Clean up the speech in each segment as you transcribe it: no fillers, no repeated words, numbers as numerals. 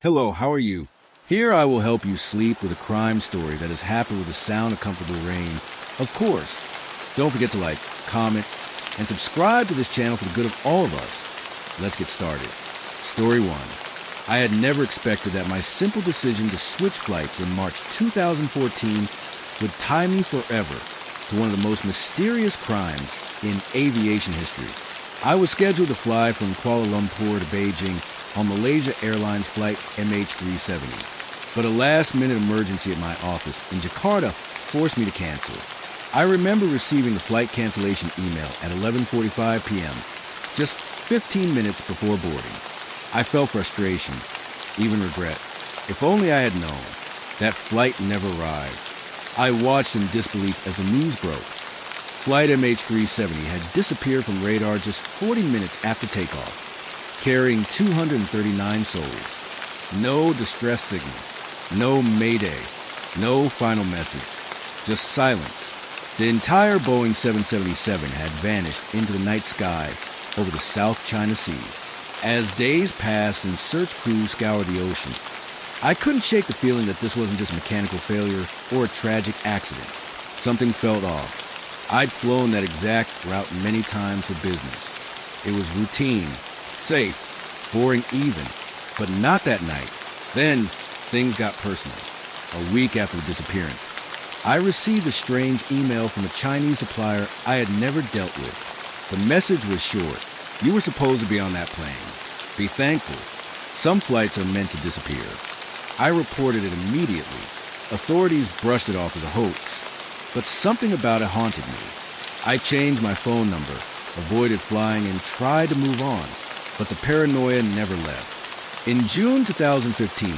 Hello, how are you? Here I will help you sleep with a crime story that is happened with the sound of comfortable rain. Of course, don't forget to like, comment, and subscribe to this channel for the good of all of us. Let's get started. Story 1. I had never expected that my simple decision to switch flights in March 2014 would tie me forever to one of the most mysterious crimes in aviation history. I was scheduled to fly from Kuala Lumpur to Beijing on Malaysia Airlines flight MH370, but a last-minute emergency at my office in Jakarta forced me to cancel. I remember receiving the flight cancellation email at 11:45 p.m., just 15 minutes before boarding. I felt frustration, even regret. If only I had known. That flight never arrived. I watched in disbelief as the news broke. Flight MH370 had disappeared from radar just 40 minutes after takeoff, carrying 239 souls. No distress signal, no mayday, no final message, just silence. The entire Boeing 777 had vanished into the night sky over the South China Sea. As days passed and search crews scoured the ocean, I couldn't shake the feeling that this wasn't just mechanical failure or a tragic accident. Something felt off. I'd flown that exact route many times for business. It was routine, safe, boring even, but not that night. Then, things got personal. A week after the disappearance, I received a strange email from a Chinese supplier I had never dealt with. The message was short. You were supposed to be on that plane. Be thankful. Some flights are meant to disappear. I reported it immediately. Authorities brushed it off as a hoax, but something about it haunted me. I changed my phone number, avoided flying, and tried to move on, but the paranoia never left. In June 2015,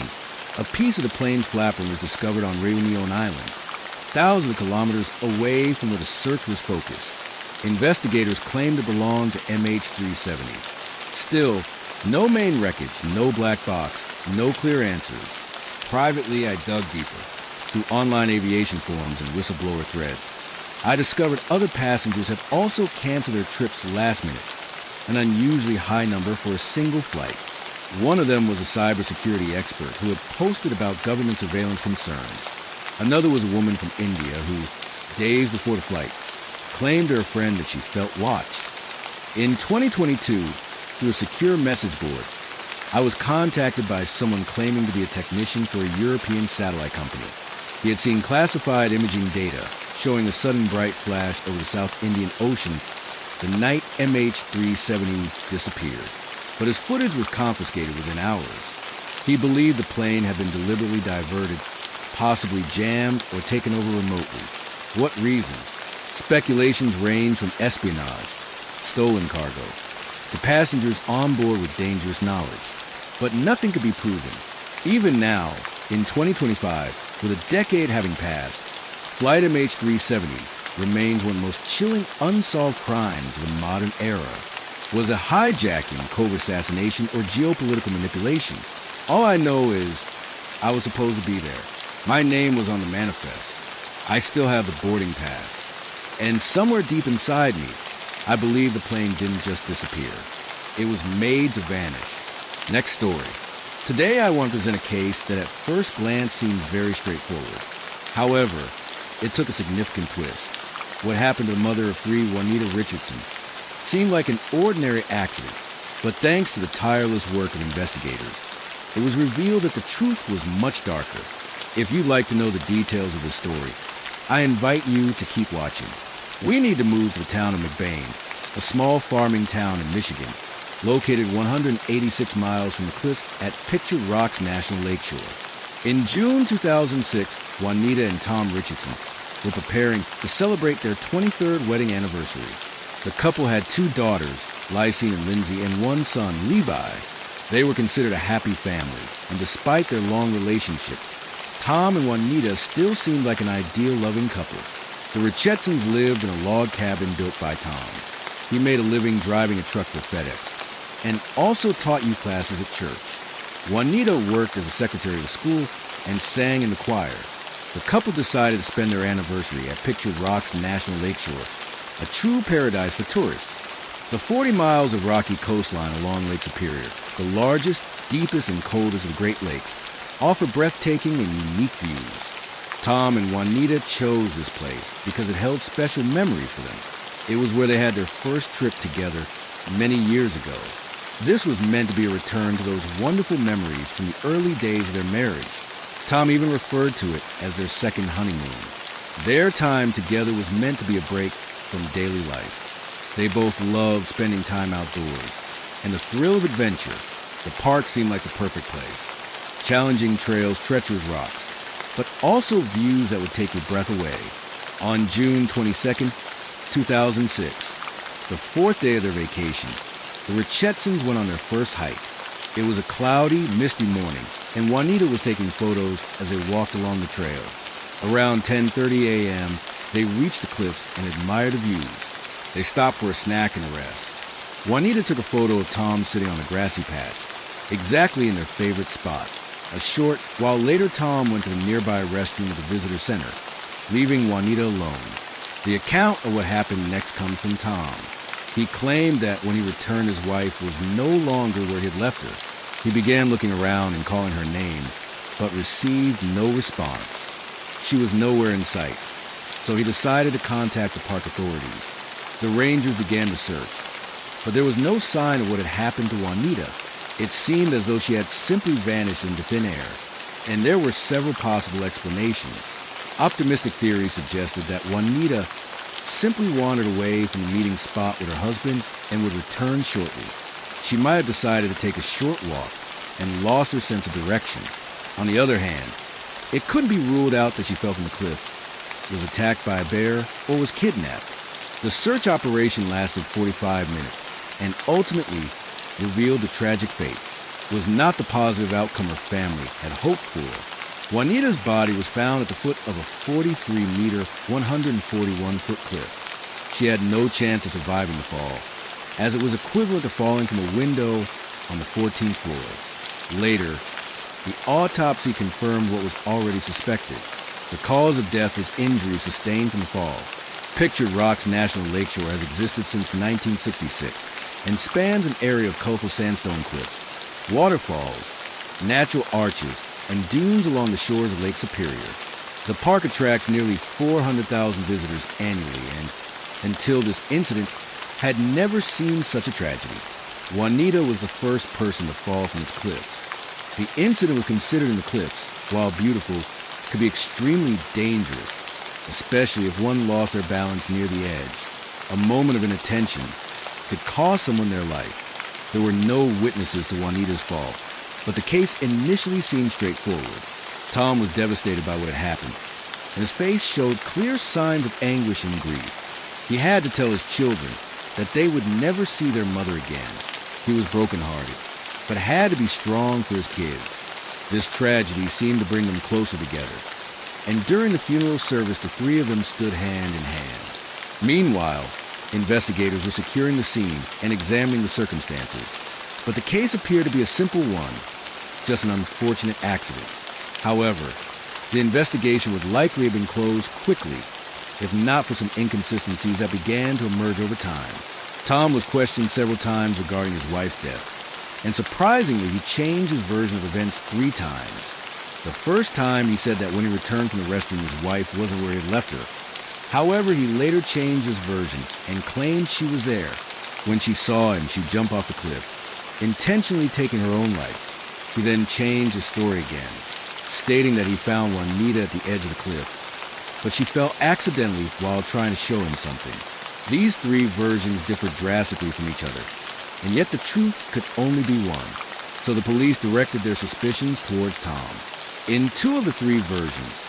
a piece of the plane's flapper was discovered on Reunion Island, thousands of kilometers away from where the search was focused. Investigators claimed it belonged to MH370. Still, no main wreckage, no black box, no clear answers. Privately, I dug deeper. Through online aviation forums and whistleblower threads, I discovered other passengers had also canceled their trips last minute, an unusually high number for a single flight. One of them was a cybersecurity expert who had posted about government surveillance concerns. Another was a woman from India who, days before the flight, claimed to her friend that she felt watched. In 2022, through a secure message board, I was contacted by someone claiming to be a technician for a European satellite company. He had seen classified imaging data showing a sudden bright flash over the South Indian Ocean the night MH370 disappeared, but his footage was confiscated within hours. He believed the plane had been deliberately diverted, possibly jammed or taken over remotely. What reason? Speculations range from espionage, stolen cargo, to passengers on board with dangerous knowledge. But nothing could be proven. Even now, in 2025, with a decade having passed, Flight MH370 remains one of the most chilling unsolved crimes of the modern era. Was it hijacking, covert assassination, or geopolitical manipulation? All I know is I was supposed to be there. My name was on the manifest. I still have the boarding pass. And somewhere deep inside me, I believe the plane didn't just disappear. It was made to vanish. Next story. Today I want to present a case that at first glance seemed very straightforward. However, it took a significant twist. What happened to the mother of three, Juanita Richardson, seemed like an ordinary accident, but thanks to the tireless work of investigators, it was revealed that the truth was much darker. If you'd like to know the details of this story, I invite you to keep watching. We need to move to the town of McBain, a small farming town in Michigan, located 186 miles from the cliffs at Pictured Rocks National Lakeshore. In June 2006, Juanita and Tom Richardson were preparing to celebrate their 23rd wedding anniversary. The couple had two daughters, Lysine and Lindsay, and one son, Levi. They were considered a happy family, and despite their long relationship, Tom and Juanita still seemed like an ideal loving couple. The Richardsons lived in a log cabin built by Tom. He made a living driving a truck for FedEx, and also taught youth classes at church. Juanita worked as a secretary of the school and sang in the choir. The couple decided to spend their anniversary at Pictured Rocks National Lakeshore, a true paradise for tourists. The 40 miles of rocky coastline along Lake Superior, the largest deepest and coldest of the Great Lakes, offer breathtaking and unique views. Tom and Juanita chose this place because it held special memories for them. It was where they had their first trip together many years ago. This was meant to be a return to those wonderful memories from the early days of their marriage. Tom even referred to it as their second honeymoon. Their time together was meant to be a break from daily life. They both loved spending time outdoors, and the thrill of adventure, the park seemed like the perfect place. Challenging trails, treacherous rocks, but also views that would take your breath away. On June 22nd, 2006, the fourth day of their vacation, the Richardsons went on their first hike. It was a cloudy, misty morning, and Juanita was taking photos as they walked along the trail. Around 10:30 a.m., they reached the cliffs and admired the views. They stopped for a snack and a rest. Juanita took a photo of Tom sitting on a grassy patch, exactly in their favorite spot. While later Tom went to the nearby restroom of the visitor center, leaving Juanita alone. The account of what happened next comes from Tom. He claimed that when he returned, his wife was no longer where he had left her. He began looking around and calling her name, but received no response. She was nowhere in sight, so he decided to contact the park authorities. The rangers began to search, but there was no sign of what had happened to Juanita. It seemed as though she had simply vanished into thin air, and there were several possible explanations. Optimistic theories suggested that Juanita simply wandered away from the meeting spot with her husband and would return shortly. She might have decided to take a short walk and lost her sense of direction. On the other hand, it couldn't be ruled out that she fell from the cliff, was attacked by a bear, or was kidnapped. The search operation lasted 45 minutes and ultimately revealed the tragic fate. It was not the positive outcome her family had hoped for. Juanita's body was found at the foot of a 43-meter, 141-foot cliff. She had no chance of surviving the fall, as it was equivalent to falling from a window on the 14th floor. Later, the autopsy confirmed what was already suspected. The cause of death was injury sustained from the fall. Pictured Rocks National Lakeshore has existed since 1966 and spans an area of colorful sandstone cliffs, waterfalls, natural arches, and dunes along the shores of Lake Superior. The park attracts nearly 400,000 visitors annually and, until this incident, had never seen such a tragedy. Juanita was the first person to fall from its cliffs. The incident was considered in the cliffs, while beautiful, could be extremely dangerous, especially if one lost their balance near the edge. A moment of inattention could cost someone their life. There were no witnesses to Juanita's fall, but the case initially seemed straightforward. Tom was devastated by what had happened, and his face showed clear signs of anguish and grief. He had to tell his children that they would never see their mother again. He was brokenhearted, but had to be strong for his kids. This tragedy seemed to bring them closer together, and during the funeral service, the three of them stood hand in hand. Meanwhile, investigators were securing the scene and examining the circumstances, but the case appeared to be a simple one, just an unfortunate accident. However, the investigation would likely have been closed quickly, if not for some inconsistencies that began to emerge over time. Tom was questioned several times regarding his wife's death, and surprisingly, he changed his version of events 3 times. The first time, he said that when he returned from the restroom, his wife wasn't where he had left her. However, he later changed his version and claimed she was there. When she saw him, she jumped off the cliff, intentionally taking her own life. He then changed his story again, stating that he found Juanita at the edge of the cliff, but she fell accidentally while trying to show him something. These 3 versions differed drastically from each other, and yet the truth could only be one, so the police directed their suspicions towards Tom. In 2 of the 3 versions,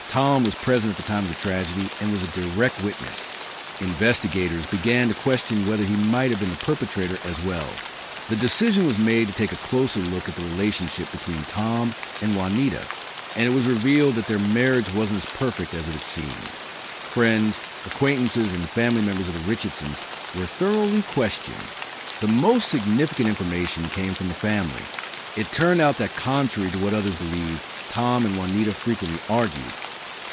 Tom was present at the time of the tragedy and was a direct witness. Investigators began to question whether he might have been the perpetrator as well. The decision was made to take a closer look at the relationship between Tom and Juanita, and it was revealed that their marriage wasn't as perfect as it had seemed. Friends, acquaintances, and family members of the Richardsons were thoroughly questioned. The most significant information came from the family. It turned out that contrary to what others believed, Tom and Juanita frequently argued,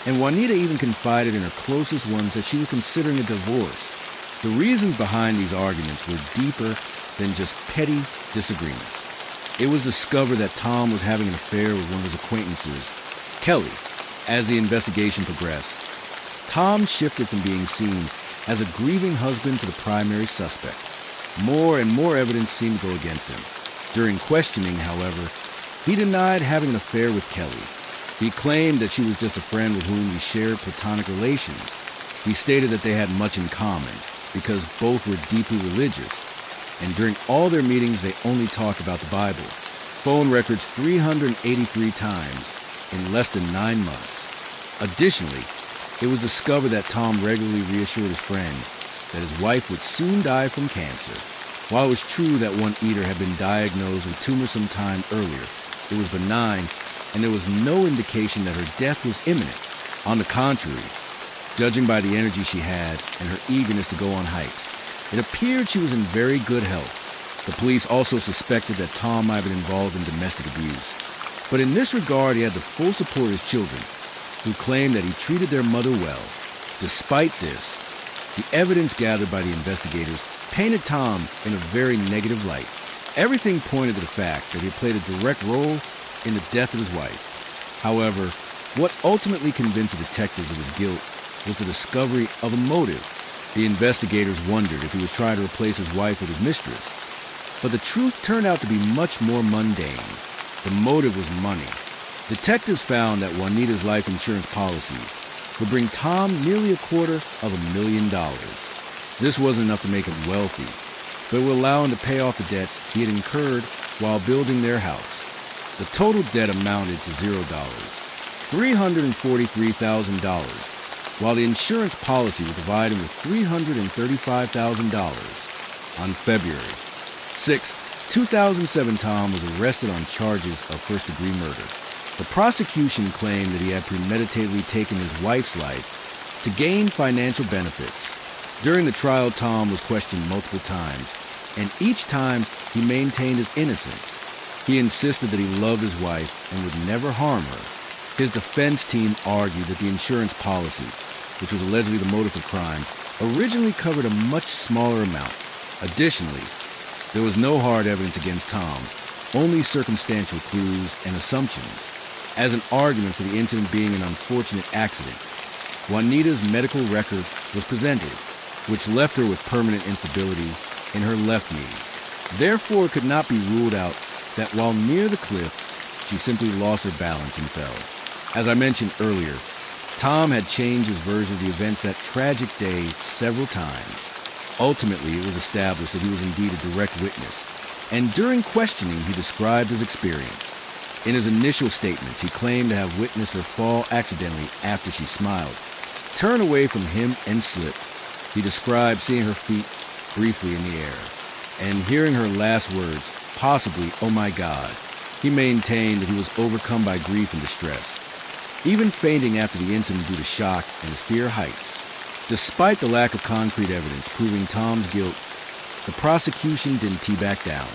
and Juanita even confided in her closest ones that she was considering a divorce. The reasons behind these arguments were deeper than just petty disagreements. It was discovered that Tom was having an affair with one of his acquaintances, Kelly. As the investigation progressed, Tom shifted from being seen as a grieving husband to the primary suspect. More and more evidence seemed to go against him. During questioning, however, he denied having an affair with Kelly. He claimed that she was just a friend with whom he shared platonic relations. He stated that they had much in common because both were deeply religious, and during all their meetings they only talked about the Bible. Phone records 383 times in less than 9 months. Additionally, it was discovered that Tom regularly reassured his friends that his wife would soon die from cancer. While it was true that one eater had been diagnosed with tumor some time earlier, it was benign, and there was no indication that her death was imminent. On the contrary, judging by the energy she had and her eagerness to go on hikes, it appeared she was in very good health. The police also suspected that Tom might have been involved in domestic abuse. But in this regard, he had the full support of his children, who claimed that he treated their mother well. Despite this, the evidence gathered by the investigators painted Tom in a very negative light. Everything pointed to the fact that he played a direct role in the death of his wife. However, what ultimately convinced the detectives of his guilt was the discovery of a motive. The investigators wondered if he was trying to replace his wife with his mistress. But the truth turned out to be much more mundane. The motive was money. Detectives found that Juanita's life insurance policy would bring Tom nearly $250,000. This wasn't enough to make him wealthy, but it would allow him to pay off the debts he had incurred while building their house. The total debt amounted to $0, $343,000, while the insurance policy would provide him with $335,000. On February 6, 2007, Tom was arrested on charges of first-degree murder. The prosecution claimed that he had premeditatedly taken his wife's life to gain financial benefits. During the trial, Tom was questioned multiple times, and each time he maintained his innocence. He insisted that he loved his wife and would never harm her. His defense team argued that the insurance policy, which was allegedly the motive for crime, originally covered a much smaller amount. Additionally, there was no hard evidence against Tom, only circumstantial clues and assumptions. As an argument for the incident being an unfortunate accident, Juanita's medical record was presented, which left her with permanent instability in her left knee. Therefore, it could not be ruled out that while near the cliff, she simply lost her balance and fell. As I mentioned earlier, Tom had changed his version of the events that tragic day several times. Ultimately, it was established that he was indeed a direct witness, and during questioning, he described his experience. In his initial statements, he claimed to have witnessed her fall accidentally after she smiled, turn away from him and slip. He described seeing her feet briefly in the air, and hearing her last words, possibly, "Oh my God." He maintained that he was overcome by grief and distress, even fainting after the incident due to shock and his fear of heights. Despite the lack of concrete evidence proving Tom's guilt, the prosecution didn't back down.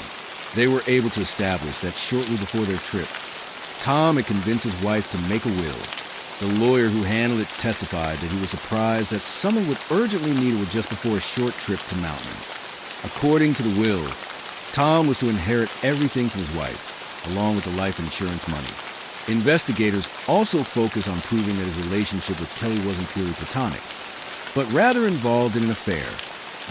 They were able to establish that shortly before their trip, Tom had convinced his wife to make a will. The lawyer who handled it testified that he was surprised that someone would urgently need a will just before a short trip to mountains. According to the will, Tom was to inherit everything from his wife, along with the life insurance money. Investigators also focused on proving that his relationship with Kelly wasn't purely platonic, but rather involved in an affair.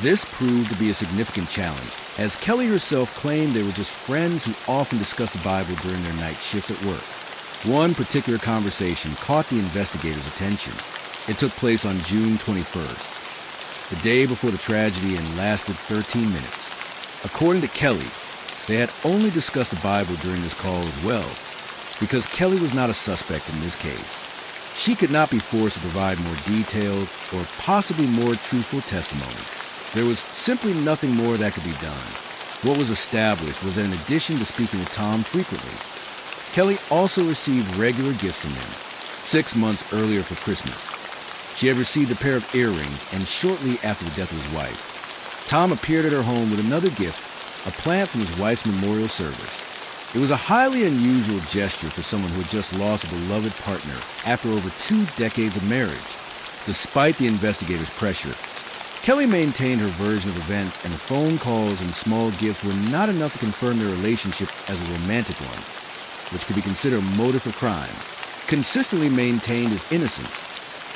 This proved to be a significant challenge, as Kelly herself claimed they were just friends who often discussed the Bible during their night shifts at work. One particular conversation caught the investigators' attention. It took place on June 21st, the day before the tragedy, and lasted 13 minutes. According to Kelly, they had only discussed the Bible during this call as well, because Kelly was not a suspect in this case. She could not be forced to provide more detailed or possibly more truthful testimony. There was simply nothing more that could be done. What was established was that in addition to speaking with Tom frequently, Kelly also received regular gifts from him. 6 months earlier for Christmas, she had received a pair of earrings, and shortly after the death of his wife, Tom appeared at her home with another gift, a plant from his wife's memorial service. It was a highly unusual gesture for someone who had just lost a beloved partner after over 2 decades of marriage. Despite the investigators' pressure, Kelly maintained her version of events, and the phone calls and small gifts were not enough to confirm their relationship as a romantic one, which could be considered a motive for crime. Consistently maintained his innocence,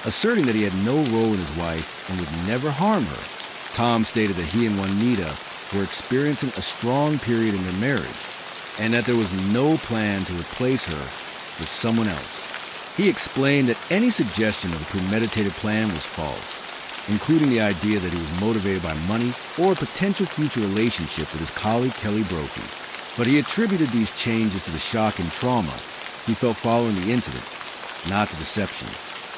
asserting that he had no role in his wife and would never harm her. Tom stated that he and Juanita were experiencing a strong period in their marriage, and that there was no plan to replace her with someone else. He explained that any suggestion of a premeditated plan was false, including the idea that he was motivated by money or a potential future relationship with his colleague Kelly Brophy. But he attributed these changes to the shock and trauma he felt following the incident, not the deception.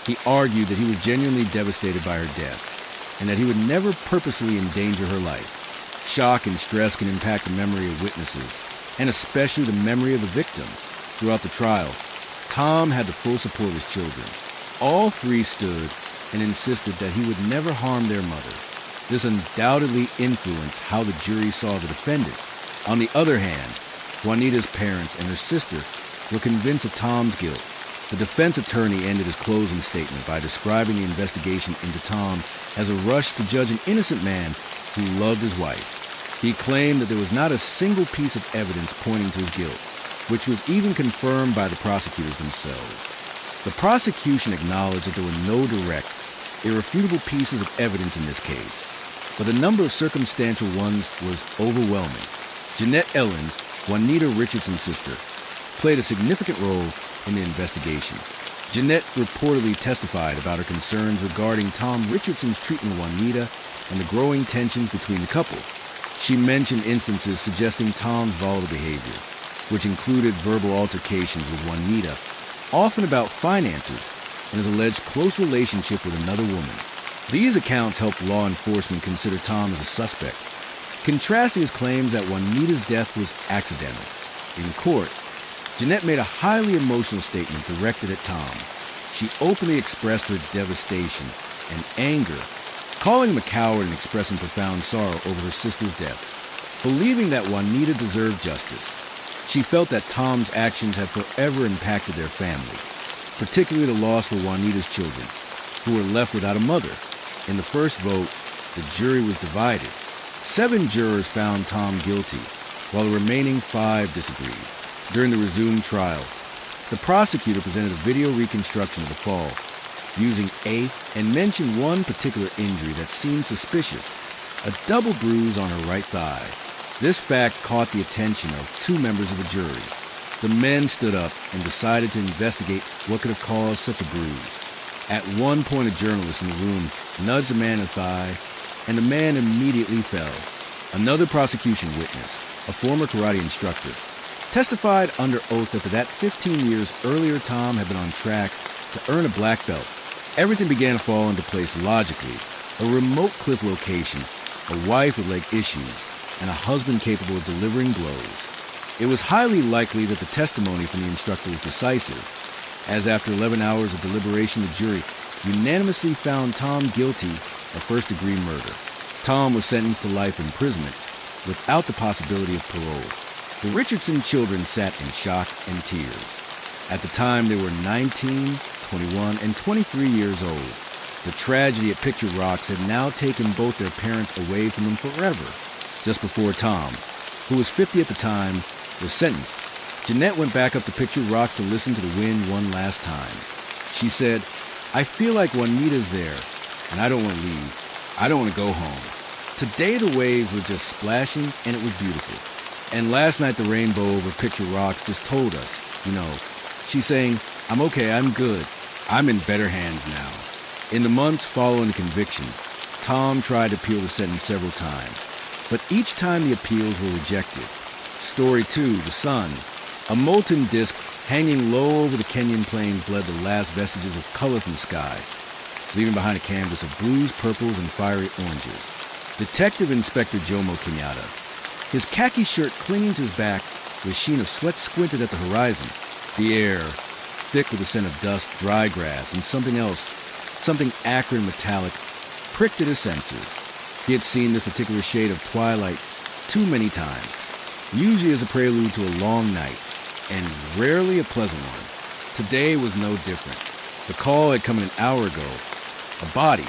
He argued that he was genuinely devastated by her death, and that he would never purposely endanger her life. Shock and stress can impact the memory of witnesses, and especially the memory of the victim. Throughout the trial, Tom had the full support of his children. All three stood and insisted that he would never harm their mother. This undoubtedly influenced how the jury saw the defendant. On the other hand, Juanita's parents and her sister were convinced of Tom's guilt. The defense attorney ended his closing statement by describing the investigation into Tom as a rush to judge an innocent man who loved his wife. He claimed that there was not a single piece of evidence pointing to his guilt, which was even confirmed by the prosecutors themselves. The prosecution acknowledged that there were no direct, irrefutable pieces of evidence in this case, but the number of circumstantial ones was overwhelming. Jeanette Ellens, Juanita Richardson's sister, played a significant role in the investigation. Jeanette reportedly testified about her concerns regarding Tom Richardson's treatment of Juanita and the growing tensions between the couple. She mentioned instances suggesting Tom's volatile behavior, which included verbal altercations with Juanita, often about finances, and his alleged close relationship with another woman. These accounts helped law enforcement consider Tom as a suspect, contrasting his claims that Juanita's death was accidental. In court, Jeanette made a highly emotional statement directed at Tom. She openly expressed her devastation and anger, calling him a coward and expressing profound sorrow over her sister's death, believing that Juanita deserved justice. She felt that Tom's actions had forever impacted their family, particularly the loss for Juanita's children, who were left without a mother. In the first vote, the jury was divided. 7 jurors found Tom guilty, while the remaining 5 disagreed. During the resumed trial, the prosecutor presented a video reconstruction of the fall, using and mentioned one particular injury that seemed suspicious, a double bruise on her right thigh. This fact caught the attention of 2 members of the jury. The men stood up and decided to investigate what could have caused such a bruise. At one point, a journalist in the room nudged the man in the thigh, and the man immediately fell. Another prosecution witness, a former karate instructor, testified under oath that 15 years earlier Tom had been on track to earn a black belt. Everything began to fall into place logically. A remote cliff location, a wife with leg issues, and a husband capable of delivering blows. It was highly likely that the testimony from the instructor was decisive, as after 11 hours of deliberation, the jury unanimously found Tom guilty of first-degree murder. Tom was sentenced to life imprisonment without the possibility of parole. The Richardson children sat in shock and tears. At the time, they were 19, 21, and 23 years old. The tragedy at Picture Rocks had now taken both their parents away from them forever. Just before Tom, who was 50 at the time, was sentenced, Jeanette went back up to Picture Rocks to listen to the wind one last time. She said, "I feel like Juanita's there, and I don't want to leave. I don't want to go home." Today the waves were just splashing, and it was beautiful. And last night the rainbow over Picture Rocks just told us, she's saying, "I'm okay, I'm good. I'm in better hands now." In the months following the conviction, Tom tried to appeal the sentence several times, but each time the appeals were rejected. Story 2, The Sun. A molten disk hanging low over the Kenyan plains bled the last vestiges of color from the sky, leaving behind a canvas of blues, purples, and fiery oranges. Detective Inspector Jomo Kenyatta, his khaki shirt clinging to his back with a sheen of sweat, squinted at the horizon. The air, thick with the scent of dust, dry grass, and something else, something acrid and metallic, pricked at his senses. He had seen this particular shade of twilight too many times, usually as a prelude to a long night, and rarely a pleasant one. Today was no different. The call had come an hour ago. A body.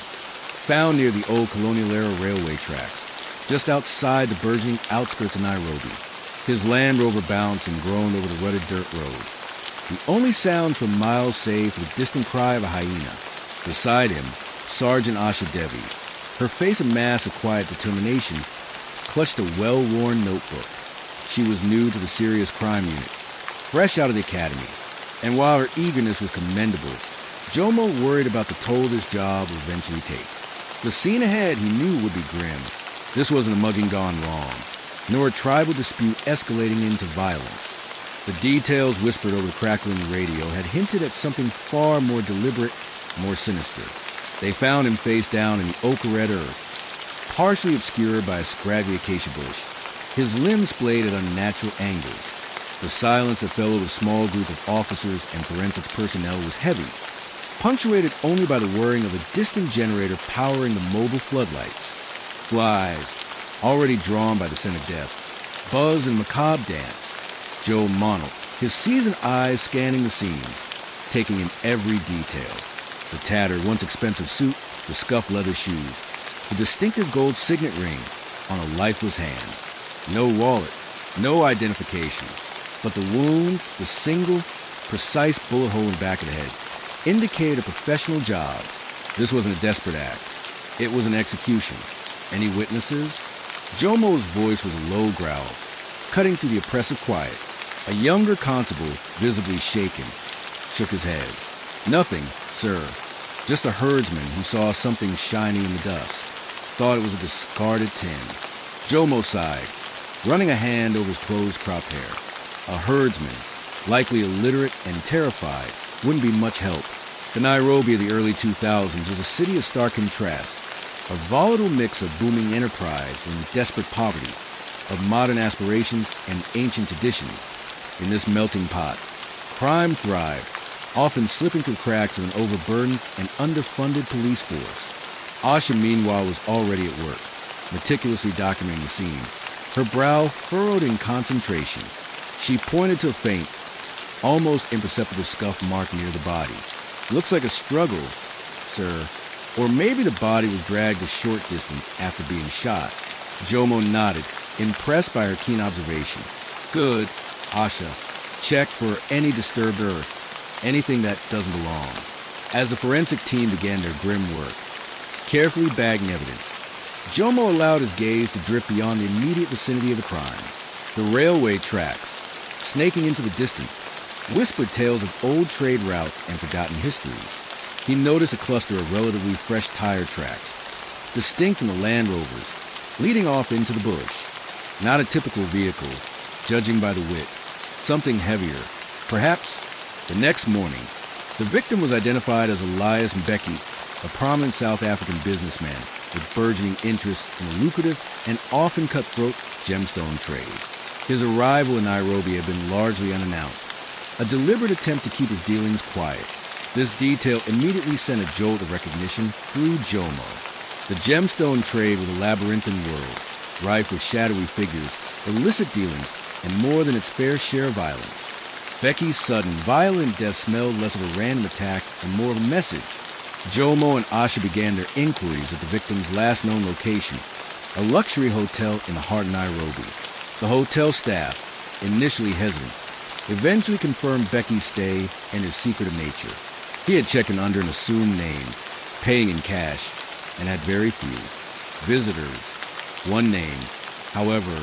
found near the old colonial-era railway tracks, just outside the burgeoning outskirts of Nairobi. His Land Rover bounced and groaned over the rutted dirt road. The only sound for miles save the distant cry of a hyena. Beside him, Sergeant Asha Devi, her face a mask of quiet determination, clutched a well-worn notebook. She was new to the serious crime unit, fresh out of the academy, and while her eagerness was commendable, Jomo worried about the toll this job would eventually take. The scene ahead he knew would be grim. This wasn't a mugging gone wrong, nor a tribal dispute escalating into violence. The details whispered over the crackling radio had hinted at something far more deliberate, more sinister. They found him face down in the ochre-red earth, partially obscured by a scraggly acacia bush, his limbs splayed at unnatural angles. The silence that fell over the small group of officers and forensics personnel was heavy, punctuated only by the whirring of a distant generator powering the mobile floodlights. Flies, already drawn by the scent of death, buzzed in a macabre dance. Joe monologued, his seasoned eyes scanning the scene, taking in every detail. The tattered, once expensive suit, the scuffed leather shoes, the distinctive gold signet ring on a lifeless hand. No wallet, no identification, but the wound, the single, precise bullet hole in the back of the head, indicated a professional job. This wasn't a desperate act. It was an execution. Any witnesses? Jomo's voice was a low growl, cutting through the oppressive quiet. A younger constable, visibly shaken, shook his head. Nothing, sir. Just a herdsman who saw something shiny in the dust. Thought it was a discarded tin. Jomo sighed, running a hand over his close-cropped hair. A herdsman, likely illiterate and terrified, wouldn't be much help. The Nairobi of the early 2000s was a city of stark contrast, a volatile mix of booming enterprise and desperate poverty, of modern aspirations and ancient traditions. In this melting pot, crime thrived, often slipping through the cracks of an overburdened and underfunded police force. Asha, meanwhile, was already at work, meticulously documenting the scene, her brow furrowed in concentration. She pointed to a faint, almost imperceptible scuff mark near the body. Looks like a struggle, sir. Or maybe the body was dragged a short distance after being shot. Jomo nodded, impressed by her keen observation. Good, Asha. Check for any disturbed earth, anything that doesn't belong. As the forensic team began their grim work, carefully bagging evidence, Jomo allowed his gaze to drift beyond the immediate vicinity of the crime. The railway tracks, snaking into the distance, whispered tales of old trade routes and forgotten histories. He noticed a cluster of relatively fresh tire tracks, distinct from the Land Rovers, leading off into the bush. Not a typical vehicle, judging by the width. Something heavier. Perhaps. The next morning, the victim was identified as Elias Mbeki, a prominent South African businessman with burgeoning interest in the lucrative and often cutthroat gemstone trade. His arrival in Nairobi had been largely unannounced, a deliberate attempt to keep his dealings quiet. This detail immediately sent a jolt of recognition through Jomo. The gemstone trade was a labyrinthine world, rife with shadowy figures, illicit dealings, and more than its fair share of violence. Becky's sudden, violent death smelled less of a random attack and more of a message. Jomo and Asha began their inquiries at the victim's last known location, a luxury hotel in the heart of Nairobi. The hotel staff, initially hesitant, eventually confirmed Becky's stay and his secretive nature. He had checked in under an assumed name, paying in cash, and had very few visitors. One name, however,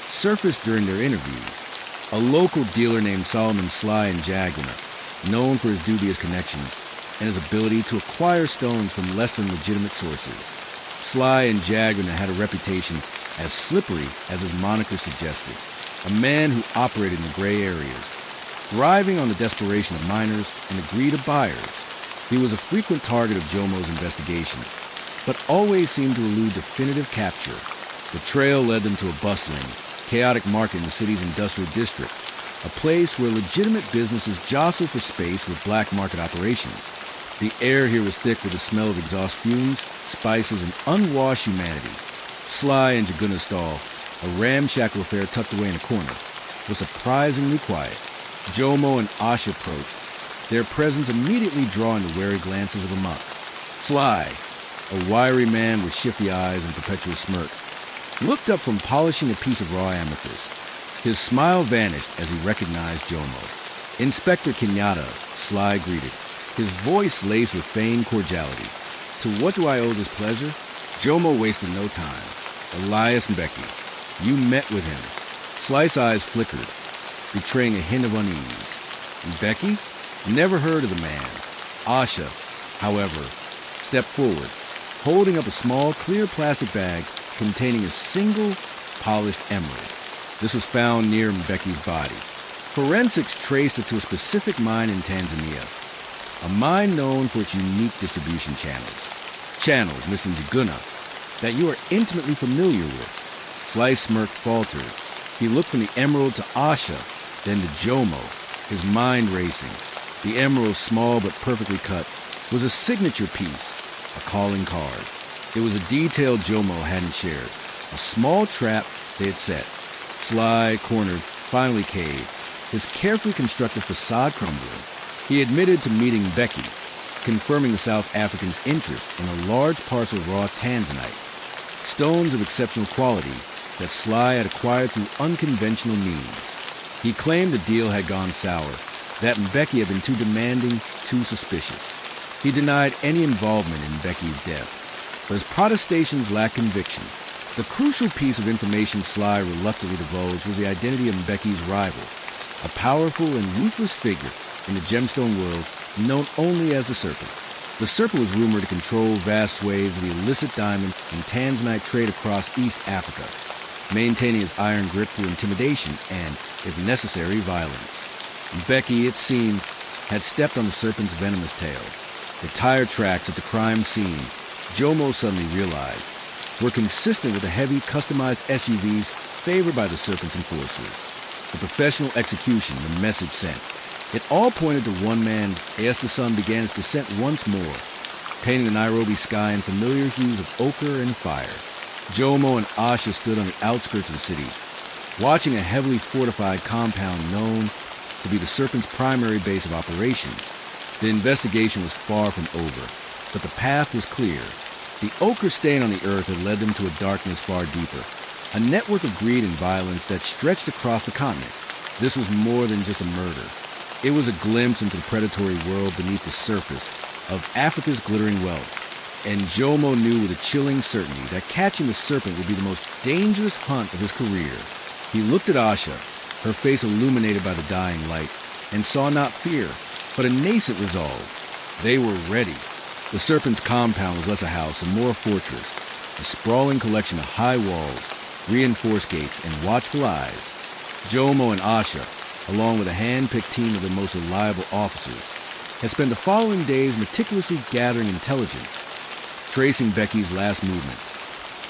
surfaced during their interviews. A local dealer named Solomon Sly in Jaguna, known for his dubious connections and his ability to acquire stones from less than legitimate sources. Sly in Jaguna had a reputation as slippery as his moniker suggested, a man who operated in the gray areas, thriving on the desperation of miners and the greed of buyers. He was a frequent target of Jomo's investigations, but always seemed to elude definitive capture. The trail led them to a bustling, chaotic market in the city's industrial district, a place where legitimate businesses jostled for space with black market operations. The air here was thick with the smell of exhaust fumes, spices, and unwashed humanity. Sly and Jaguna's stall, a ramshackle affair tucked away in a corner, was surprisingly quiet. Jomo and Asha approached, their presence immediately drawing the wary glances of Amok. Sly, a wiry man with shifty eyes and perpetual smirk, looked up from polishing a piece of raw amethyst. His smile vanished as he recognized Jomo. Inspector Kenyatta, Sly greeted, his voice laced with feigned cordiality. To what do I owe this pleasure? Jomo wasted no time. Elias Mbeki, you met with him. Sly's eyes flickered, betraying a hint of unease. Mbeki? Never heard of the man. Asha, however, stepped forward, holding up a small, clear plastic bag containing a single polished emerald. This was found near Mbeki's body. Forensics traced it to a specific mine in Tanzania, a mine known for its unique distribution channels. Channels, Mr. Njuguna, that you are intimately familiar with. Sly's smirk faltered. He looked from the emerald to Asha, then to Jomo, his mind racing. The emerald, small but perfectly cut, was a signature piece, a calling card. It was a detail Jomo hadn't shared, a small trap they had set. Sly, cornered, finally caved, his carefully constructed facade crumbling. He admitted to meeting Mbeki, confirming the South African's interest in a large parcel of raw tanzanite, stones of exceptional quality that Sly had acquired through unconventional means. He claimed the deal had gone sour, that Mbeki had been too demanding, too suspicious. He denied any involvement in Mbeki's death, but his protestations lacked conviction. The crucial piece of information Sly reluctantly divulged was the identity of Mbeki's rival, a powerful and ruthless figure in the gemstone world known only as the Serpent. The Serpent was rumored to control vast swathes of the illicit diamond and tanzanite trade across East Africa, maintaining his iron grip through intimidation and, if necessary, violence. Mbeki, it seemed, had stepped on the Serpent's venomous tail. The tire tracks at the crime scene, Jomo suddenly realized, were consistent with the heavy, customized SUVs favored by the Serpent's enforcers. The professional execution, the message sent. It all pointed to one man as the sun began its descent once more, painting the Nairobi sky in familiar hues of ochre and fire. Jomo and Asha stood on the outskirts of the city, watching a heavily fortified compound known to be the Serpent's primary base of operations. The investigation was far from over, but the path was clear. The ochre stain on the earth had led them to a darkness far deeper, a network of greed and violence that stretched across the continent. This was more than just a murder. It was a glimpse into the predatory world beneath the surface of Africa's glittering wealth. And Jomo knew with a chilling certainty that catching the Serpent would be the most dangerous hunt of his career. He looked at Asha, her face illuminated by the dying light, and saw not fear, but a nascent resolve. They were ready. The Serpent's compound was less a house and more a fortress, a sprawling collection of high walls, reinforced gates, and watchful eyes. Jomo and Asha, along with a hand-picked team of the most reliable officers, had spent the following days meticulously gathering intelligence, tracing Becky's last movements,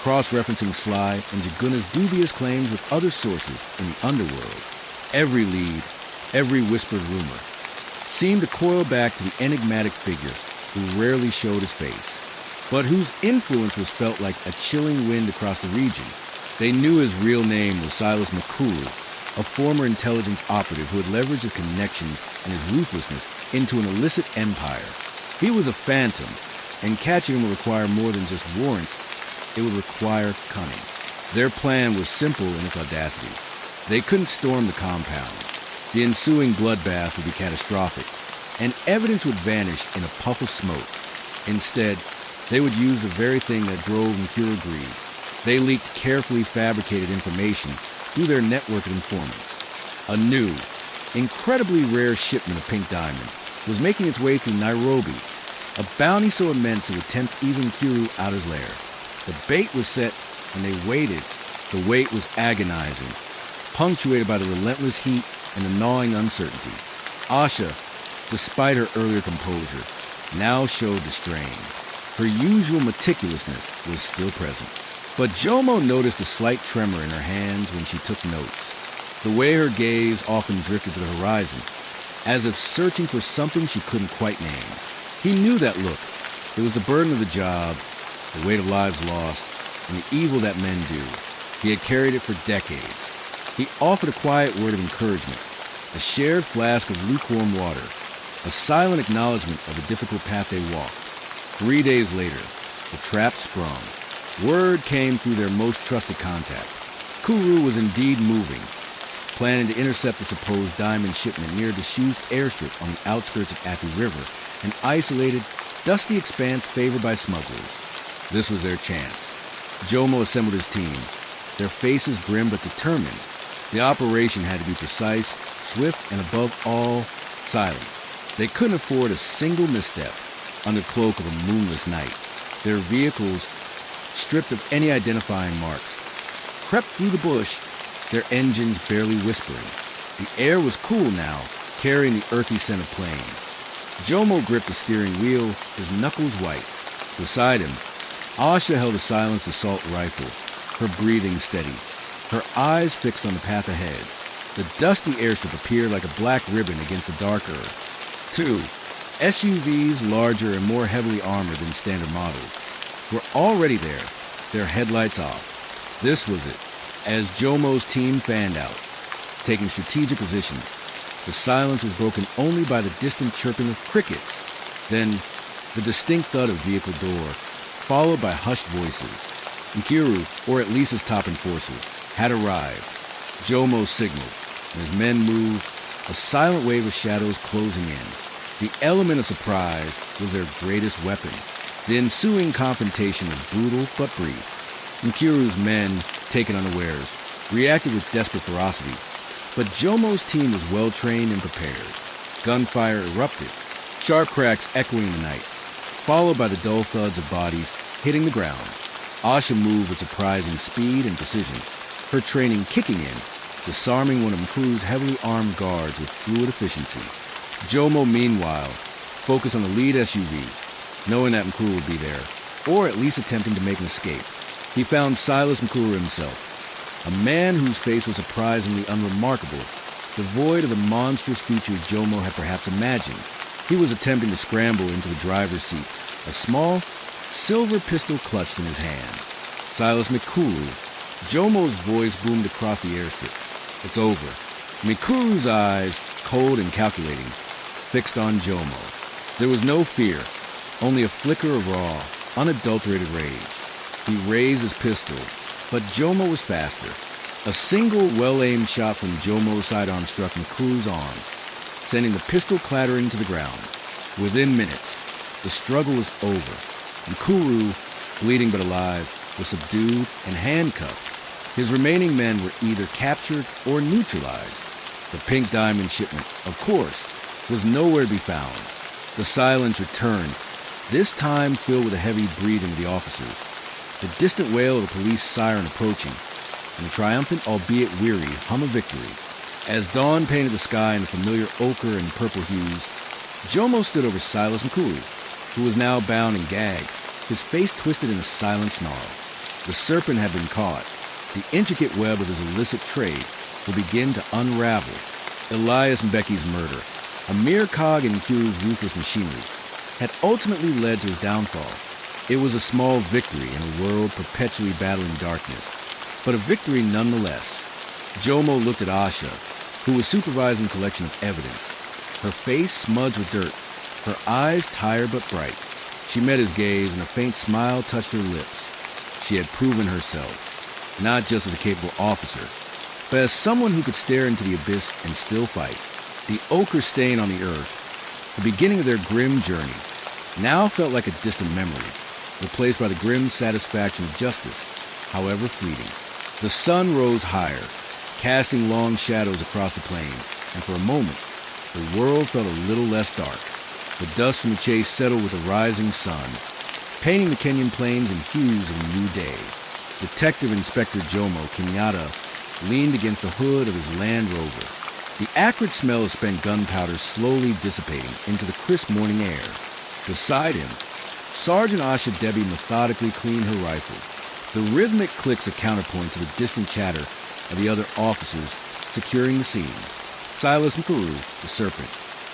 cross-referencing Sly and Njuguna's dubious claims with other sources in the underworld. Every lead, every whispered rumor, seemed to coil back to the enigmatic figure who rarely showed his face, but whose influence was felt like a chilling wind across the region. They knew his real name was Silas McCool, a former intelligence operative who had leveraged his connections and his ruthlessness into an illicit empire. He was a phantom, and catching him would require more than just warrants. It would require cunning. Their plan was simple in its audacity. They couldn't storm the compound. The ensuing bloodbath would be catastrophic, and evidence would vanish in a puff of smoke. Instead, they would use the very thing that drove Mkura greed. They leaked carefully fabricated information through their network of informants. A new, incredibly rare shipment of pink diamonds was making its way through Nairobi, a bounty so immense it would tempt even Mkuru out his lair. The bait was set, and they waited. The wait was agonizing, punctuated by the relentless heat and the gnawing uncertainty. Asha, despite her earlier composure, now showed the strain. Her usual meticulousness was still present. But Jomo noticed a slight tremor in her hands when she took notes. The way her gaze often drifted to the horizon, as if searching for something she couldn't quite name. He knew that look. It was the burden of the job, the weight of lives lost, and the evil that men do. He had carried it for decades. He offered a quiet word of encouragement, a shared flask of lukewarm water, a silent acknowledgement of the difficult path they walked. 3 days later, The trap sprung. Word came through their most trusted contact. Kuru was indeed moving, planning to intercept the supposed diamond shipment near the disused airstrip on the outskirts of Athi River, an isolated, dusty expanse favored by smugglers. This was their chance. Jomo assembled his team, their faces grim but determined. The operation had to be precise, swift, and above all, silent. They couldn't afford a single misstep under cloak of a moonless night. Their vehicles, stripped of any identifying marks, crept through the bush, their engines barely whispering. The air was cool now, carrying the earthy scent of plains. Jomo gripped the steering wheel, his knuckles white. Beside him, Asha held a silenced assault rifle, her breathing steady, her eyes fixed on the path ahead. The dusty airstrip appeared like a black ribbon against the dark earth. 2 SUVs, larger and more heavily armored than standard models, were already there, their headlights off. This was it, as Jomo's team fanned out, taking strategic positions. The silence was broken only by the distant chirping of crickets, then the distinct thud of vehicle door, followed by hushed voices. Nkiru, or at least his top enforcers, had arrived. Jomo signaled, and his men moved, a silent wave of shadows closing in. The element of surprise was their greatest weapon. The ensuing confrontation was brutal but brief. Nkiru's men, taken unawares, reacted with desperate ferocity. But Jomo's team was well-trained and prepared. Gunfire erupted, sharp cracks echoing the night, followed by the dull thuds of bodies hitting the ground. Asha moved with surprising speed and precision, her training kicking in, disarming one of Mkuru's heavily armed guards with fluid efficiency. Jomo, meanwhile, focused on the lead SUV, knowing that Mkuru would be there, or at least attempting to make an escape. He found Silas Mkuru himself, a man whose face was surprisingly unremarkable, devoid of the monstrous features Jomo had perhaps imagined. He was attempting to scramble into the driver's seat, a small, silver pistol clutched in his hand. Silas Mkuru. Jomo's voice boomed across the airstrip. It's over. Mikuru's eyes, cold and calculating, fixed on Jomo. There was no fear, only a flicker of raw, unadulterated rage. He raised his pistol, but Jomo was faster. A single well-aimed shot from Jomo's sidearm struck Mkuru's arm, sending the pistol clattering to the ground. Within minutes, the struggle was over. Mkuru, bleeding but alive, was subdued and handcuffed. His remaining men were either captured or neutralized. The pink diamond shipment, of course, was nowhere to be found. The silence returned, this time filled with the heavy breathing of the officers, the distant wail of a police siren approaching, and the triumphant, albeit weary, hum of victory. As dawn painted the sky in the familiar ochre and purple hues, Jomo stood over Silas Mkuru, who was now bound and gagged, his face twisted in a silent snarl. The serpent had been caught. The intricate web of his illicit trade would begin to unravel. Elias Mbecky's murder, a mere cog in Mkuru's ruthless machinery, had ultimately led to his downfall. It was a small victory in a world perpetually battling darkness, but a victory nonetheless. Jomo looked at Asha, who was supervising a collection of evidence, her face smudged with dirt, her eyes tired but bright. She met his gaze, and a faint smile touched her lips. She had proven herself, not just as a capable officer, but as someone who could stare into the abyss and still fight. The ochre stain on the earth, the beginning of their grim journey, now felt like a distant memory, replaced by the grim satisfaction of justice, however fleeting. The sun rose higher, casting long shadows across the plain, and for a moment, the world felt a little less dark. The dust from the chase settled with the rising sun, painting the Kenyan plains in hues of a new day. Detective Inspector Jomo Kenyatta leaned against the hood of his Land Rover, the acrid smell of spent gunpowder slowly dissipating into the crisp morning air. Beside him, Sergeant Asha Debbie methodically cleaned her rifle, the rhythmic clicks a counterpoint to the distant chatter of the other officers securing the scene. Silas Mkuru, the serpent,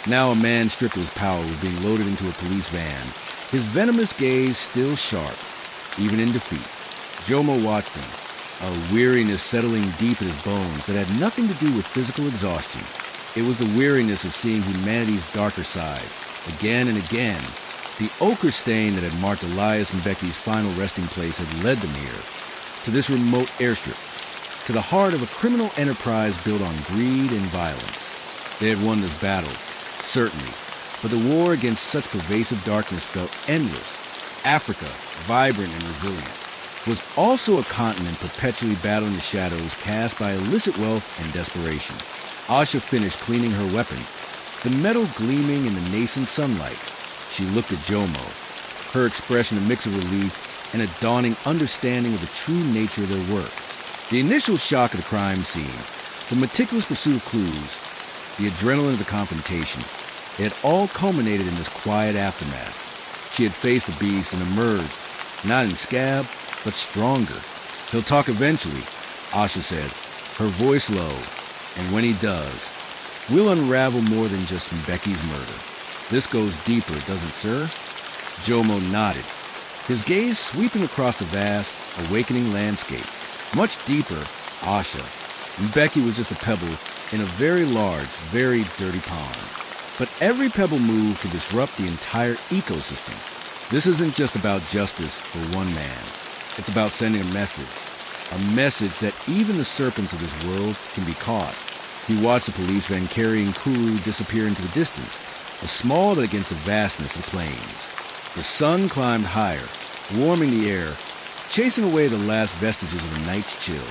now a man stripped of his power, was being loaded into a police van, his venomous gaze still sharp, even in defeat. Jomo watched him, a weariness settling deep in his bones that had nothing to do with physical exhaustion. It was the weariness of seeing humanity's darker side, again and again, The ochre stain that had marked Elias and Becky's final resting place had led them here, to this remote airstrip, to the heart of a criminal enterprise built on greed and violence. They had won this battle, certainly, but the war against such pervasive darkness felt endless. Africa, vibrant and resilient, was also a continent perpetually battling the shadows cast by illicit wealth and desperation. Asha finished cleaning her weapon, the metal gleaming in the nascent sunlight. She looked at Jomo, her expression a mix of relief and a dawning understanding of the true nature of their work. The initial shock of the crime scene, the meticulous pursuit of clues, the adrenaline of the confrontation, it had all culminated in this quiet aftermath. She had faced the beast and emerged, not in scab, but stronger. He'll talk eventually, Asha said, her voice low, and when he does, we'll unravel more than just Becky's murder. This goes deeper, doesn't it, sir? Jomo nodded, his gaze sweeping across the vast, awakening landscape. Much deeper, Asha. Becky was just a pebble in a very large, very dirty pond. But every pebble move could disrupt the entire ecosystem. This isn't just about justice for one man. It's about sending a message that even the serpents of this world can be caught. He watched the police van carrying Kuru disappear into the distance, a small dot against the vastness of the plains. The sun climbed higher, warming the air, chasing away the last vestiges of a night's chill.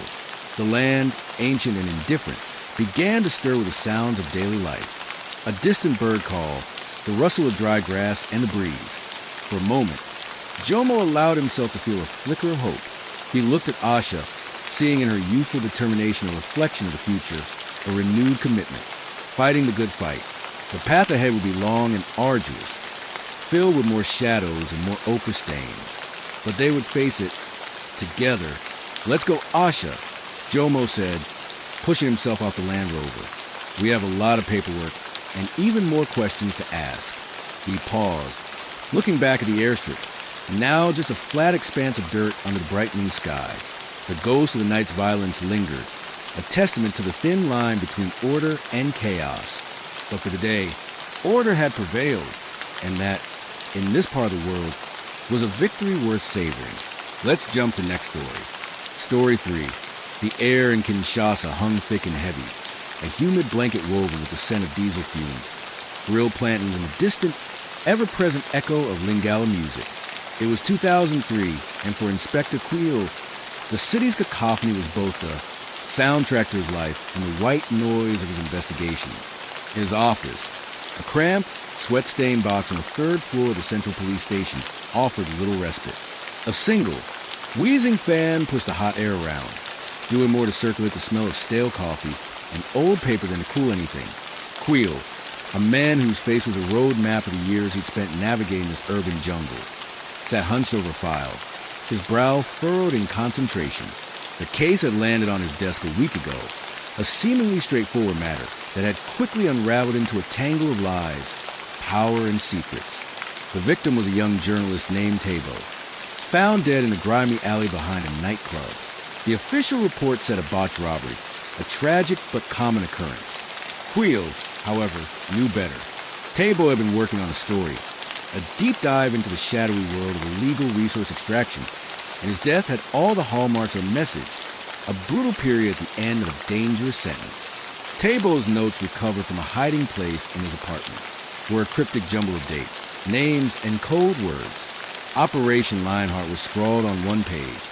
The land, ancient and indifferent, began to stir with the sounds of daily life. A distant bird call, the rustle of dry grass, and the breeze. For a moment, Jomo allowed himself to feel a flicker of hope. He looked at Asha, seeing in her youthful determination a reflection of the future, a renewed commitment, fighting the good fight. The path ahead would be long and arduous, filled with more shadows and more ochre stains. But they would face it together. Let's go, Asha, Jomo said, pushing himself off the Land Rover. We have a lot of paperwork and even more questions to ask. He paused, looking back at the airstrip. Now just a flat expanse of dirt under the brightening sky. The ghost of the night's violence lingered, a testament to the thin line between order and chaos. But for today, order had prevailed, and that, in this part of the world, was a victory worth savoring. Let's jump to next story. Story 3. The air in Kinshasa hung thick and heavy, a humid blanket woven with the scent of diesel fumes, grill plantains, and a distant, ever-present echo of Lingala music. It was 2003, and for Inspector Queel, the city's cacophony was both the soundtrack to his life and the white noise of his investigations. In his office, a cramped, sweat-stained box on the third floor of the central police station offered little respite. A single, wheezing fan pushed the hot air around, doing more to circulate the smell of stale coffee and old paper than to cool anything. Queel, a man whose face was a road map of the years he'd spent navigating this urban jungle, sat hunched over a file, his brow furrowed in concentration. The case had landed on his desk a week ago, a seemingly straightforward matter that had quickly unraveled into a tangle of lies, power, and secrets. The victim was a young journalist named Tabo, found dead in a grimy alley behind a nightclub. The official report said a botched robbery, a tragic but common occurrence. Queel, however, knew better. Tabo had been working on a story, a deep dive into the shadowy world of illegal resource extraction, and his death had all the hallmarks of a message, a brutal period at the end of a dangerous sentence. Tabo's notes recovered from a hiding place in his apartment were a cryptic jumble of dates, names, and code words. Operation Lionheart was scrawled on one page,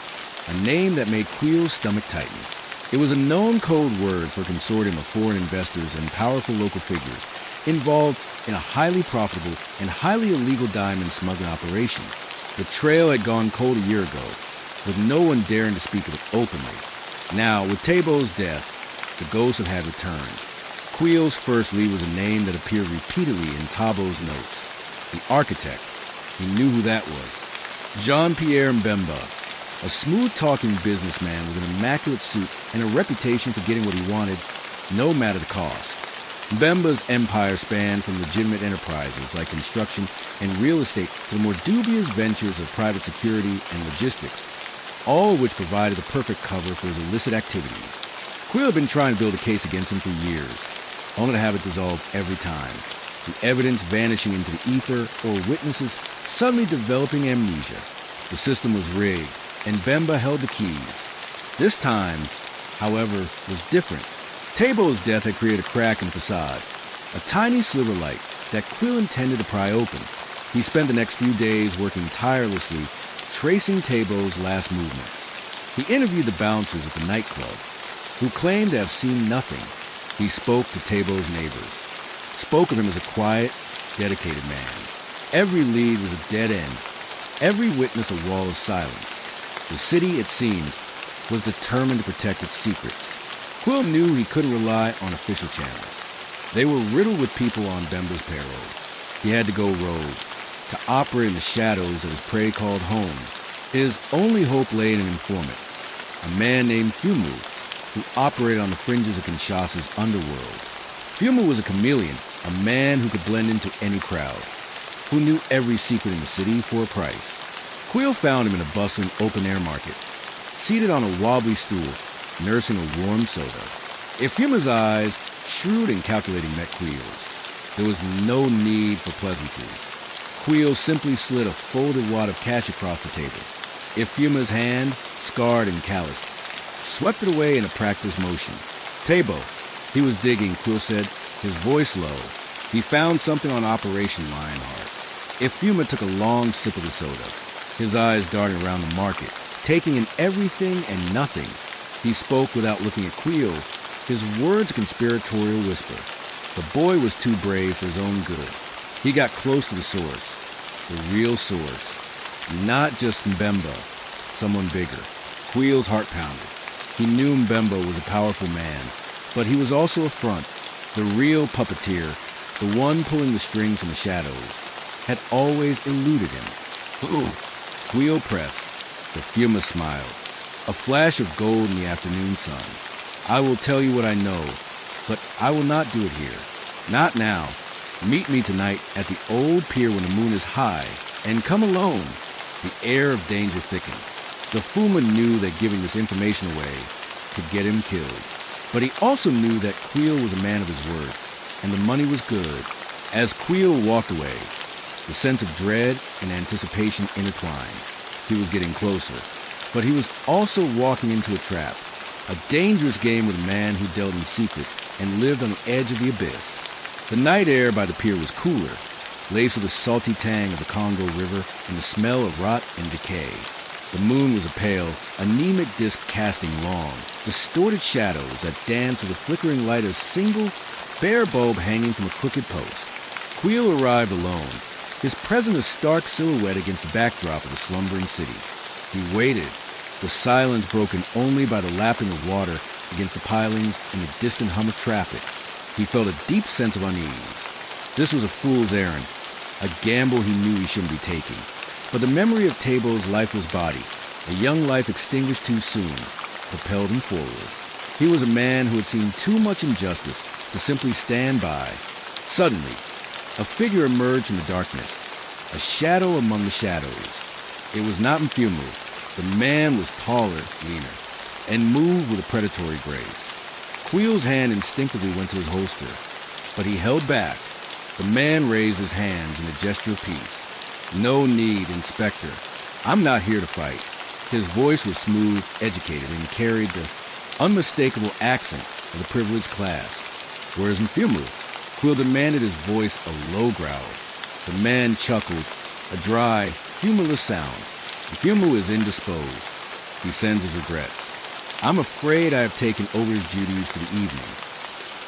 a name that made Queel's stomach tighten. It was a known code word for a consortium of foreign investors and powerful local figures involved in a highly profitable and highly illegal diamond smuggling operation. The trail had gone cold a year ago, with no one daring to speak of it openly. Now, with Tabo's death, the ghosts had returned. Queel's first lead was a name that appeared repeatedly in Tabo's notes. The architect. He knew who that was. Jean-Pierre Mbemba, a smooth-talking businessman with an immaculate suit and a reputation for getting what he wanted, no matter the cost. Mbemba's empire spanned from legitimate enterprises like construction and real estate to the more dubious ventures of private security and logistics, all of which provided the perfect cover for his illicit activities. Queel had been trying to build a case against him for years, only to have it dissolved every time, the evidence vanishing into the ether or witnesses suddenly developing amnesia. The system was rigged, and Bemba held the keys. This time, however, was different. Tebo's death had created a crack in the facade, a tiny sliver light that Quill intended to pry open. He spent the next few days working tirelessly, tracing Tebo's last movements. He interviewed the bouncers at the nightclub, who claimed to have seen nothing. He spoke to Tebo's neighbors, spoke of him as a quiet, dedicated man. Every lead was a dead end, every witness a wall of silence. The city, it seemed, was determined to protect its secrets. Quill knew he couldn't rely on official channels. They were riddled with people on Bemba's payroll. He had to go rogue, to operate in the shadows of his prey called home. His only hope lay in an informant, a man named Fumu, who operated on the fringes of Kinshasa's underworld. Fumu was a chameleon, a man who could blend into any crowd, who knew every secret in the city for a price. Quill found him in a bustling open-air market, seated on a wobbly stool, nursing a warm soda. If Fumu's eyes, shrewd and calculating, met Quill's, there was no need for pleasantries. Quill simply slid a folded wad of cash across the table. If Fuma's hand, scarred and calloused, swept it away in a practiced motion. Tebo, he was digging, Quill said, his voice low. He found something on Operation Lionheart. If Fuma took a long sip of the soda, his eyes darting around the market, taking in everything and nothing, he spoke without looking at Quill, his words a conspiratorial whisper. The boy was too brave for his own good. He got close to the source, the real source. Not just Mbemba, someone bigger. Quill's heart pounded. He knew Mbemba was a powerful man, but he was also a front. The real puppeteer, the one pulling the strings from the shadows, had always eluded him. Who? Quill pressed. The Fuma smiled. A flash of gold in the afternoon sun. I will tell you what I know, but I will not do it here. Not now. Meet me tonight at the old pier when the moon is high, and come alone. The air of danger thickened. The Fuma knew that giving this information away could get him killed. But he also knew that Quill was a man of his word, and the money was good. As Quill walked away, the sense of dread and anticipation intertwined. He was getting closer, but he was also walking into a trap, a dangerous game with a man who dealt in secret and lived on the edge of the abyss. The night air by the pier was cooler, laced with the salty tang of the Congo River and the smell of rot and decay. The moon was a pale, anemic disk casting long, distorted shadows that danced with the flickering light of a single, bare bulb hanging from a crooked post. Quill arrived alone, his presence a stark silhouette against the backdrop of the slumbering city. He waited, the silence broken only by the lapping of water against the pilings and the distant hum of traffic. He felt a deep sense of unease. This was a fool's errand, a gamble he knew he shouldn't be taking. But the memory of Tebo's lifeless body, a young life extinguished too soon, propelled him forward. He was a man who had seen too much injustice to simply stand by. Suddenly, a figure emerged from the darkness, a shadow among the shadows. It was not Mfumu. The man was taller, leaner, and moved with a predatory grace. Quill's hand instinctively went to his holster, but he held back. The man raised his hands in a gesture of peace. No need, Inspector. I'm not here to fight. His voice was smooth, educated, and carried the unmistakable accent of the privileged class. Where's Mfumu? Quill demanded, his voice a low growl. The man chuckled, a dry, humorless sound. Mfumu is indisposed. He sends his regrets. I'm afraid I have taken over his duties for the evening.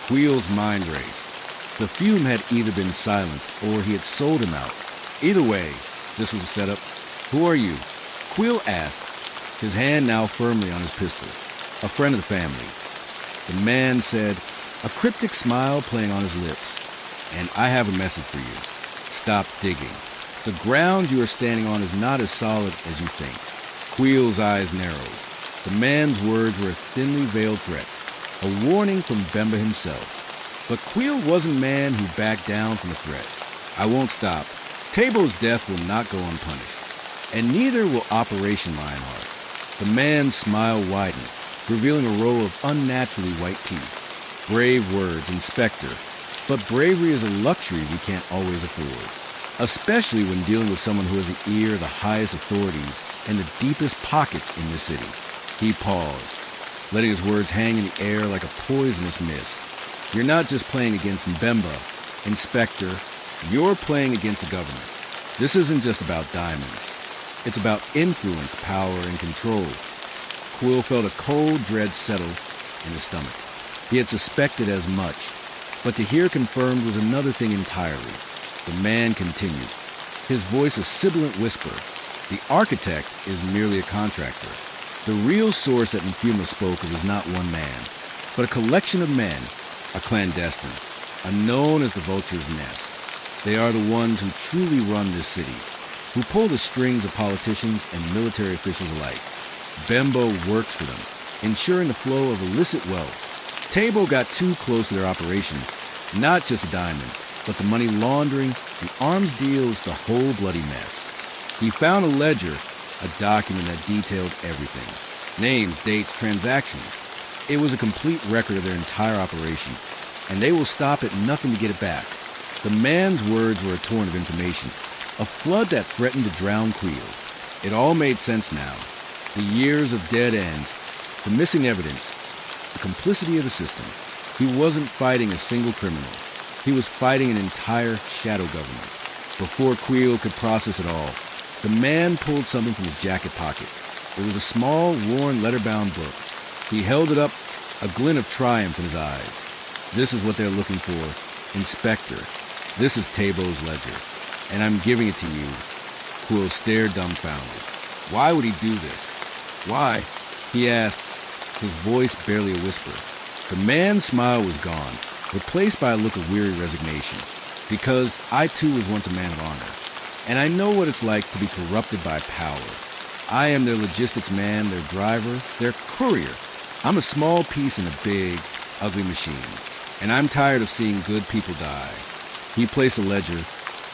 Quill's mind raced. The Fume had either been silenced or he had sold him out. Either way, this was a setup. Who are you? Quill asked, his hand now firmly on his pistol. A friend of the family. The man said, a cryptic smile playing on his lips. And I have a message for you. Stop digging. The ground you are standing on is not as solid as you think. Quill's eyes narrowed. The man's words were a thinly veiled threat, a warning from Bemba himself. But Quill wasn't a man who backed down from a threat. I won't stop. Tebo's death will not go unpunished, and neither will Operation Lionheart. The man's smile widened, revealing a row of unnaturally white teeth. Brave words, Inspector, but bravery is a luxury we can't always afford. especially when dealing with someone who has the ear of the highest authorities and the deepest pockets in this city. He paused, letting his words hang in the air like a poisonous mist. You're not just playing against Mbemba, Inspector. You're playing against the government. This isn't just about diamonds. It's about influence, power, and control. Quill felt a cold dread settle in his stomach. He had suspected as much, but to hear confirmed was another thing entirely. The man continued, his voice a sibilant whisper. The architect is merely a contractor. The real source that Mfuma spoke of is not one man, but a collection of men, a clandestine, unknown as the Vulture's Nest. They are the ones who truly run this city, who pull the strings of politicians and military officials alike. Bembo works for them, ensuring the flow of illicit wealth. Tabo got too close to their operation, not just the diamonds, but the money laundering, the arms deals, the whole bloody mess. He found a ledger, a document that detailed everything. Names, dates, transactions. It was a complete record of their entire operation, and they will stop at nothing to get it back. The man's words were a torrent of information, a flood that threatened to drown Quill. It all made sense now. The years of dead ends, the missing evidence, the complicity of the system. He wasn't fighting a single criminal. He was fighting an entire shadow government. Before Quill could process it all, the man pulled something from his jacket pocket. It was a small, worn, letter-bound book. He held it up, a glint of triumph in his eyes. This is what they're looking for, Inspector. This is Tabo's ledger, and I'm giving it to you. Quill stared dumbfounded. Why would he do this? Why? He asked, his voice barely a whisper. The man's smile was gone, replaced by a look of weary resignation. Because I too was once a man of honor, and I know what it's like to be corrupted by power. I am their logistics man, their driver, their courier. I'm a small piece in a big, ugly machine, and I'm tired of seeing good people die. He placed the ledger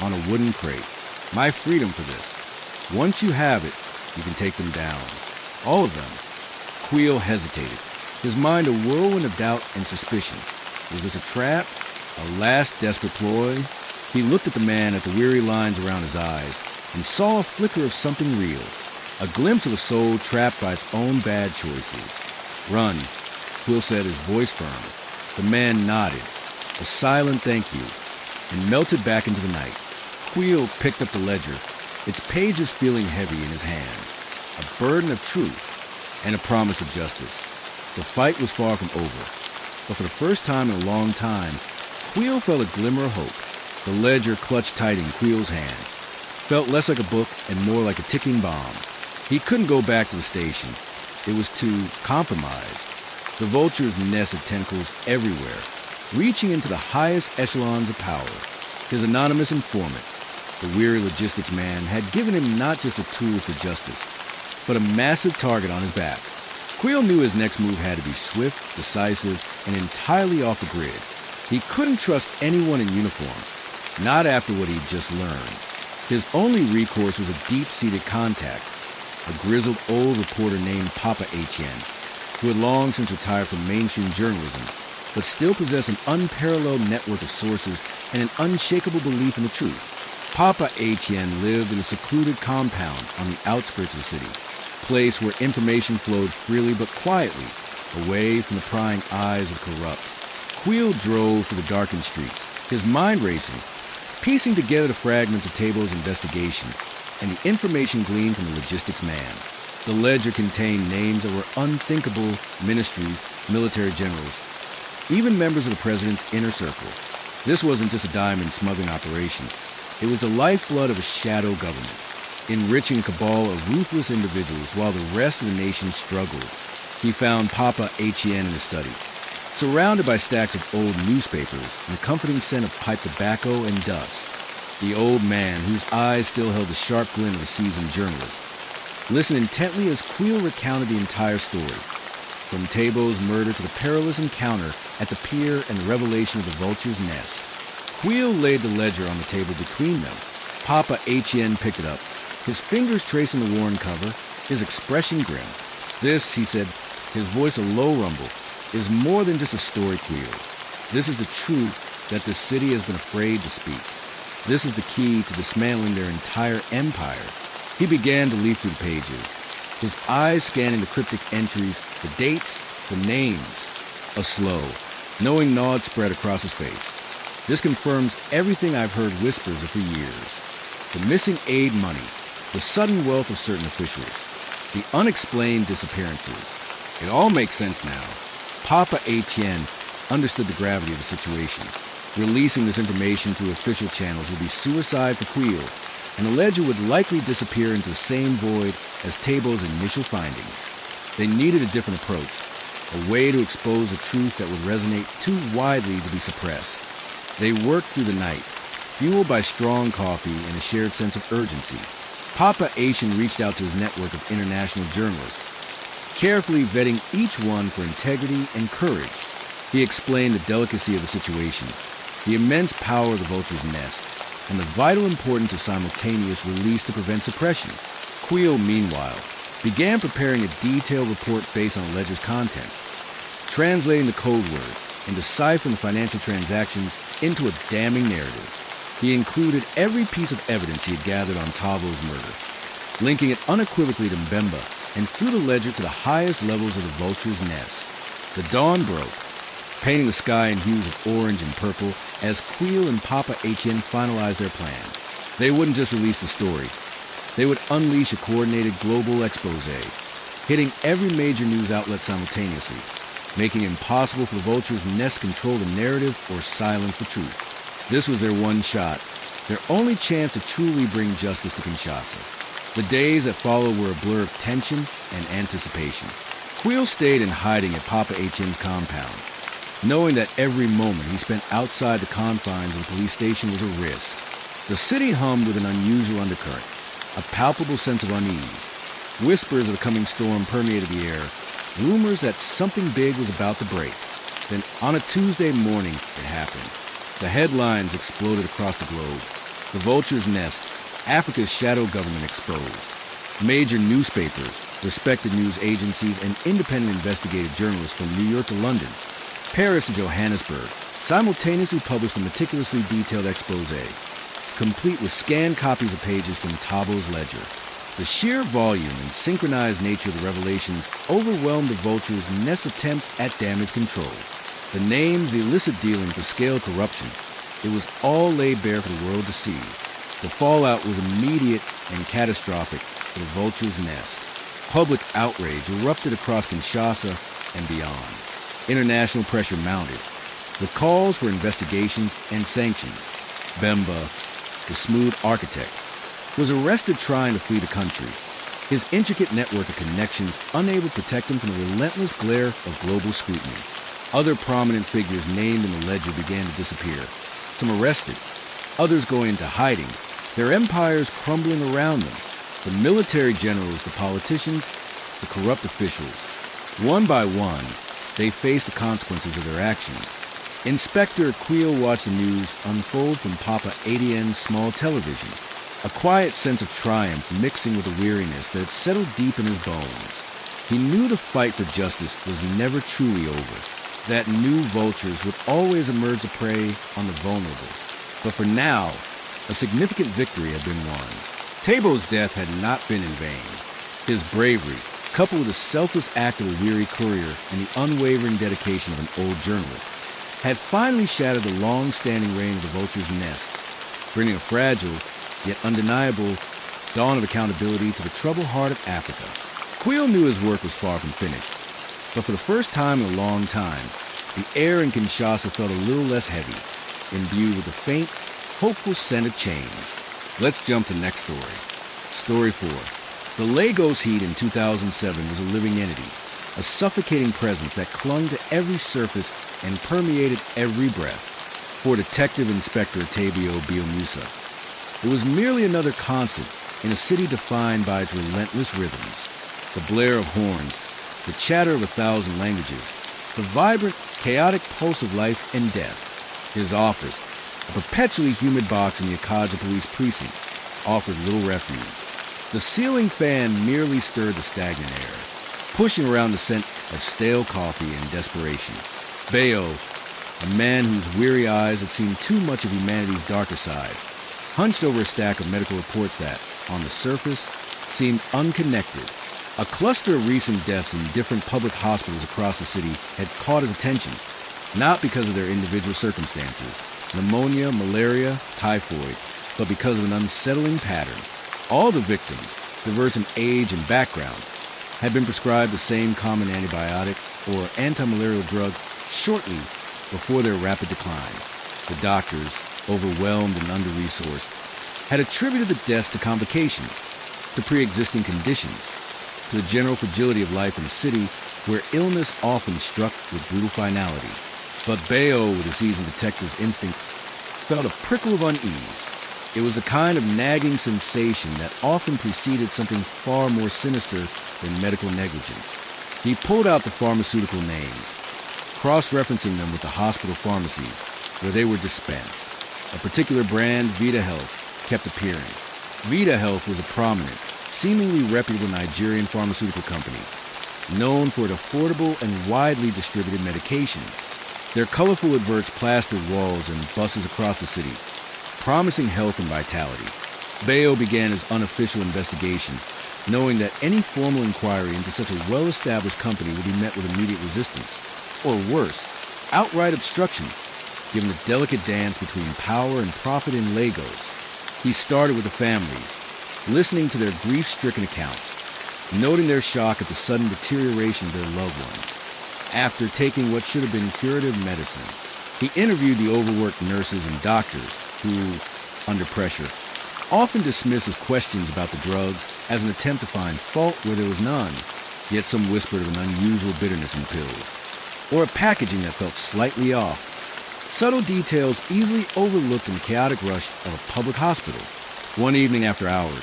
on a wooden crate. My freedom for this. Once you have it, you can take them down. All of them. Quill hesitated, his mind a whirlwind of doubt and suspicion. Was this a trap? A last desperate ploy? He looked at the man, at the weary lines around his eyes, and saw a flicker of something real. A glimpse of a soul trapped by its own bad choices. Run, Quill said, his voice firm. The man nodded, a silent thank you, and melted back into the night. Quill picked up the ledger, its pages feeling heavy in his hand. A burden of truth and a promise of justice. The fight was far from over, but for the first time in a long time, Quill felt a glimmer of hope. The ledger clutched tight in Quill's hand, felt less like a book and more like a ticking bomb. He couldn't go back to the station. It was too compromised. The Vulture's nest of tentacles everywhere, reaching into the highest echelons of power. His anonymous informant, the weary logistics man, had given him not just a tool for justice, but a massive target on his back. Quill knew his next move had to be swift, decisive, and entirely off the grid. He couldn't trust anyone in uniform, not after what he'd just learned. His only recourse was a deep-seated contact, a grizzled old reporter named Papa H.N., who had long since retired from mainstream journalism, but still possessed an unparalleled network of sources and an unshakable belief in the truth. Papa H.N. lived in a secluded compound on the outskirts of the city, a place where information flowed freely but quietly, away from the prying eyes of corrupt. Quill drove through the darkened streets, his mind racing, piecing together the fragments of Tabo's investigation and the information gleaned from the logistics man. The ledger contained names that were unthinkable: ministries, military generals, even members of the president's inner circle. This wasn't just a diamond smuggling operation. It was the lifeblood of a shadow government, enriching a cabal of ruthless individuals while the rest of the nation struggled. He found Papa H.N. in his study, surrounded by stacks of old newspapers and the comforting scent of pipe tobacco and dust. The old man, whose eyes still held the sharp glint of a seasoned journalist, listened intently as Quill recounted the entire story, from Tabo's murder to the perilous encounter at the pier and the revelation of the Vulture's nest. Quill laid the ledger on the table between them. Papa H.N. picked it up, his fingers tracing the worn cover, his expression grim. This, he said, his voice a low rumble, is more than just a story, Quill. This is the truth that this city has been afraid to speak. This is the key to dismantling their entire empire. He began to leaf through the pages, his eyes scanning the cryptic entries, the dates, the names. A slow, knowing nod spread across his face. This confirms everything I've heard whispers of for years. The missing aid money, the sudden wealth of certain officials, the unexplained disappearances. It all makes sense now. Papa Etienne understood the gravity of the situation. Releasing this information through official channels would be suicide for Queel, and the ledger would likely disappear into the same void as Tebo's initial findings. They needed a different approach, a way to expose a truth that would resonate too widely to be suppressed. They worked through the night, fueled by strong coffee and a shared sense of urgency. Papa Etienne reached out to his network of international journalists, carefully vetting each one for integrity and courage. He explained the delicacy of the situation, the immense power of the vulture's nest, and the vital importance of simultaneous release to prevent suppression. Queel, meanwhile, began preparing a detailed report based on the ledger's contents, translating the code words and deciphering the financial transactions into a damning narrative. He included every piece of evidence he had gathered on Tavo's murder, linking it unequivocally to Mbemba and through the ledger to the highest levels of the vulture's nest. The dawn broke, painting the sky in hues of orange and purple as Queel and Papa Etienne finalized their plan. They wouldn't just release the story. They would unleash a coordinated global expose, hitting every major news outlet simultaneously, making it impossible for the vulture's nest to control the narrative or silence the truth. This was their one shot, their only chance to truly bring justice to Kinshasa. The days that followed were a blur of tension and anticipation. Queel stayed in hiding at Papa Etienne's compound, knowing that every moment he spent outside the confines of the police station was a risk. The city hummed with an unusual undercurrent, a palpable sense of unease. Whispers of a coming storm permeated the air, rumors that something big was about to break. Then on a Tuesday morning, it happened. The headlines exploded across the globe. The vulture's nest, Africa's shadow government exposed. Major newspapers, respected news agencies, and independent investigative journalists from New York to London, Paris to Johannesburg, simultaneously published a meticulously detailed expose, complete with scanned copies of pages from Tavo's ledger. The sheer volume and synchronized nature of the revelations overwhelmed the vulture's nest attempts at damage control. The names, the illicit dealings, the scale of corruption, it was all laid bare for the world to see. The fallout was immediate and catastrophic for the vulture's nest. Public outrage erupted across Kinshasa and beyond. International pressure mounted, with calls for investigations and sanctions. Bemba, the smooth architect, was arrested trying to flee the country, his intricate network of connections unable to protect him from the relentless glare of global scrutiny. Other prominent figures named in the ledger began to disappear, some arrested, others going into hiding, their empires crumbling around them. The military generals, the politicians, the corrupt officials. One by one, they faced the consequences of their actions. Inspector Queel watched the news unfold from Papa Etienne's small television, a quiet sense of triumph mixing with a weariness that had settled deep in his bones. He knew the fight for justice was never truly over, that new vultures would always emerge to prey on the vulnerable. But for now, a significant victory had been won. Tebo's death had not been in vain. His bravery, coupled with the selfless act of a weary courier and the unwavering dedication of an old journalist, had finally shattered the long-standing reign of the vulture's nest, bringing a fragile, yet undeniable, dawn of accountability to the troubled heart of Africa. Queel knew his work was far from finished, but for the first time in a long time, the air in Kinshasa felt a little less heavy, imbued with a faint, hopeful scent of change. Let's jump to next story. Story 4. The Lagos heat in 2007 was a living entity, a suffocating presence that clung to every surface and permeated every breath. For Detective Inspector Tavio Biomusa, it was merely another constant in a city defined by its relentless rhythms. The blare of horns, the chatter of 1,000 languages, the vibrant, chaotic pulse of life and death. His office, a perpetually humid box in the Akaja police precinct, offered little refuge. The ceiling fan merely stirred the stagnant air, pushing around the scent of stale coffee and desperation. Bayo, a man whose weary eyes had seen too much of humanity's darker side, hunched over a stack of medical reports that, on the surface, seemed unconnected. A cluster of recent deaths in different public hospitals across the city had caught his attention, not because of their individual circumstances, pneumonia, malaria, typhoid, but because of an unsettling pattern. All the victims, diverse in age and background, had been prescribed the same common antibiotic or anti-malarial drug shortly before their rapid decline. The doctors, overwhelmed and under-resourced, had attributed the deaths to complications, to pre-existing conditions, to the general fragility of life in a city where illness often struck with brutal finality. But Bayo, with a seasoned detective's instinct, felt a prickle of unease. It was a kind of nagging sensation that often preceded something far more sinister than medical negligence. He pulled out the pharmaceutical names, cross-referencing them with the hospital pharmacies where they were dispensed. A particular brand, Vita Health, kept appearing. Vita Health was a prominent, seemingly reputable Nigerian pharmaceutical company, known for its affordable and widely distributed medications. Their colorful adverts plastered walls and buses across the city, promising health and vitality. Bayo began his unofficial investigation, knowing that any formal inquiry into such a well-established company would be met with immediate resistance, or worse, outright obstruction, given the delicate dance between power and profit in Lagos. He started with the families, listening to their grief-stricken accounts, noting their shock at the sudden deterioration of their loved ones. After taking what should have been curative medicine, he interviewed the overworked nurses and doctors who, under pressure, often dismissed his questions about the drugs as an attempt to find fault where there was none, yet some whispered of an unusual bitterness in pills, or a packaging that felt slightly off. Subtle details easily overlooked in the chaotic rush of a public hospital. One evening after hours,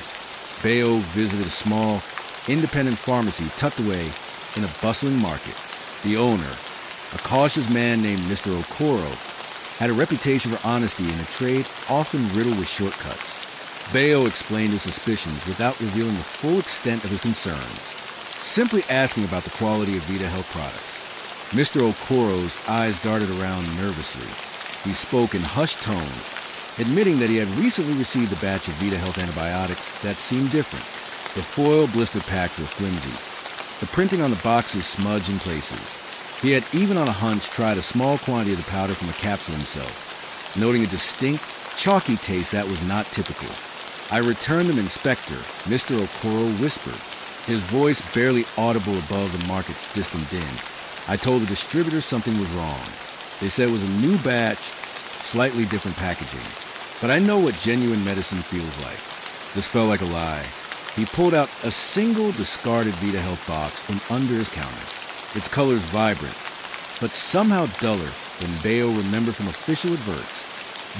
Bayo visited a small, independent pharmacy tucked away in a bustling market. The owner, a cautious man named Mr. Okoro, had a reputation for honesty in a trade often riddled with shortcuts. Bayo explained his suspicions without revealing the full extent of his concerns, simply asking about the quality of Vita Health products. Mr. Okoro's eyes darted around nervously. He spoke in hushed tones, admitting that he had recently received a batch of Vita Health antibiotics that seemed different. The foil blister packs were flimsy, the printing on the boxes smudged in places. He had even on a hunch tried a small quantity of the powder from a capsule himself, noting a distinct, chalky taste that was not typical. "I returned them, Inspector," Mr. Okoro whispered, his voice barely audible above the market's distant din. "I told the distributor something was wrong. They said it was a new batch, slightly different packaging. But I know what genuine medicine feels like." This felt like a lie. He pulled out a single discarded Vita Health box from under his counter, its colors vibrant, but somehow duller than Bayo remembered from official adverts.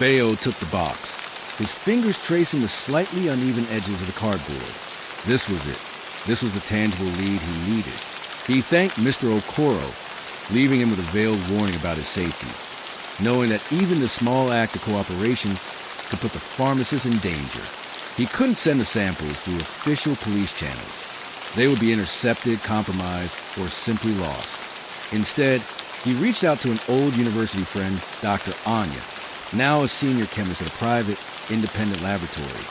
Bayo took the box, his fingers tracing the slightly uneven edges of the cardboard. This was it. This was the tangible lead he needed. He thanked Mr. Okoro, leaving him with a veiled warning about his safety, knowing that even the small act of cooperation could put the pharmacist in danger. He couldn't send the samples through official police channels. They would be intercepted, compromised, or simply lost. Instead, he reached out to an old university friend, Dr. Anya, now a senior chemist at a private, independent laboratory.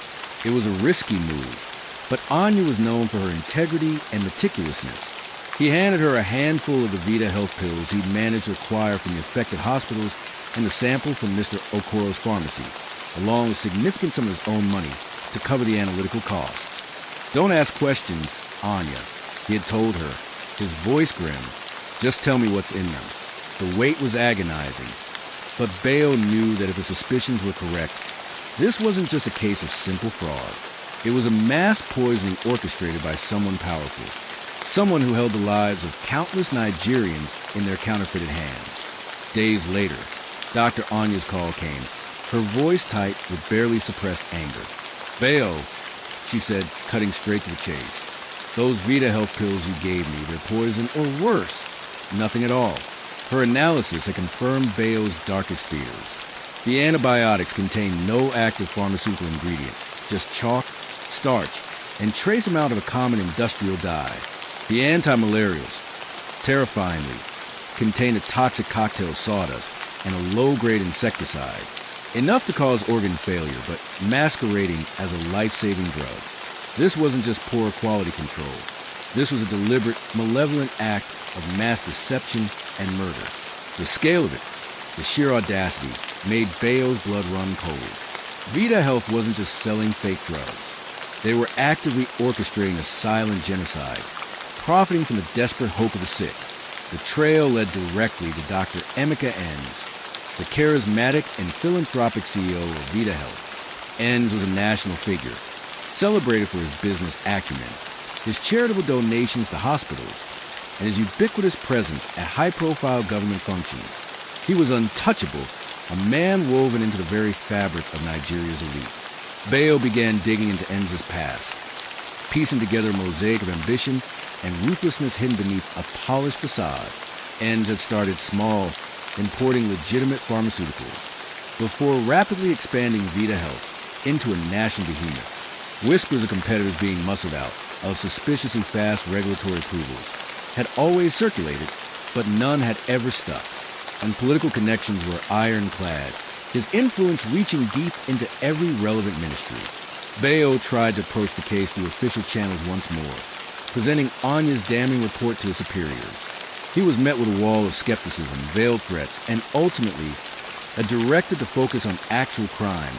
It was a risky move, but Anya was known for her integrity and meticulousness. He handed her a handful of the Vita Health pills he'd managed to acquire from the affected hospitals and a sample from Mr. Okoro's pharmacy, along with significant sum of his own money to cover the analytical costs. "Don't ask questions, Anya," he had told her, his voice grim. "Just tell me what's in them." The wait was agonizing, but Bayo knew that if his suspicions were correct, this wasn't just a case of simple fraud. It was a mass poisoning orchestrated by someone powerful, someone who held the lives of countless Nigerians in their counterfeited hands. Days later, Dr. Anya's call came, her voice tight with barely suppressed anger. "Bayo," she said, cutting straight to the chase. "Those Vita Health pills you gave me, they're poison, or worse, nothing at all." Her analysis had confirmed Bayo's darkest fears. The antibiotics contained no active pharmaceutical ingredient, just chalk, starch, and trace amount of a common industrial dye. The anti-malarials, terrifyingly, contained a toxic cocktail of sawdust and a low-grade insecticide. Enough to cause organ failure, but masquerading as a life-saving drug. This wasn't just poor quality control. This was a deliberate, malevolent act of mass deception and murder. The scale of it, the sheer audacity, made Bayo's blood run cold. Vita Health wasn't just selling fake drugs. They were actively orchestrating a silent genocide, profiting from the desperate hope of the sick. The trail led directly to Dr. Emeka Enns, the charismatic and philanthropic CEO of Vita Health. Enns was a national figure, celebrated for his business acumen, his charitable donations to hospitals, and his ubiquitous presence at high-profile government functions. He was untouchable, a man woven into the very fabric of Nigeria's elite. Bayo began digging into Enns' past, piecing together a mosaic of ambition and ruthlessness hidden beneath a polished facade. Enns had started small, importing legitimate pharmaceuticals, before rapidly expanding Vita Health into a national behemoth. Whispers of competitors being muscled out, of suspiciously fast regulatory approvals, had always circulated, but none had ever stuck. And political connections were ironclad, his influence reaching deep into every relevant ministry. Bayo tried to approach the case through official channels once more, presenting Anya's damning report to his superiors. He was met with a wall of skepticism, veiled threats, and ultimately, a directive to focus on actual crime,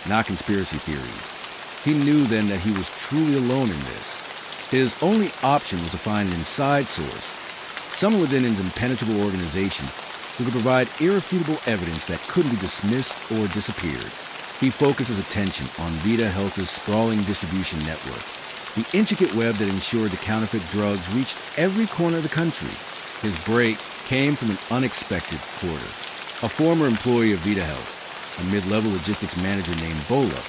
not conspiracy theories. He knew then that he was truly alone in this. His only option was to find an inside source, someone within his impenetrable organization who could provide irrefutable evidence that couldn't be dismissed or disappeared. He focused his attention on Vita Health's sprawling distribution network, the intricate web that ensured the counterfeit drugs reached every corner of the country. His break came from an unexpected quarter. A former employee of Vita Health, a mid-level logistics manager named Bola,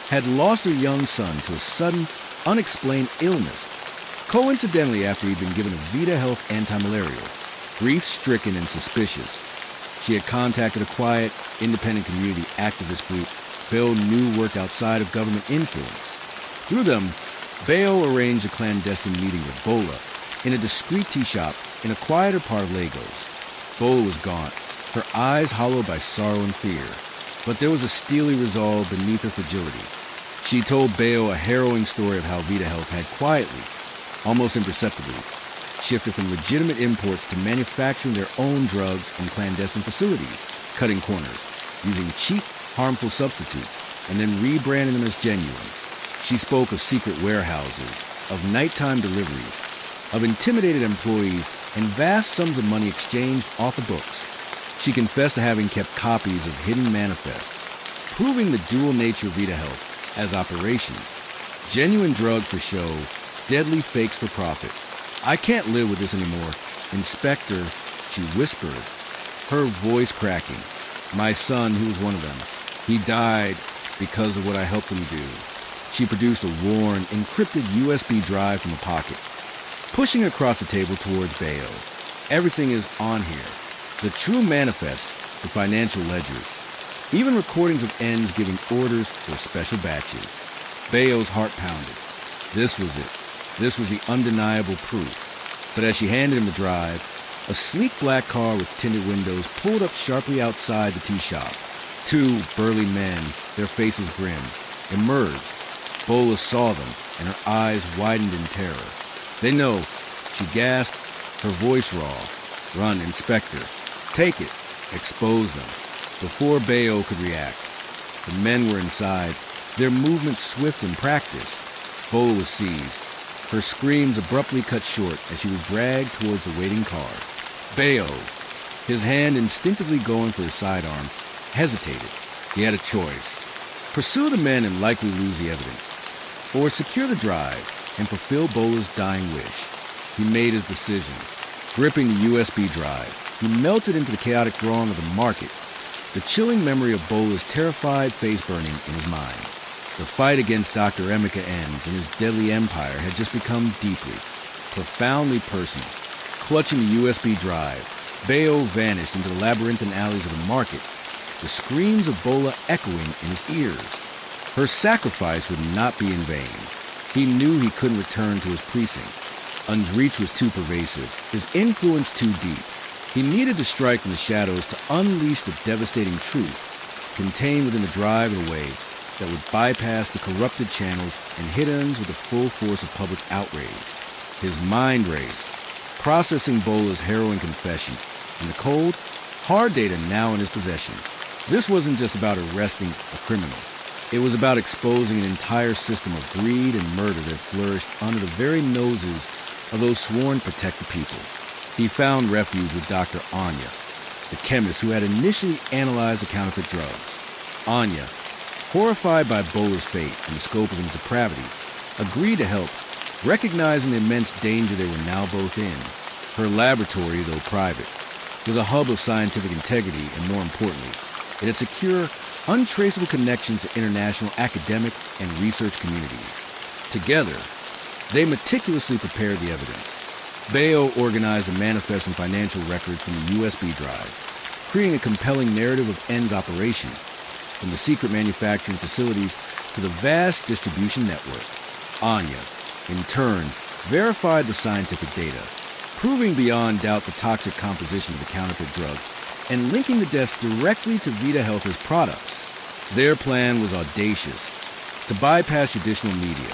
had lost her young son to a sudden, unexplained illness, coincidentally after he'd been given a Vita Health anti-malarial. Grief-stricken and suspicious, she had contacted a quiet, independent community activist group, Bayo knew worked outside of government influence. Through them, Bayo arranged a clandestine meeting with Bola in a discreet tea shop in a quieter part of Lagos. Bola was gaunt, her eyes hollowed by sorrow and fear, but there was a steely resolve beneath her fragility. She told Bayo a harrowing story of how Vita Health had quietly, almost imperceptibly, shifted from legitimate imports to manufacturing their own drugs in clandestine facilities, cutting corners, using cheap, harmful substitutes, and then rebranding them as genuine. She spoke of secret warehouses, of nighttime deliveries, of intimidated employees, and vast sums of money exchanged off the books. She confessed to having kept copies of hidden manifests, proving the dual nature of Vita Health as operations. Genuine drugs for show, deadly fakes for profit. "I can't live with this anymore. Inspector," she whispered, her voice cracking. "My son, he was one of them. He died because of what I helped him do." She produced a worn, encrypted USB drive from a pocket, pushing it across the table towards Bayo. "Everything is on here. The true manifest, the financial ledgers, even recordings of Enns giving orders for special batches." Bayo's heart pounded. This was it. This was the undeniable proof. But as she handed him the drive, a sleek black car with tinted windows pulled up sharply outside the tea shop. Two burly men, their faces grim, emerged. Bola saw them, and her eyes widened in terror. "They know," she gasped, her voice raw. "Run, Inspector. Take it. Expose them." Before Bayo could react, the men were inside, their movements swift and practiced. Bola was seized, her screams abruptly cut short as she was dragged towards the waiting car. Bayo, his hand instinctively going for his sidearm, hesitated. He had a choice. Pursue the men and likely lose the evidence, or secure the drive and fulfill Bola's dying wish. He made his decision. Gripping the USB drive, he melted into the chaotic throng of the market, the chilling memory of Bola's terrified face burning in his mind. The fight against Dr. Emeka Enns and his deadly empire had just become deeply, profoundly personal. Clutching the USB drive, Bayo vanished into the labyrinthine alleys of the market, the screams of Bola echoing in his ears. Her sacrifice would not be in vain. He knew he couldn't return to his precinct. Un's reach was too pervasive, his influence too deep. He needed to strike from the shadows to unleash the devastating truth, contained within the drive in a way that would bypass the corrupted channels and hit ends with the full force of public outrage. His mind raced, processing Bola's harrowing confession, and the cold, hard data now in his possession. This wasn't just about arresting a criminal. It was about exposing an entire system of greed and murder that flourished under the very noses of those sworn to protect the people. He found refuge with Dr. Anya, the chemist who had initially analyzed the counterfeit drugs. Anya, horrified by Bola's fate and the scope of his depravity, agreed to help, recognizing the immense danger they were now both in. Her laboratory, though private, was a hub of scientific integrity, and more importantly, it had secure, untraceable connections to international academic and research communities. Together, they meticulously prepared the evidence. Bayo organized the manifest and financial records from the USB drive, creating a compelling narrative of N's operation, from the secret manufacturing facilities to the vast distribution network. Anya, in turn, verified the scientific data, proving beyond doubt the toxic composition of the counterfeit drugs and linking the deaths directly to VitaHealth's products. Their plan was audacious: to bypass traditional media,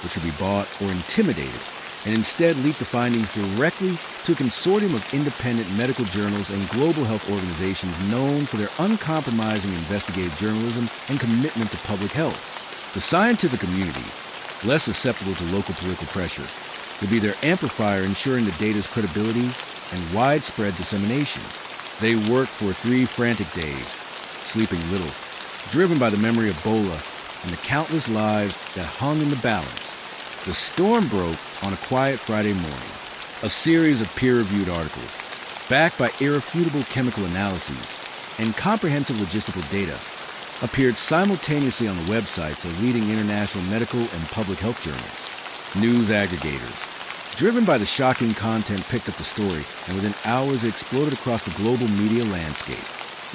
which could be bought or intimidated, and instead leak the findings directly to a consortium of independent medical journals and global health organizations known for their uncompromising investigative journalism and commitment to public health. The scientific community, less susceptible to local political pressure, would be their amplifier, ensuring the data's credibility and widespread dissemination. They worked for 3 frantic days, sleeping little, driven by the memory of Bola and the countless lives that hung in the balance. The storm broke on a quiet Friday morning. A series of peer-reviewed articles, backed by irrefutable chemical analyses and comprehensive logistical data, appeared simultaneously on the websites of leading international medical and public health journals. News aggregators, driven by the shocking content, picked up the story, and within hours it exploded across the global media landscape.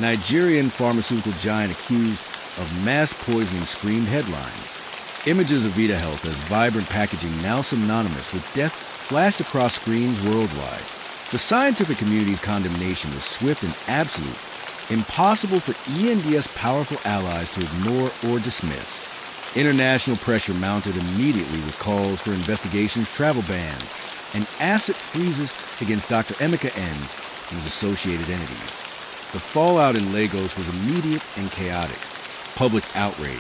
Nigerian pharmaceutical giant accused of mass poisoning screamed headlines. Images of VitaHealth as vibrant packaging now synonymous with death flashed across screens worldwide. The scientific community's condemnation was swift and absolute, impossible for ENDS powerful allies to ignore or dismiss. International pressure mounted immediately with calls for investigations, travel bans, and asset freezes against Dr. Emeka Enns and his associated entities. The fallout in Lagos was immediate and chaotic. Public outrage,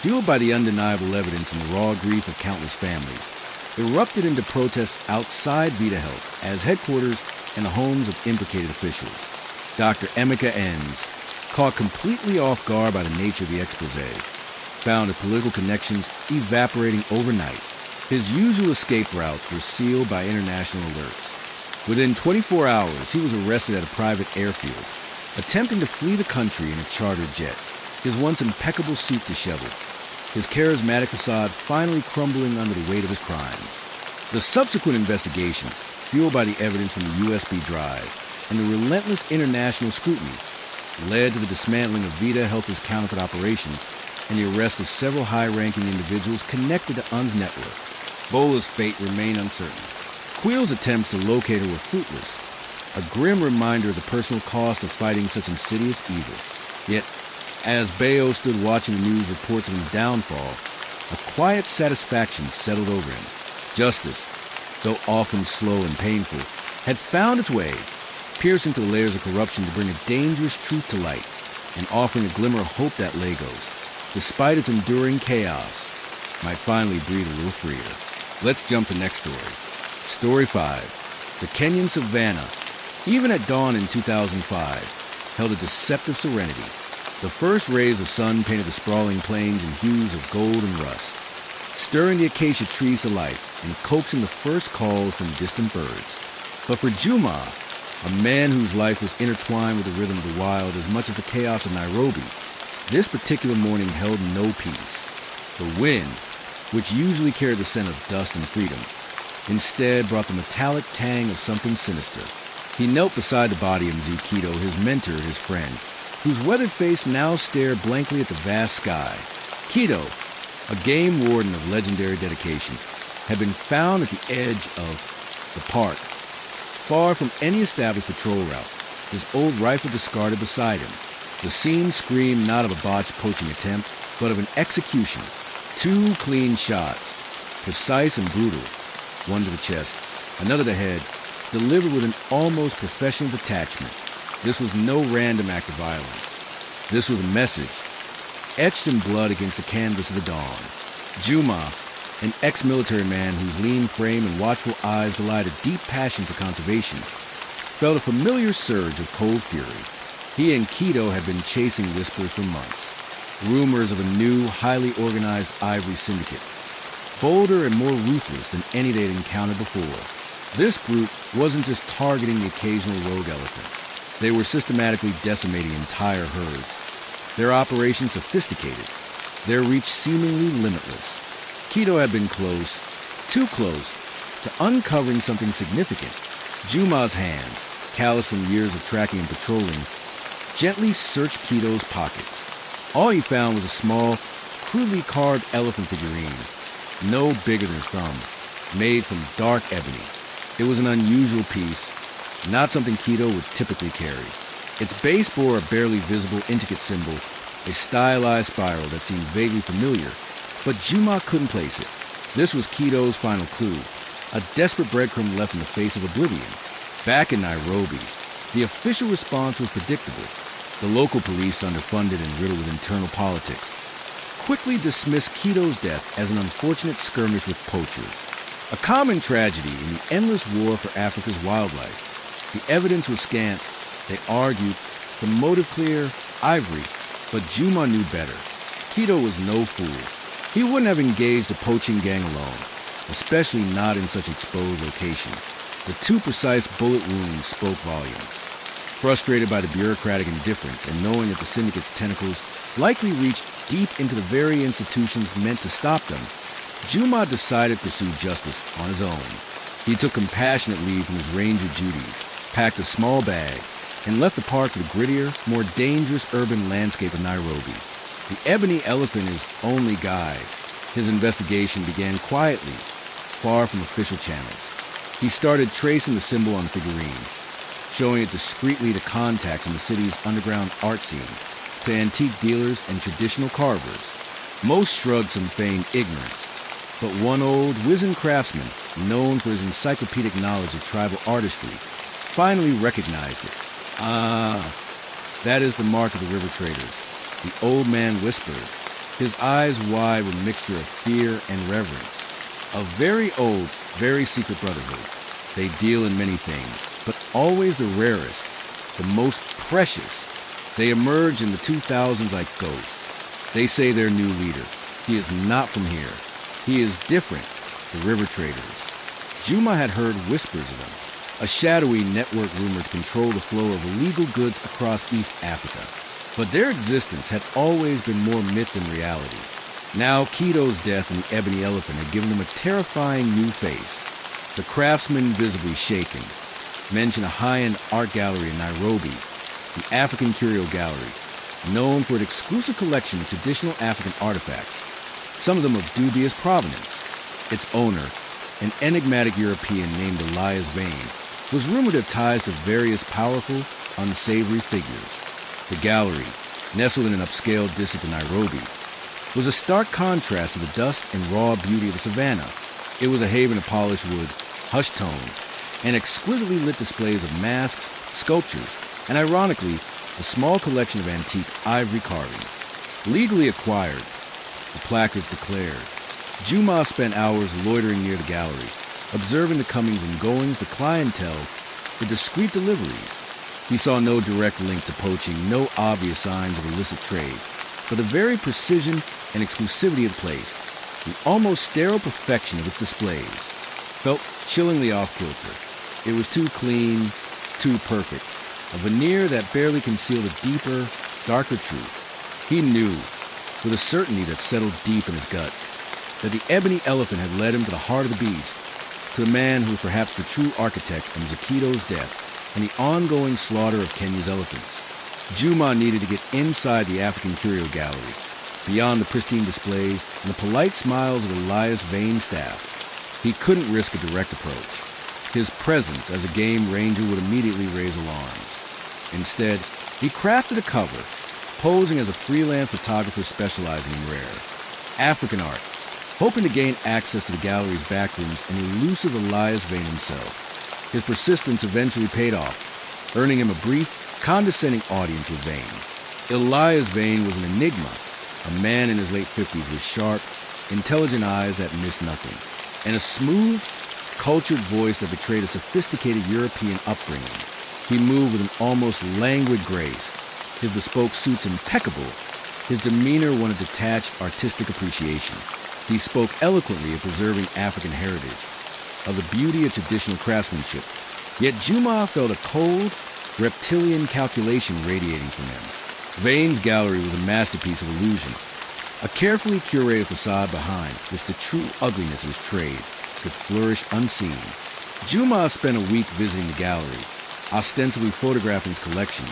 fueled by the undeniable evidence and the raw grief of countless families, erupted into protests outside VitaHealth as headquarters and the homes of implicated officials. Dr. Emeka Enns, caught completely off guard by the nature of the expose, found his political connections evaporating overnight. His usual escape routes were sealed by international alerts. Within 24 hours, he was arrested at a private airfield, attempting to flee the country in a chartered jet, his once impeccable suit disheveled, his charismatic facade finally crumbling under the weight of his crimes. The subsequent investigations, fueled by the evidence from the USB drive and the relentless international scrutiny, led to the dismantling of VitaHealth's counterfeit operations and the arrest of several high-ranking individuals connected to UN's network. Bola's fate remained uncertain. Quill's attempts to locate her were fruitless, a grim reminder of the personal cost of fighting such insidious evil. Yet, as Bayo stood watching the news reports of his downfall, a quiet satisfaction settled over him. Justice, though often slow and painful, had found its way, piercing through the layers of corruption to bring a dangerous truth to light and offering a glimmer of hope that Lagos, despite its enduring chaos, might finally breathe a little freer. Let's jump to next story. Story 5. The Kenyan savannah, even at dawn in 2005, held a deceptive serenity. The first rays of sun painted the sprawling plains in hues of gold and rust, stirring the acacia trees to life and coaxing the first calls from distant birds. But for Juma, a man whose life was intertwined with the rhythm of the wild as much as the chaos of Nairobi, this particular morning held no peace. The wind, which usually carried the scent of dust and freedom, instead brought the metallic tang of something sinister. He knelt beside the body of Mzee, his mentor, his friend, whose weathered face now stared blankly at the vast sky. Kido, a game warden of legendary dedication, had been found at the edge of the park, far from any established patrol route, his old rifle discarded beside him. The scene screamed not of a botched poaching attempt, but of an execution. 2 clean shots, precise and brutal, one to the chest, another to the head, delivered with an almost professional detachment. This was no random act of violence. This was a message, etched in blood against the canvas of the dawn. Juma, an ex-military man whose lean frame and watchful eyes belied a deep passion for conservation, felt a familiar surge of cold fury. He and Keto had been chasing whispers for months. Rumors of a new, highly organized ivory syndicate, bolder and more ruthless than any they'd encountered before. This group wasn't just targeting the occasional rogue elephant. They were systematically decimating entire herds. Their operations sophisticated, their reach seemingly limitless. Keto had been close, too close, to uncovering something significant. Juma's hands, calloused from years of tracking and patrolling, gently searched Keto's pockets. All he found was a small, crudely carved elephant figurine, no bigger than his thumb, made from dark ebony. It was an unusual piece, not something Keto would typically carry. Its base bore a barely visible intricate symbol, a stylized spiral that seemed vaguely familiar, but Juma couldn't place it. This was Keto's final clue, a desperate breadcrumb left in the face of oblivion. Back in Nairobi, the official response was predictable. The local police, underfunded and riddled with internal politics, quickly dismissed Keto's death as an unfortunate skirmish with poachers. A common tragedy in the endless war for Africa's wildlife. The evidence was scant. They argued, the motive clear, ivory, but Juma knew better. Keto was no fool. He wouldn't have engaged a poaching gang alone, especially not in such exposed location. The 2 precise bullet wounds spoke volumes. Frustrated by the bureaucratic indifference and knowing that the syndicate's tentacles likely reached deep into the very institutions meant to stop them, Juma decided to pursue justice on his own. He took compassionate leave from his ranger duties, packed a small bag, and left the park for the grittier, more dangerous urban landscape of Nairobi. The ebony elephant is only guide. His investigation began quietly, far from official channels. He started tracing the symbol on the figurine, showing it discreetly to contacts in the city's underground art scene, to antique dealers and traditional carvers. Most shrugged some feigned ignorance, but one old, wizened craftsman, known for his encyclopedic knowledge of tribal artistry, finally recognized it. "Ah, that is the mark of the river traders," the old man whispered, his eyes wide with a mixture of fear and reverence. "A very old, very secret brotherhood. They deal in many things, but always the rarest, the most precious. They emerge in the 2000s like ghosts. They say their new leader. He is not from here. He is different, the river traders." Juma had heard whispers of them, a shadowy network rumored to control the flow of illegal goods across East Africa. But their existence had always been more myth than reality. Now Keto's death and the ebony elephant had given them a terrifying new face. The craftsman visibly shaken mentioned a high-end art gallery in Nairobi, the African Curio Gallery, known for its exclusive collection of traditional African artifacts, some of them of dubious provenance. Its owner, an enigmatic European named Elias Vane, was rumored to have ties to various powerful, unsavory figures. The gallery, nestled in an upscale district of Nairobi, was a stark contrast to the dust and raw beauty of the savannah. It was a haven of polished wood, hushed tones, and exquisitely lit displays of masks, sculptures, and ironically, a small collection of antique ivory carvings. Legally acquired, the placards declared. Juma spent hours loitering near the gallery, observing the comings and goings, the clientele, the discreet deliveries. He saw no direct link to poaching, no obvious signs of illicit trade, but the very precision and exclusivity of the place, the almost sterile perfection of its displays, felt chillingly off-kilter. It was too clean, too perfect, a veneer that barely concealed a deeper, darker truth. He knew, with a certainty that settled deep in his gut, that the ebony elephant had led him to the heart of the beast, to the man who was perhaps the true architect of Zakito's death and the ongoing slaughter of Kenya's elephants. Juma needed to get inside the African Curio Gallery, beyond the pristine displays and the polite smiles of Elias Vane's staff. He couldn't risk a direct approach. His presence as a game ranger would immediately raise alarms. Instead, he crafted a cover, posing as a freelance photographer specializing in rare African art, hoping to gain access to the gallery's backrooms and elusive Elias Vane himself. His persistence eventually paid off, earning him a brief, condescending audience with Vane. Elias Vane was an enigma, a man in his late 50s with sharp, intelligent eyes that missed nothing, and a smooth, cultured voice that betrayed a sophisticated European upbringing. He moved with an almost languid grace, his bespoke suits impeccable, his demeanor one of detached artistic appreciation. He spoke eloquently of preserving African heritage, of the beauty of traditional craftsmanship, yet Juma felt a cold, reptilian calculation radiating from him. Vane's gallery was a masterpiece of illusion, a carefully curated facade behind which the true ugliness of his trade could flourish unseen. Juma spent a week visiting the gallery, ostensibly photographing his collection,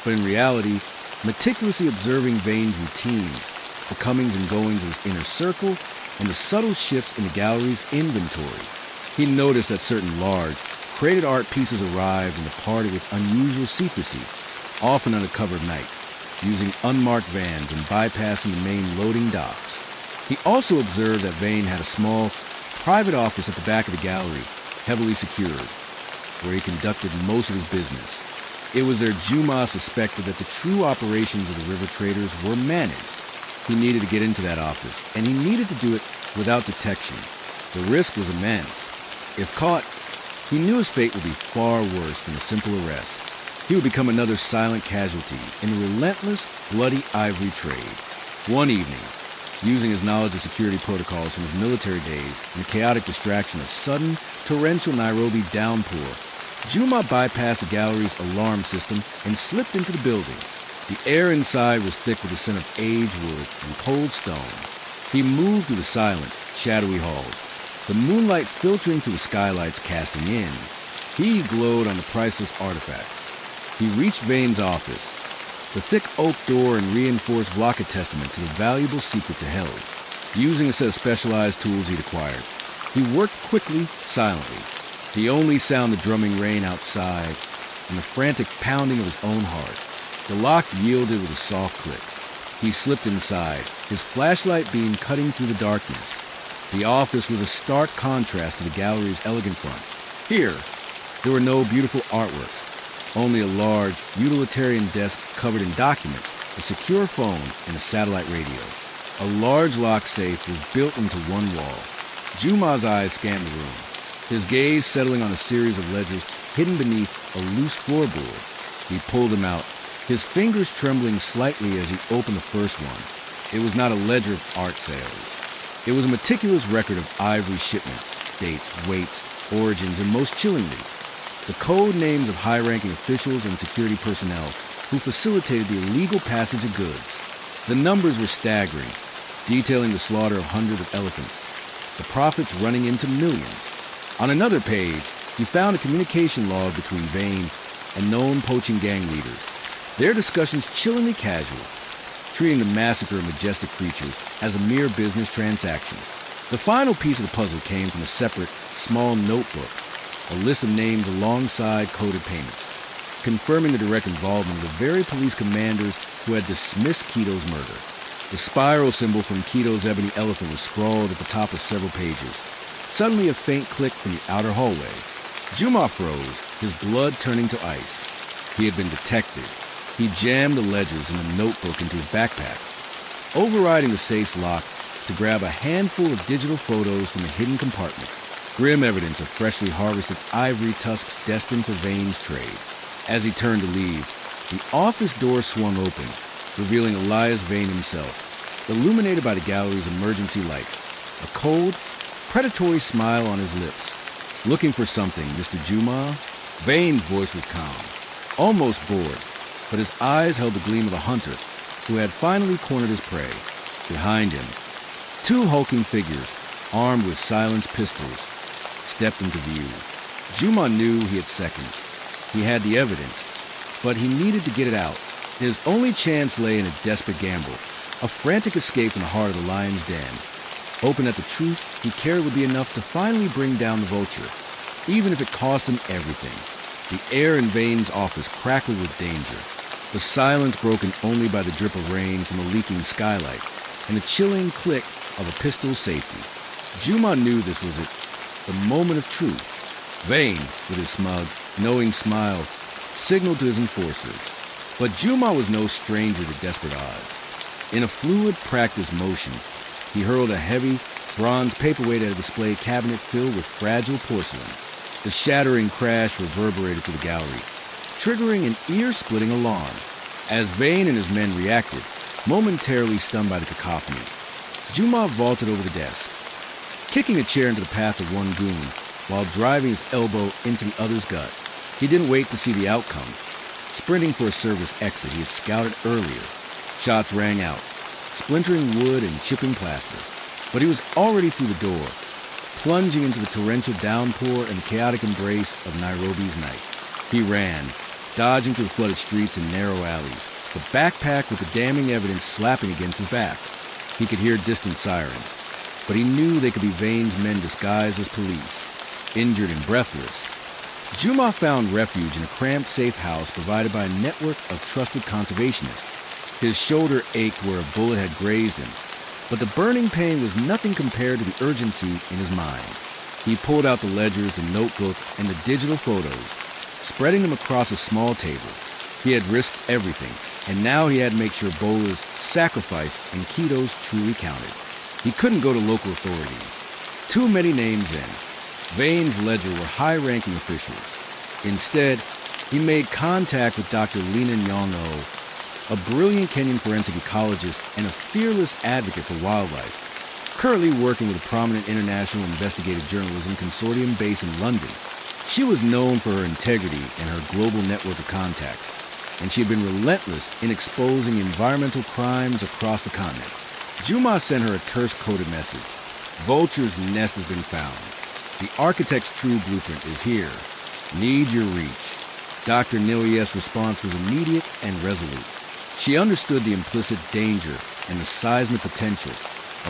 but in reality, meticulously observing Vane's routines, the comings and goings of his inner circle, and the subtle shifts in the gallery's inventory. He noticed that certain large, crated art pieces arrived and departed with unusual secrecy, often on a covered night, using unmarked vans and bypassing the main loading docks. He also observed that Vane had a small, private office at the back of the gallery, heavily secured, where he conducted most of his business. It was there Juma suspected that the true operations of the river traders were managed. He needed to get into that office, and he needed to do it without detection. The risk was immense. If caught, he knew his fate would be far worse than a simple arrest. He would become another silent casualty in the relentless, bloody ivory trade. One evening, using his knowledge of security protocols from his military days and the chaotic distraction of sudden, torrential Nairobi downpour, Juma bypassed the gallery's alarm system and slipped into the building. The air inside was thick with the scent of aged wood and cold stone. He moved through the silent, shadowy halls, the moonlight filtering through the skylights casting in. He glowed on the priceless artifacts. He reached Vane's office. The thick oak door and reinforced block a testament to the valuable secrets it held. Using a set of specialized tools he'd acquired, he worked quickly, silently. The only sound the drumming rain outside and the frantic pounding of his own heart. The lock yielded with a soft click. He slipped inside, his flashlight beam cutting through the darkness. The office was a stark contrast to the gallery's elegant front. Here, there were no beautiful artworks, only a large, utilitarian desk covered in documents, a secure phone, and a satellite radio. A large lock safe was built into one wall. Juma's eyes scanned the room, his gaze settling on a series of ledgers hidden beneath a loose floorboard. He pulled them out, his fingers trembling slightly as he opened the first one. It was not a ledger of art sales. It was a meticulous record of ivory shipments, dates, weights, origins, and most chillingly, the code names of high-ranking officials and security personnel who facilitated the illegal passage of goods. The numbers were staggering, detailing the slaughter of hundreds of elephants, the profits running into millions. On another page, he found a communication log between Vane and known poaching gang leaders, their discussions chillingly casual, treating the massacre of majestic creatures as a mere business transaction. The final piece of the puzzle came from a separate, small notebook, a list of names alongside coded payments, confirming the direct involvement of the very police commanders who had dismissed Keto's murder. The spiral symbol from Keto's ebony elephant was scrawled at the top of several pages. Suddenly a faint click from the outer hallway. Juma froze, his blood turning to ice. He had been detected. He jammed the ledgers and the notebook into his backpack, overriding the safe's lock to grab a handful of digital photos from a hidden compartment, grim evidence of freshly harvested ivory tusks destined for Vane's trade. As he turned to leave, the office door swung open, revealing Elias Vane himself, illuminated by the gallery's emergency lights, a cold, predatory smile on his lips. "Looking for something, Mr. Juma?" Vane's voice was calm, almost bored, but his eyes held the gleam of a hunter who had finally cornered his prey. Behind him, two hulking figures, armed with silenced pistols, stepped into view. Juma knew he had seconds. He had the evidence, but he needed to get it out. His only chance lay in a desperate gamble, a frantic escape from the heart of the lion's den, hoping that the truth he carried would be enough to finally bring down the vulture, even if it cost him everything. The air in Vane's office crackled with danger. the silence broken only by the drip of rain from a leaking skylight and the chilling click of a pistol safety. Juma knew this was it, the moment of truth. Vane, with his smug, knowing smile, signaled to his enforcers. But Juma was no stranger to desperate odds. In a fluid, practiced motion, he hurled a heavy, bronze paperweight at a display cabinet filled with fragile porcelain. The shattering crash reverberated through the gallery, triggering an ear-splitting alarm. As Vane and his men reacted, momentarily stunned by the cacophony, Juma vaulted over the desk, kicking a chair into the path of one goon while driving his elbow into the other's gut. He didn't wait to see the outcome. Sprinting for a service exit he had scouted earlier, shots rang out, splintering wood and chipping plaster. But he was already through the door, plunging into the torrential downpour and chaotic embrace of Nairobi's night. He ran, dodging through the flooded streets and narrow alleys, the backpack with the damning evidence slapping against his back. He could hear distant sirens, but he knew they could be Vane's men disguised as police. Injured and breathless, Juma found refuge in a cramped safe house provided by a network of trusted conservationists. His shoulder ached where a bullet had grazed him, but the burning pain was nothing compared to the urgency in his mind. He pulled out the ledgers, the notebook, and the digital photos, spreading them across a small table. He had risked everything, and now he had to make sure Bola's sacrifice and Keto's truly counted. He couldn't go to local authorities. Too many names in. Vane's ledger were high-ranking officials. Instead, he made contact with Dr. Lina Nyong'o, a brilliant Kenyan forensic ecologist and a fearless advocate for wildlife, currently working with a prominent international investigative journalism consortium based in London. She was known for her integrity and her global network of contacts, and she had been relentless in exposing environmental crimes across the continent. Juma sent her a terse-coded message. Vulture's nest has been found. The architect's true blueprint is here. Need your reach. Dr. Nilies's response was immediate and resolute. She understood the implicit danger and the seismic potential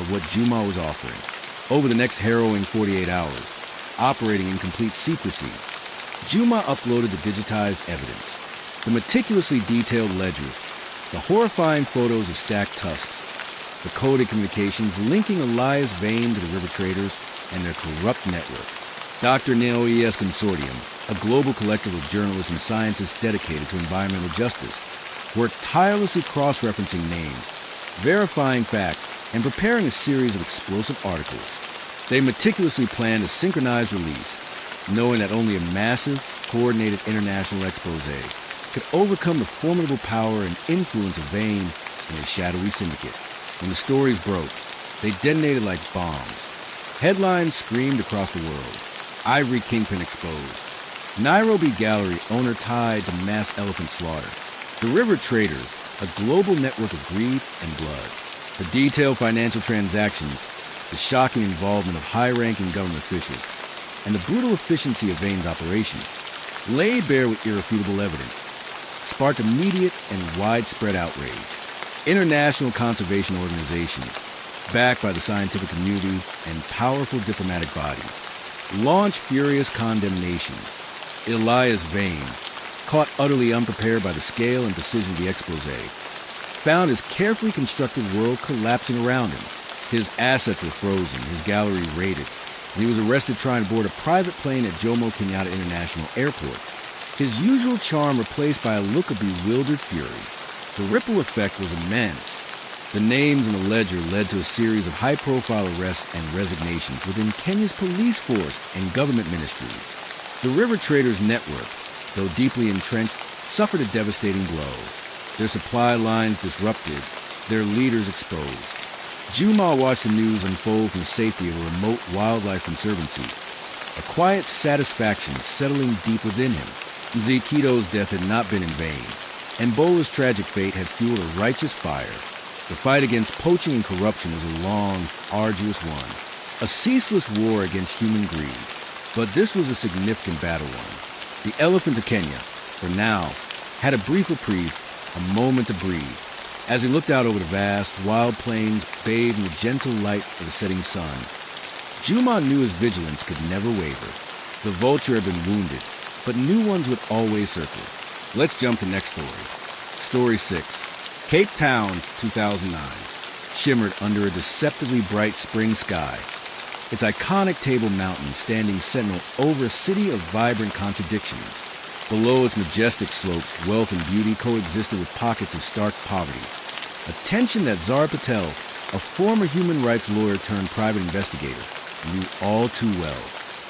of what Juma was offering. Over the next harrowing 48 hours, operating in complete secrecy, Juma uploaded the digitized evidence. The meticulously detailed ledgers, the horrifying photos of stacked tusks, the coded communications linking Elias Vane to the river traders and their corrupt network. Dr. Nilies's consortium, a global collective of journalists and scientists dedicated to environmental justice, worked tirelessly cross-referencing names, verifying facts, and preparing a series of explosive articles. They meticulously planned a synchronized release, knowing that only a massive, coordinated international expose could overcome the formidable power and influence of Vane and his shadowy syndicate. When the stories broke, they detonated like bombs. Headlines screamed across the world. Ivory Kingpin exposed. Nairobi Gallery owner tied to mass elephant slaughter. The River Traders, a global network of greed and blood. The detailed financial transactions, the shocking involvement of high-ranking government officials, and the brutal efficiency of Vane's operation, laid bare with irrefutable evidence, sparked immediate and widespread outrage. International conservation organizations, backed by the scientific community and powerful diplomatic bodies, launched furious condemnations. Elias Vane, caught utterly unprepared by the scale and precision of the expose, found his carefully constructed world collapsing around him. His assets were frozen, his gallery raided, and he was arrested trying to board a private plane at Jomo Kenyatta International Airport, his usual charm replaced by a look of bewildered fury. The ripple effect was immense. The names in the ledger led to a series of high-profile arrests and resignations within Kenya's police force and government ministries. The River Traders network, though deeply entrenched, suffered a devastating blow. Their supply lines disrupted, their leaders exposed. Juma watched the news unfold from the safety of a remote wildlife conservancy, a quiet satisfaction settling deep within him. Keto's death had not been in vain, and Bola's tragic fate had fueled a righteous fire. The fight against poaching and corruption was a long, arduous one, a ceaseless war against human greed. But this was a significant battle one. The elephant of Kenya, for now, had a brief reprieve, a moment to breathe, as he looked out over the vast, wild plains bathed in the gentle light of the setting sun. Juma knew his vigilance could never waver. The vulture had been wounded, but new ones would always circle. Let's jump to next story. Story 6. Cape Town, 2009. Shimmered under a deceptively bright spring sky. Its iconic Table Mountain standing sentinel over a city of vibrant contradictions. Below its majestic slopes, wealth and beauty coexisted with pockets of stark poverty. A tension that Zara Patel, a former human rights lawyer turned private investigator, knew all too well.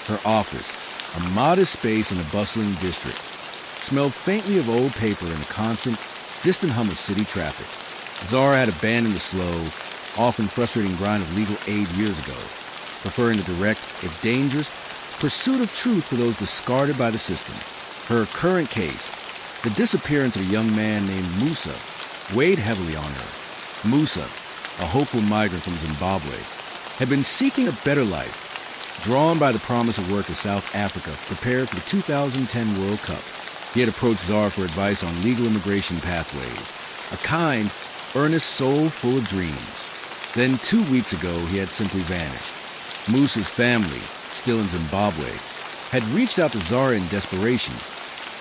Her office, a modest space in a bustling district, smelled faintly of old paper and the constant, distant hum of city traffic. Zara had abandoned the slow, often frustrating grind of legal aid years ago, preferring the direct, if dangerous, pursuit of truth for those discarded by the system. Her current case, the disappearance of a young man named Musa, weighed heavily on her. Musa, a hopeful migrant from Zimbabwe, had been seeking a better life, drawn by the promise of work as South Africa prepared for the 2010 World Cup. He had approached Zara for advice on legal immigration pathways, a kind, earnest soul full of dreams. Then 2 weeks ago, he had simply vanished. Musa's family, still in Zimbabwe, had reached out to Zara in desperation,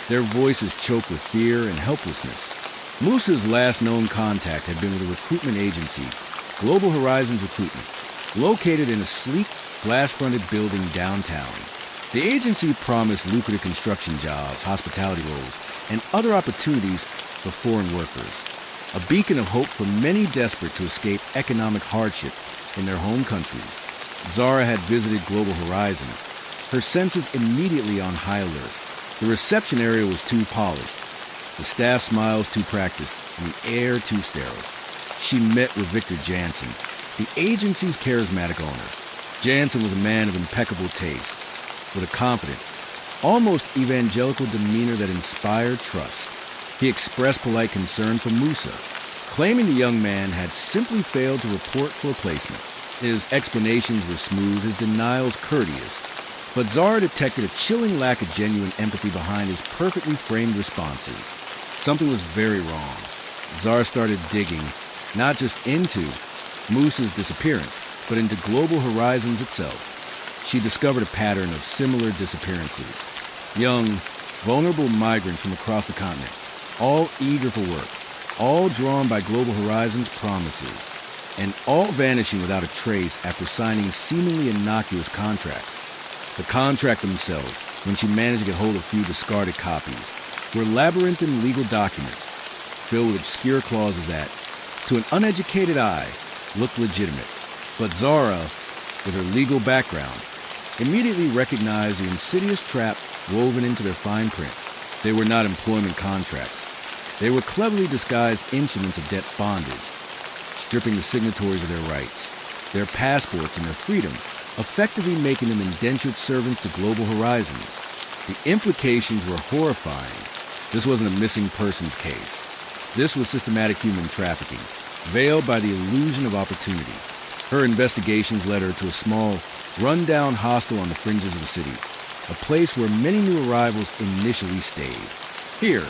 their voices choked with fear and helplessness. Musa's last known contact had been with a recruitment agency, Global Horizons Recruitment, located in a sleek, glass-fronted building downtown. The agency promised lucrative construction jobs, hospitality roles, and other opportunities for foreign workers. A beacon of hope for many desperate to escape economic hardship in their home countries. Zara had visited Global Horizons, her senses immediately on high alert. The reception area was too polished, the staff smiles too practiced, and the air too sterile. She met with Victor Jansen, the agency's charismatic owner. Jansen was a man of impeccable taste, with a confident, almost evangelical demeanor that inspired trust. He expressed polite concern for Musa, claiming the young man had simply failed to report for a placement. His explanations were smooth, his denials courteous, but Zara detected a chilling lack of genuine empathy behind his perfectly framed responses. Something was very wrong. Zara started digging, not just into Musa's disappearance, but into Global Horizons itself. She discovered a pattern of similar disappearances. Young, vulnerable migrants from across the continent, all eager for work, all drawn by Global Horizons' promises, and all vanishing without a trace after signing seemingly innocuous contracts. The contract themselves, when she managed to get hold of a few discarded copies, were labyrinthine legal documents filled with obscure clauses that, to an uneducated eye, looked legitimate. But Zara, with her legal background, immediately recognized the insidious trap woven into their fine print. They were not employment contracts. They were cleverly disguised instruments of debt bondage, stripping the signatories of their rights, their passports, and their freedom, effectively making them indentured servants to Global Horizons. The implications were horrifying. This wasn't a missing persons case. This was systematic human trafficking, veiled by the illusion of opportunity. Her investigations led her to a small, run-down hostel on the fringes of the city, a place where many new arrivals initially stayed. Here,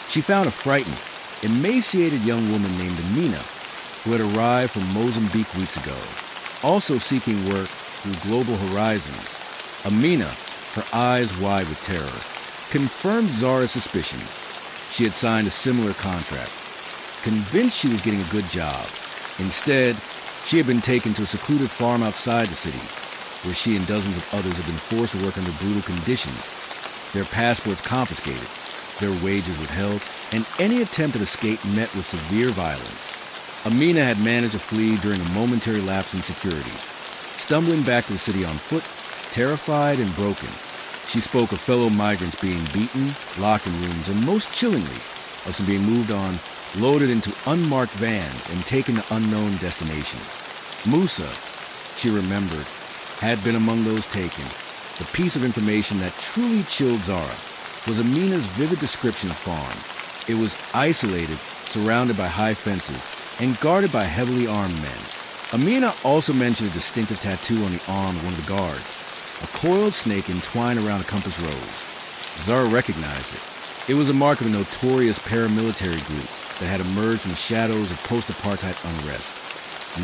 she found a frightened, emaciated young woman named Amina, who had arrived from Mozambique weeks ago, also seeking work through Global Horizons. Amina, her eyes wide with terror, confirmed Zara's suspicions. She had signed a similar contract, convinced she was getting a good job. Instead, she had been taken to a secluded farm outside the city, where she and dozens of others had been forced to work under brutal conditions, their passports confiscated, their wages withheld, and any attempt at escape met with severe violence. Amina had managed to flee during a momentary lapse in security, stumbling back to the city on foot, terrified and broken. She spoke of fellow migrants being beaten, locked in rooms, and most chillingly, of some being moved on, loaded into unmarked vans, and taken to unknown destinations. Musa, she remembered, had been among those taken. The piece of information that truly chilled Zara was Amina's vivid description of farm. It was isolated, surrounded by high fences, and guarded by heavily armed men. Amina also mentioned a distinctive tattoo on the arm of one of the guards, a coiled snake entwined around a compass rose. Zara recognized it. It was a mark of a notorious paramilitary group that had emerged from the shadows of post-apartheid unrest,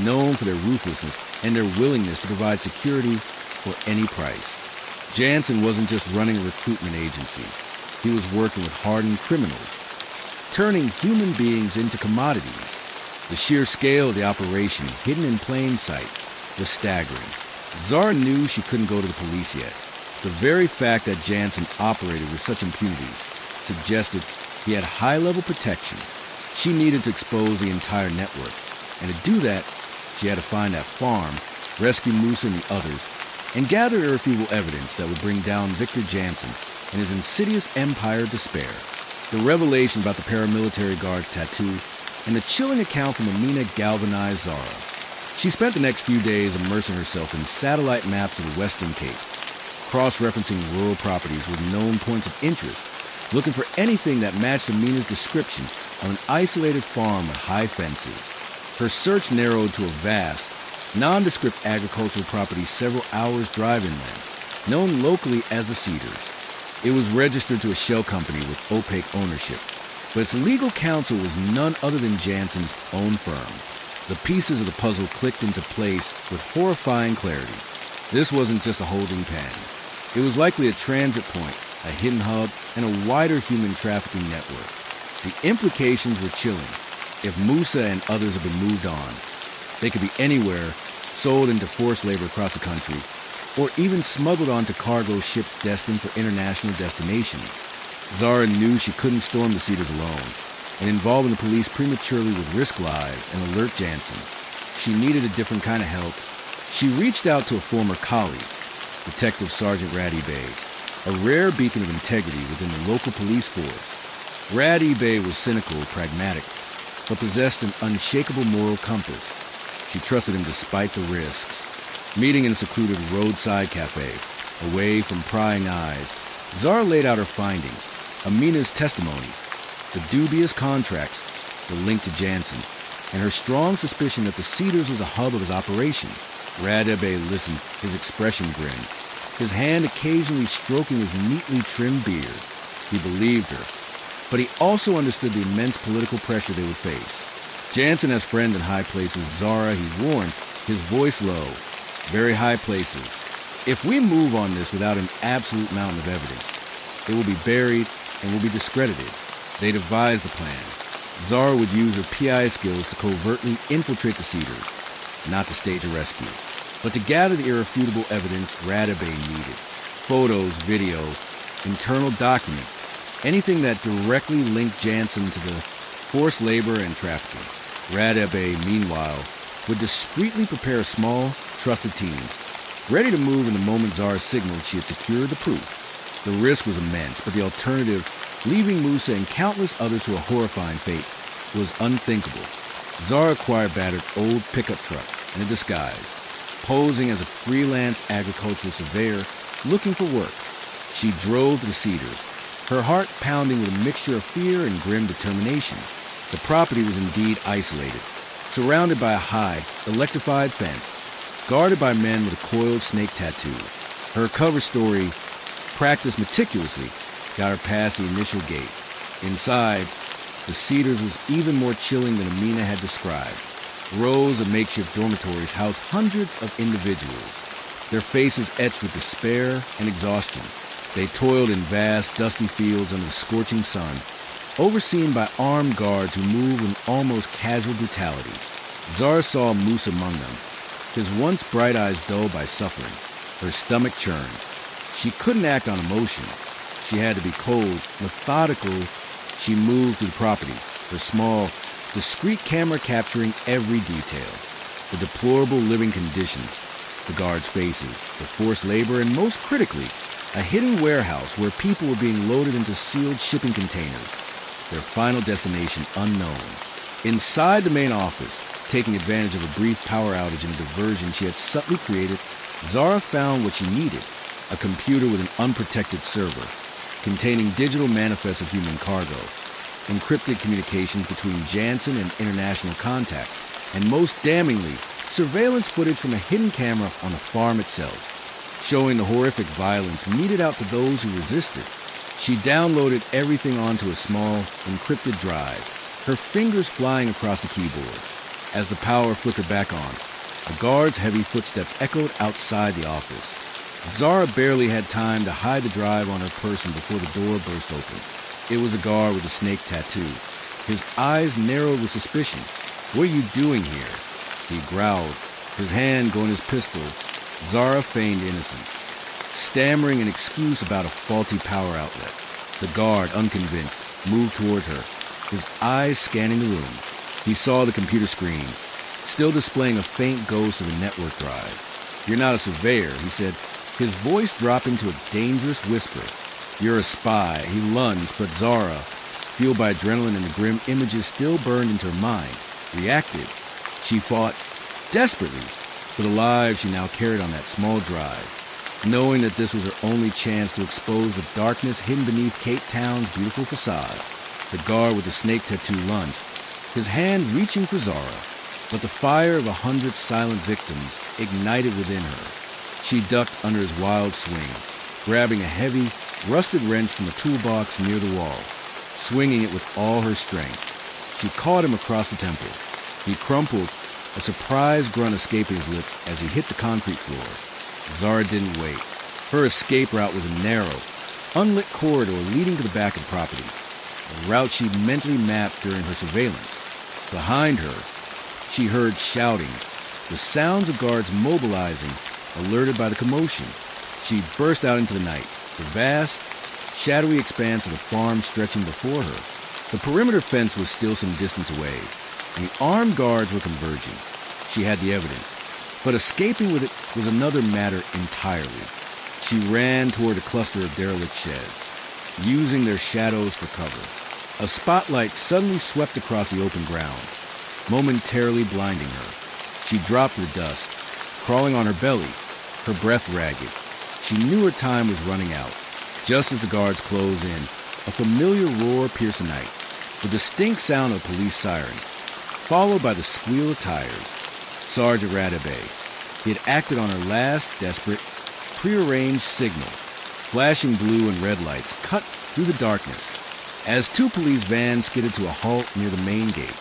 known for their ruthlessness and their willingness to provide security for any price. Jansen wasn't just running a recruitment agency. He was working with hardened criminals, turning human beings into commodities. The sheer scale of the operation, hidden in plain sight, was staggering. Zara knew she couldn't go to the police yet. The very fact that Jansen operated with such impunity suggested he had high-level protection. She needed to expose the entire network, and to do that, she had to find that farm, rescue Musa and the others, and gather irrefutable evidence that would bring down Victor Jansen and his insidious empire of despair. The revelation about the paramilitary guard's tattoo and the chilling account from Amina galvanized Zara. She spent the next few days immersing herself in satellite maps of the Western Cape, cross-referencing rural properties with known points of interest, looking for anything that matched Amina's description of an isolated farm with high fences. Her search narrowed to a vast, nondescript agricultural property several hours' drive inland, known locally as the Cedars. It was registered to a shell company with opaque ownership, but its legal counsel was none other than Jansen's own firm. The pieces of the puzzle clicked into place with horrifying clarity. This wasn't just a holding pen. It was likely a transit point, a hidden hub, and a wider human trafficking network. The implications were chilling. If Musa and others had been moved on, they could be anywhere, sold into forced labor across the country, or even smuggled onto cargo ships destined for international destinations. Zara knew she couldn't storm the Cedars alone, and involving the police prematurely would risk lives and alert Jansen. She needed a different kind of help. She reached out to a former colleague, Detective Sergeant Ratty Bay, a rare beacon of integrity within the local police force. Ratty Bay was cynical, pragmatic, but possessed an unshakable moral compass. She trusted him despite the risks. Meeting in a secluded roadside cafe, away from prying eyes, Zara laid out her findings, Amina's testimony, the dubious contracts, the link to Jansen, and her strong suspicion that the Cedars was the hub of his operation. Radebe listened, his expression grim, his hand occasionally stroking his neatly trimmed beard. He believed her, but he also understood the immense political pressure they would face. Jansen has friends in high places. Zara, he warned, his voice low. Very high places. If we move on this without an absolute mountain of evidence, it will be buried and will be discredited. They devised a plan. Zara would use her PI skills to covertly infiltrate the Cedars, not to stage a rescue, but to gather the irrefutable evidence Radebe needed. Photos, video, internal documents, anything that directly linked Jansen to the forced labor and trafficking. Radebe, meanwhile, would discreetly prepare a small, trusted team, ready to move in the moment Zara signaled she had secured the proof. The risk was immense, but the alternative, leaving Musa and countless others to a horrifying fate, was unthinkable. Zara acquired battered old pickup truck in a disguise, posing as a freelance agricultural surveyor looking for work. She drove to the Cedars, her heart pounding with a mixture of fear and grim determination. The property was indeed isolated, surrounded by a high, electrified fence, guarded by men with a coiled snake tattoo. Her cover story, practiced meticulously, got her past the initial gate. Inside, the Cedars was even more chilling than Amina had described. Rows of makeshift dormitories housed hundreds of individuals, their faces etched with despair and exhaustion. They toiled in vast, dusty fields under the scorching sun, overseen by armed guards who moved with almost casual brutality. Zara saw Musa among them, his once bright eyes dulled by suffering. Her stomach churned. She couldn't act on emotion. She had to be cold, methodical. She moved through the property, her small, discreet camera capturing every detail. The deplorable living conditions, the guards' faces, the forced labor, and most critically, a hidden warehouse where people were being loaded into sealed shipping containers, their final destination unknown. Inside the main office, taking advantage of a brief power outage and diversion she had subtly created, Zara found what she needed, a computer with an unprotected server, containing digital manifests of human cargo, encrypted communications between Jansen and international contacts, and most damningly, surveillance footage from a hidden camera on the farm itself, showing the horrific violence meted out to those who resisted. She downloaded everything onto a small, encrypted drive, her fingers flying across the keyboard. As the power flickered back on, a guard's heavy footsteps echoed outside the office. Zara barely had time to hide the drive on her person before the door burst open. It was a guard with a snake tattoo, His eyes narrowed with suspicion. "What are you doing here?" He growled, his hand going his pistol. Zara feigned innocence, stammering an excuse about a faulty power outlet. The guard, unconvinced, moved towards her, his eyes scanning the room. He saw the computer screen, still displaying a faint ghost of a network drive. "You're not a surveyor," he said, his voice dropping to a dangerous whisper. "You're a spy." He lunged, but Zara, fueled by adrenaline and the grim images still burned into her mind, reacted. She fought desperately for the lives she now carried on that small drive, knowing that this was her only chance to expose the darkness hidden beneath Cape Town's beautiful facade. The guard with the snake tattoo lunged, his hand reaching for Zara, but the fire of 100 silent victims ignited within her. She ducked under his wild swing, grabbing a heavy, rusted wrench from a toolbox near the wall, swinging it with all her strength. She caught him across the temple. He crumpled, a surprised grunt escaping his lips as he hit the concrete floor. Zara didn't wait. Her escape route was a narrow, unlit corridor leading to the back of the property, a route she'd mentally mapped during her surveillance. Behind her, she heard shouting, the sounds of guards mobilizing, alerted by the commotion. She burst out into the night, the vast, shadowy expanse of the farm stretching before her. The perimeter fence was still some distance away, and the armed guards were converging. She had the evidence, but escaping with it was another matter entirely. She ran toward a cluster of derelict sheds, using their shadows for cover. A spotlight suddenly swept across the open ground, momentarily blinding her. She dropped to the dust, crawling on her belly, her breath ragged. She knew her time was running out. Just as the guards closed in, a familiar roar pierced the night, the distinct sound of a police siren, followed by the squeal of tires. Sergeant Radebe. He had acted on her last desperate, prearranged signal. Flashing blue and red lights cut through the darkness as two police vans skidded to a halt near the main gate.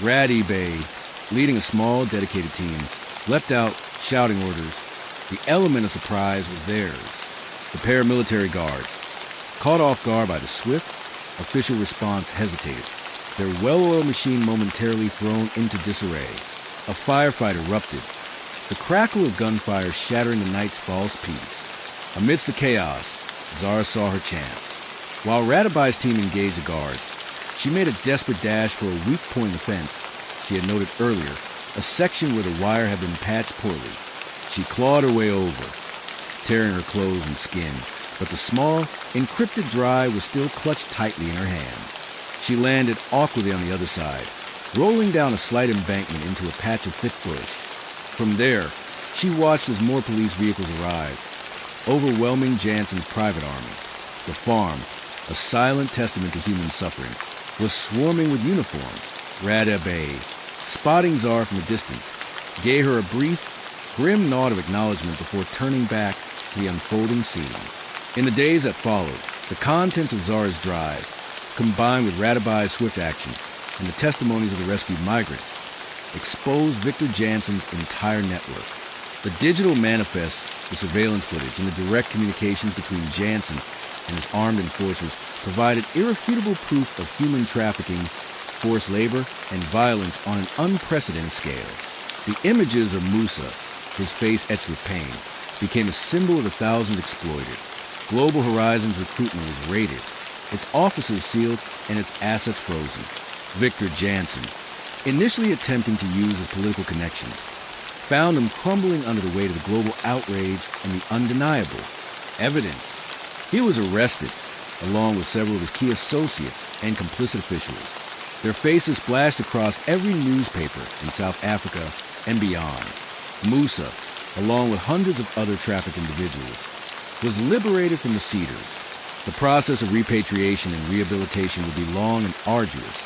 Radebe, leading a small, dedicated team, leapt out, shouting orders. The element of surprise was theirs. The paramilitary guards, caught off guard by the swift, official response, hesitated, their well-oiled machine momentarily thrown into disarray. A firefight erupted, the crackle of gunfire shattering the night's false peace. Amidst the chaos, Zara saw her chance. While Radebai's team engaged the guards, she made a desperate dash for a weak point in the fence she had noted earlier, a section where the wire had been patched poorly. She clawed her way over, tearing her clothes and skin, but the small, encrypted drive was still clutched tightly in her hand. She landed awkwardly on the other side, rolling down a slight embankment into a patch of thick bush. From there, she watched as more police vehicles arrived, overwhelming Jansen's private army. The farm, a silent testament to human suffering, was swarming with uniforms. Radebe, spotting Zara from a distance, gave her a brief, grim nod of acknowledgement before turning back to the unfolding scene. In the days that followed, the contents of Zara's drive, combined with Radebai's swift action and the testimonies of the rescued migrants, exposed Victor Jansen's entire network. The digital manifest, the surveillance footage, and the direct communications between Jansen and his armed enforcers provided irrefutable proof of human trafficking, forced labor, and violence on an unprecedented scale. The images of Musa, his face etched with pain, became a symbol of the thousands exploited. Global Horizon's recruitment was raided, its offices sealed, and its assets frozen. Victor Jansen, initially attempting to use his political connections, found him crumbling under the weight of the global outrage and the undeniable evidence. He was arrested, along with several of his key associates and complicit officials. Their faces flashed across every newspaper in South Africa and beyond. Musa, along with hundreds of other trafficked individuals, was liberated from the Cedars. The process of repatriation and rehabilitation would be long and arduous,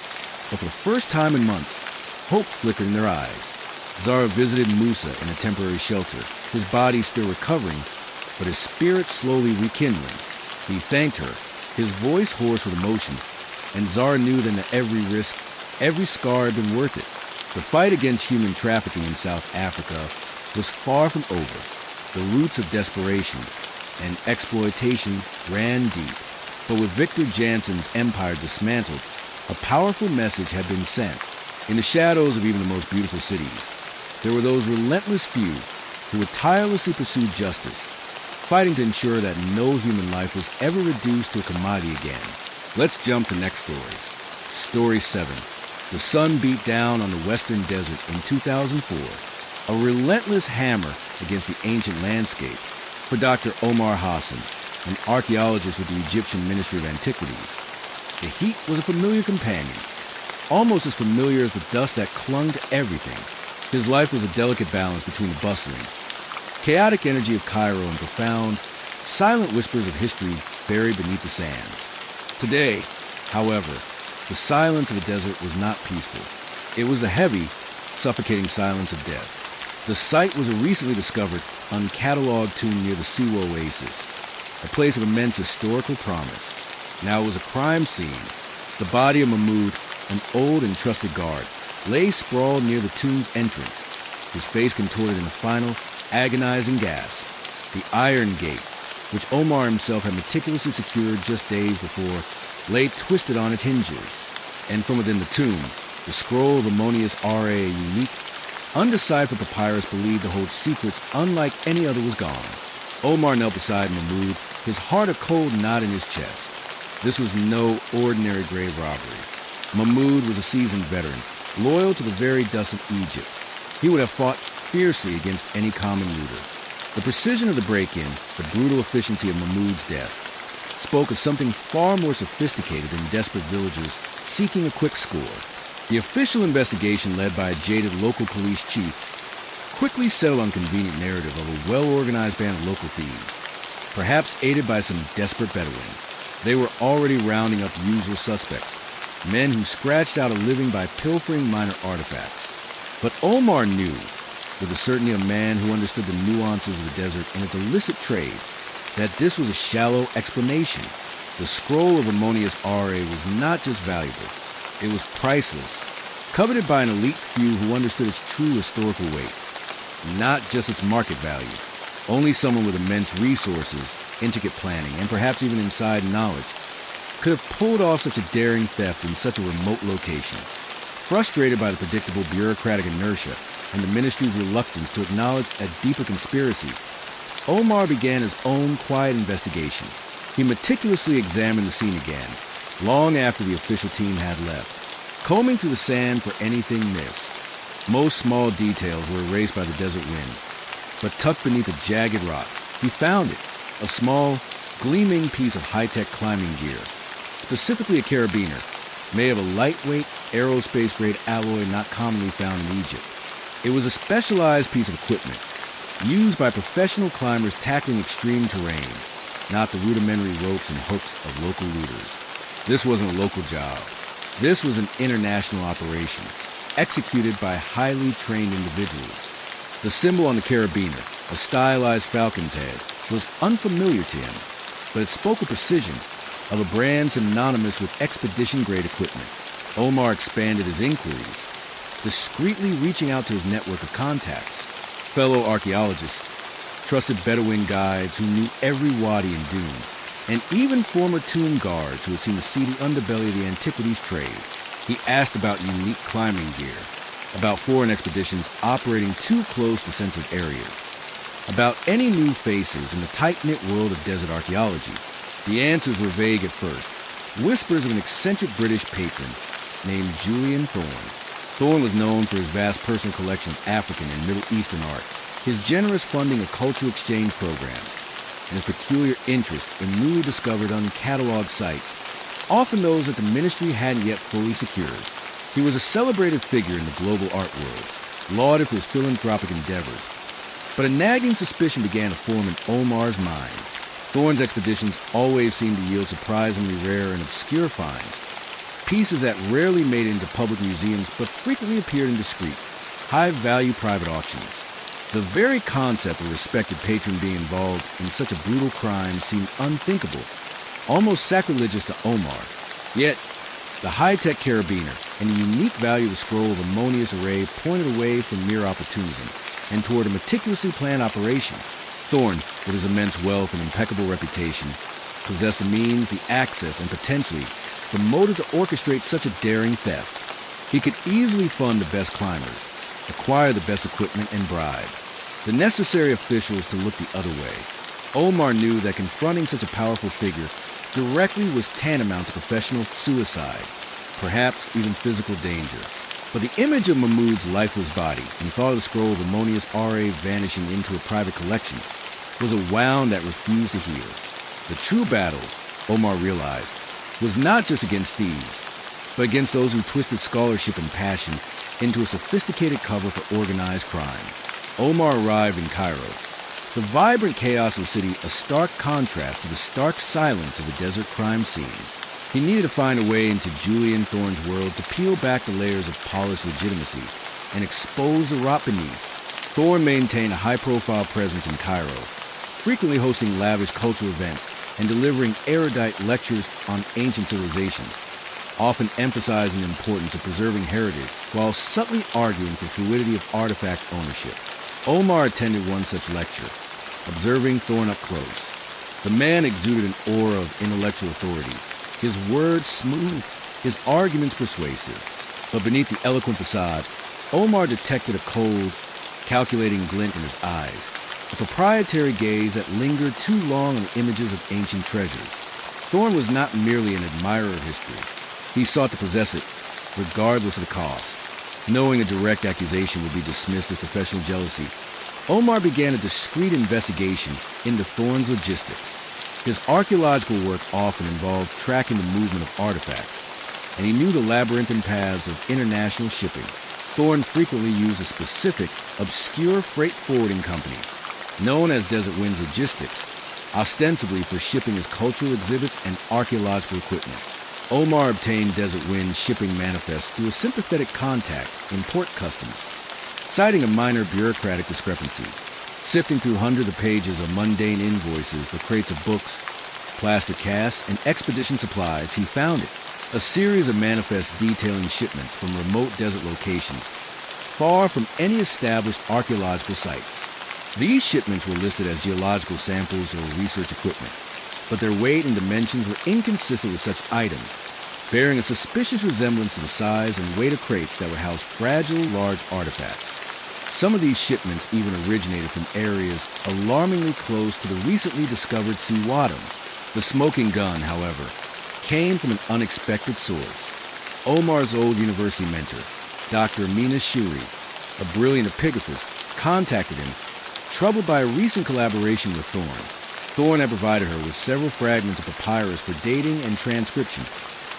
but for the first time in months, hope flickered in their eyes. Zara visited Musa in a temporary shelter, his body still recovering, but his spirit slowly rekindling. He thanked her, his voice hoarse with emotion, and Zara knew then that every risk, every scar had been worth it. The fight against human trafficking in South Africa was far from over. The roots of desperation and exploitation ran deep. But with Victor Jansen's empire dismantled, A powerful message had been sent. In the shadows of even the most beautiful cities, there were those relentless few who would tirelessly pursue justice, fighting to ensure that no human life was ever reduced to a commodity again. Let's jump to next story. Story 7. The sun beat down on the western desert in 2004, a relentless hammer against the ancient landscape for Dr. Omar Hassan, an archaeologist with the Egyptian Ministry of Antiquities. The heat was a familiar companion, almost as familiar as the dust that clung to everything. His life was a delicate balance between the bustling, chaotic energy of Cairo and profound, silent whispers of history buried beneath the sands. Today, however, the silence of the desert was not peaceful. It was the heavy, suffocating silence of death. The site was a recently discovered, uncatalogued tomb near the Siwa Oasis, a place of immense historical promise. Now it was a crime scene. The body of Mahmoud, an old and trusted guard, lay sprawled near the tomb's entrance, his face contorted in a final, agonizing gasp. The iron gate, which Omar himself had meticulously secured just days before, lay twisted on its hinges. And from within the tomb, the scroll of Ammonius R.A., a unique, undeciphered papyrus believed to hold secrets unlike any other, was gone. Omar knelt beside Mahmoud, his heart a cold knot in his chest. This was no ordinary grave robbery. Mahmoud was a seasoned veteran, loyal to the very dust of Egypt. He would have fought fiercely against any common looter. The precision of the break-in, the brutal efficiency of Mahmoud's death, spoke of something far more sophisticated than desperate villagers seeking a quick score. The official investigation, led by a jaded local police chief, quickly settled on convenient narrative of a well-organized band of local thieves, perhaps aided by some desperate Bedouins. They were already rounding up the usual suspects, men who scratched out a living by pilfering minor artifacts. But Omar knew, with the certainty of a man who understood the nuances of the desert and its illicit trade, that this was a shallow explanation. The scroll of Ammonius R.A. was not just valuable, it was priceless, coveted by an elite few who understood its true historical weight, not just its market value. Only someone with immense resources, intricate planning, and perhaps even inside knowledge could have pulled off such a daring theft in such a remote location. Frustrated by the predictable bureaucratic inertia and the ministry's reluctance to acknowledge a deeper conspiracy, Omar began his own quiet investigation. He meticulously examined the scene again, long after the official team had left, combing through the sand for anything missed. Most small details were erased by the desert wind, but tucked beneath a jagged rock, he found it, a small, gleaming piece of high-tech climbing gear, specifically a carabiner, made of a lightweight, aerospace-grade alloy not commonly found in Egypt. It was a specialized piece of equipment, used by professional climbers tackling extreme terrain, not the rudimentary ropes and hooks of local looters. This wasn't a local job. This was an international operation, executed by highly trained individuals. The symbol on the carabiner, a stylized falcon's head, was unfamiliar to him, but it spoke with precision of a brand synonymous with expedition-grade equipment. Omar expanded his inquiries, discreetly reaching out to his network of contacts, fellow archaeologists, trusted Bedouin guides who knew every wadi and dune, and even former tomb guards who had seen the seedy underbelly of the antiquities trade. He asked about unique climbing gear, about foreign expeditions operating too close to sensitive areas, about any new faces in the tight-knit world of desert archaeology. The answers were vague at first, whispers of an eccentric British patron named Julian Thorne. Thorne was known for his vast personal collection of African and Middle Eastern art, his generous funding of cultural exchange programs, and his peculiar interest in newly discovered uncatalogued sites, often those that the ministry hadn't yet fully secured. He was a celebrated figure in the global art world, lauded for his philanthropic endeavors. But a nagging suspicion began to form in Omar's mind. Thorne's expeditions always seemed to yield surprisingly rare and obscure finds, pieces that rarely made it into public museums but frequently appeared in discreet, high-value private auctions. The very concept of a respected patron being involved in such a brutal crime seemed unthinkable, almost sacrilegious to Omar. Yet, the high-tech carabiner and the unique value of the scroll of Ammonius Array pointed away from mere opportunism and toward a meticulously planned operation. Thorne, with his immense wealth and impeccable reputation, possessed the means, the access, and potentially the motive to orchestrate such a daring theft. He could easily fund the best climbers, acquire the best equipment, and bribe the necessary officials to look the other way. Omar knew that confronting such a powerful figure directly was tantamount to professional suicide, perhaps even physical danger. But the image of Mahmoud's lifeless body and the thought of the scroll of Ammonius Aurea vanishing into a private collection was a wound that refused to heal. The true battle, Omar realized, was not just against thieves, but against those who twisted scholarship and passion into a sophisticated cover for organized crime. Omar arrived in Cairo, the vibrant chaos of the city a stark contrast to the stark silence of the desert crime scene. He needed to find a way into Julian Thorne's world to peel back the layers of polished legitimacy and expose the rot beneath. Thorne maintained a high-profile presence in Cairo, frequently hosting lavish cultural events and delivering erudite lectures on ancient civilizations, often emphasizing the importance of preserving heritage while subtly arguing for fluidity of artifact ownership. Omar attended one such lecture, observing Thorne up close. The man exuded an aura of intellectual authority, his words smooth, his arguments persuasive. But beneath the eloquent facade, Omar detected a cold, calculating glint in his eyes, a proprietary gaze that lingered too long on the images of ancient treasures. Thorne was not merely an admirer of history. He sought to possess it, regardless of the cost. Knowing a direct accusation would be dismissed as professional jealousy, Omar began a discreet investigation into Thorne's logistics. His archaeological work often involved tracking the movement of artifacts, and he knew the labyrinthine paths of international shipping. Thorne frequently used a specific, obscure freight forwarding company, known as Desert Wind's Logistics, ostensibly for shipping his cultural exhibits and archaeological equipment. Omar obtained Desert Wind's shipping manifest through a sympathetic contact in port customs, citing a minor bureaucratic discrepancy. Sifting through hundreds of pages of mundane invoices for crates of books, plaster casts, and expedition supplies, he found it. A series of manifests detailing shipments from remote desert locations, far from any established archaeological sites. These shipments were listed as geological samples or research equipment, but their weight and dimensions were inconsistent with such items, bearing a suspicious resemblance to the size and weight of crates that would house fragile, large artifacts. Some of these shipments even originated from areas alarmingly close to the recently discovered Sea Wadham. The smoking gun, however, came from an unexpected source. Omar's old university mentor, Dr. Amina Shuri, a brilliant epigraphist, contacted him, troubled by a recent collaboration with Thorne. Thorne had provided her with several fragments of papyrus for dating and transcription,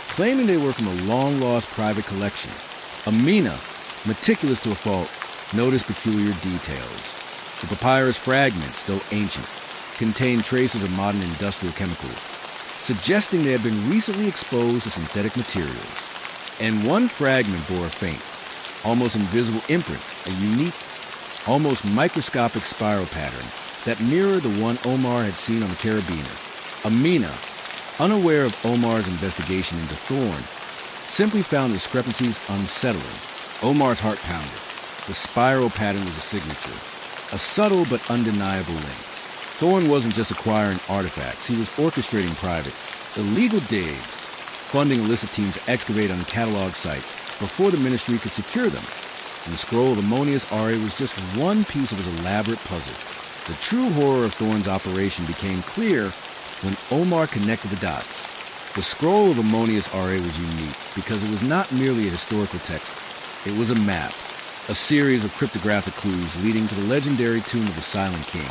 claiming they were from a long-lost private collection. Amina, meticulous to a fault, noticed peculiar details. The papyrus fragments, though ancient, contained traces of modern industrial chemicals, suggesting they had been recently exposed to synthetic materials. And one fragment bore a faint, almost invisible imprint, a unique, almost microscopic spiral pattern that mirrored the one Omar had seen on the carabiner. Amina, unaware of Omar's investigation into Thorne, simply found the discrepancies unsettling. Omar's heart pounded. The spiral pattern was a signature, a subtle but undeniable link. Thorne wasn't just acquiring artifacts, he was orchestrating private, illegal digs, funding illicit teams to excavate on catalog sites before the ministry could secure them. And the scroll of Ammonius Aurea was just one piece of his elaborate puzzle. The true horror of Thorne's operation became clear when Omar connected the dots. The scroll of Ammonius Aurea was unique because it was not merely a historical text, it was a map. A series of cryptographic clues leading to the legendary tomb of the Silent King,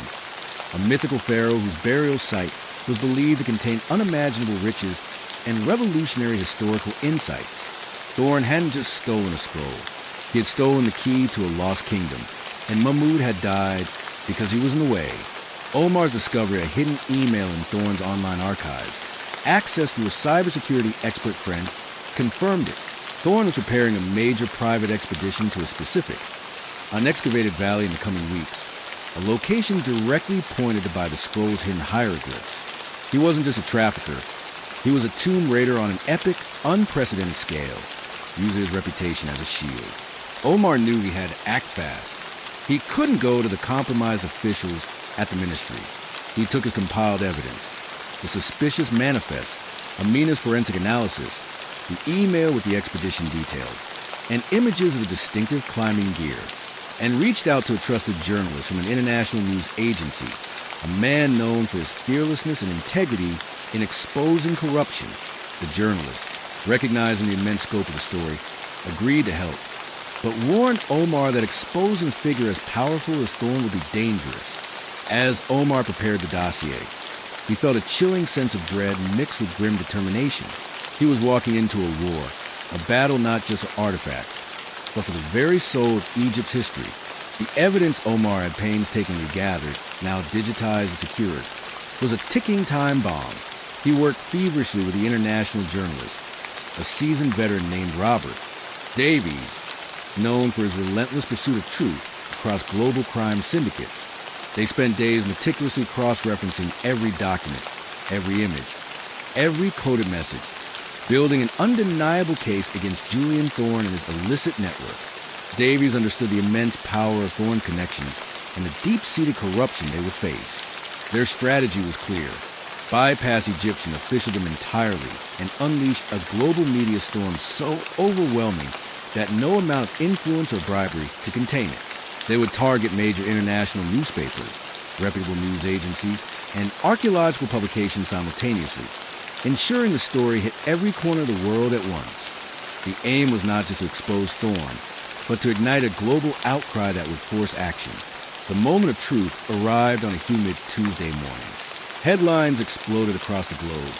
a mythical pharaoh whose burial site was believed to contain unimaginable riches and revolutionary historical insights. Thorne hadn't just stolen a scroll. He had stolen the key to a lost kingdom, and Mahmud had died because he was in the way. Omar's discovery of a hidden email in Thorne's online archives, accessed through a cybersecurity expert friend, confirmed it. Thorne was preparing a major private expedition to a specific, unexcavated valley in the coming weeks, a location directly pointed to by the scroll's hidden hieroglyphs. He wasn't just a trafficker. He was a tomb raider on an epic, unprecedented scale, using his reputation as a shield. Omar knew he had to act fast. He couldn't go to the compromised officials at the ministry. He took his compiled evidence, the suspicious manifest, Amina's forensic analysis, the email with the expedition details, and images of the distinctive climbing gear, and reached out to a trusted journalist from an international news agency, a man known for his fearlessness and integrity in exposing corruption. The journalist, recognizing the immense scope of the story, agreed to help, but warned Omar that exposing a figure as powerful as Thorne would be dangerous. As Omar prepared the dossier, he felt a chilling sense of dread mixed with grim determination. He was walking into a war, a battle not just for artifacts, but for the very soul of Egypt's history. The evidence Omar had painstakingly gathered, now digitized and secured, was a ticking time bomb. He worked feverishly with the international journalist, a seasoned veteran named Robert Davies, known for his relentless pursuit of truth across global crime syndicates. They spent days meticulously cross-referencing every document, every image, every coded message, building an undeniable case against Julian Thorne and his illicit network. Davies understood the immense power of Thorne connections and the deep-seated corruption they would face. Their strategy was clear: bypass Egyptian officialdom entirely and unleash a global media storm so overwhelming that no amount of influence or bribery could contain it. They would target major international newspapers, reputable news agencies, and archaeological publications simultaneously, ensuring the story hit every corner of the world at once. The aim was not just to expose Thorne, but to ignite a global outcry that would force action. The moment of truth arrived on a humid Tuesday morning. Headlines exploded across the globe.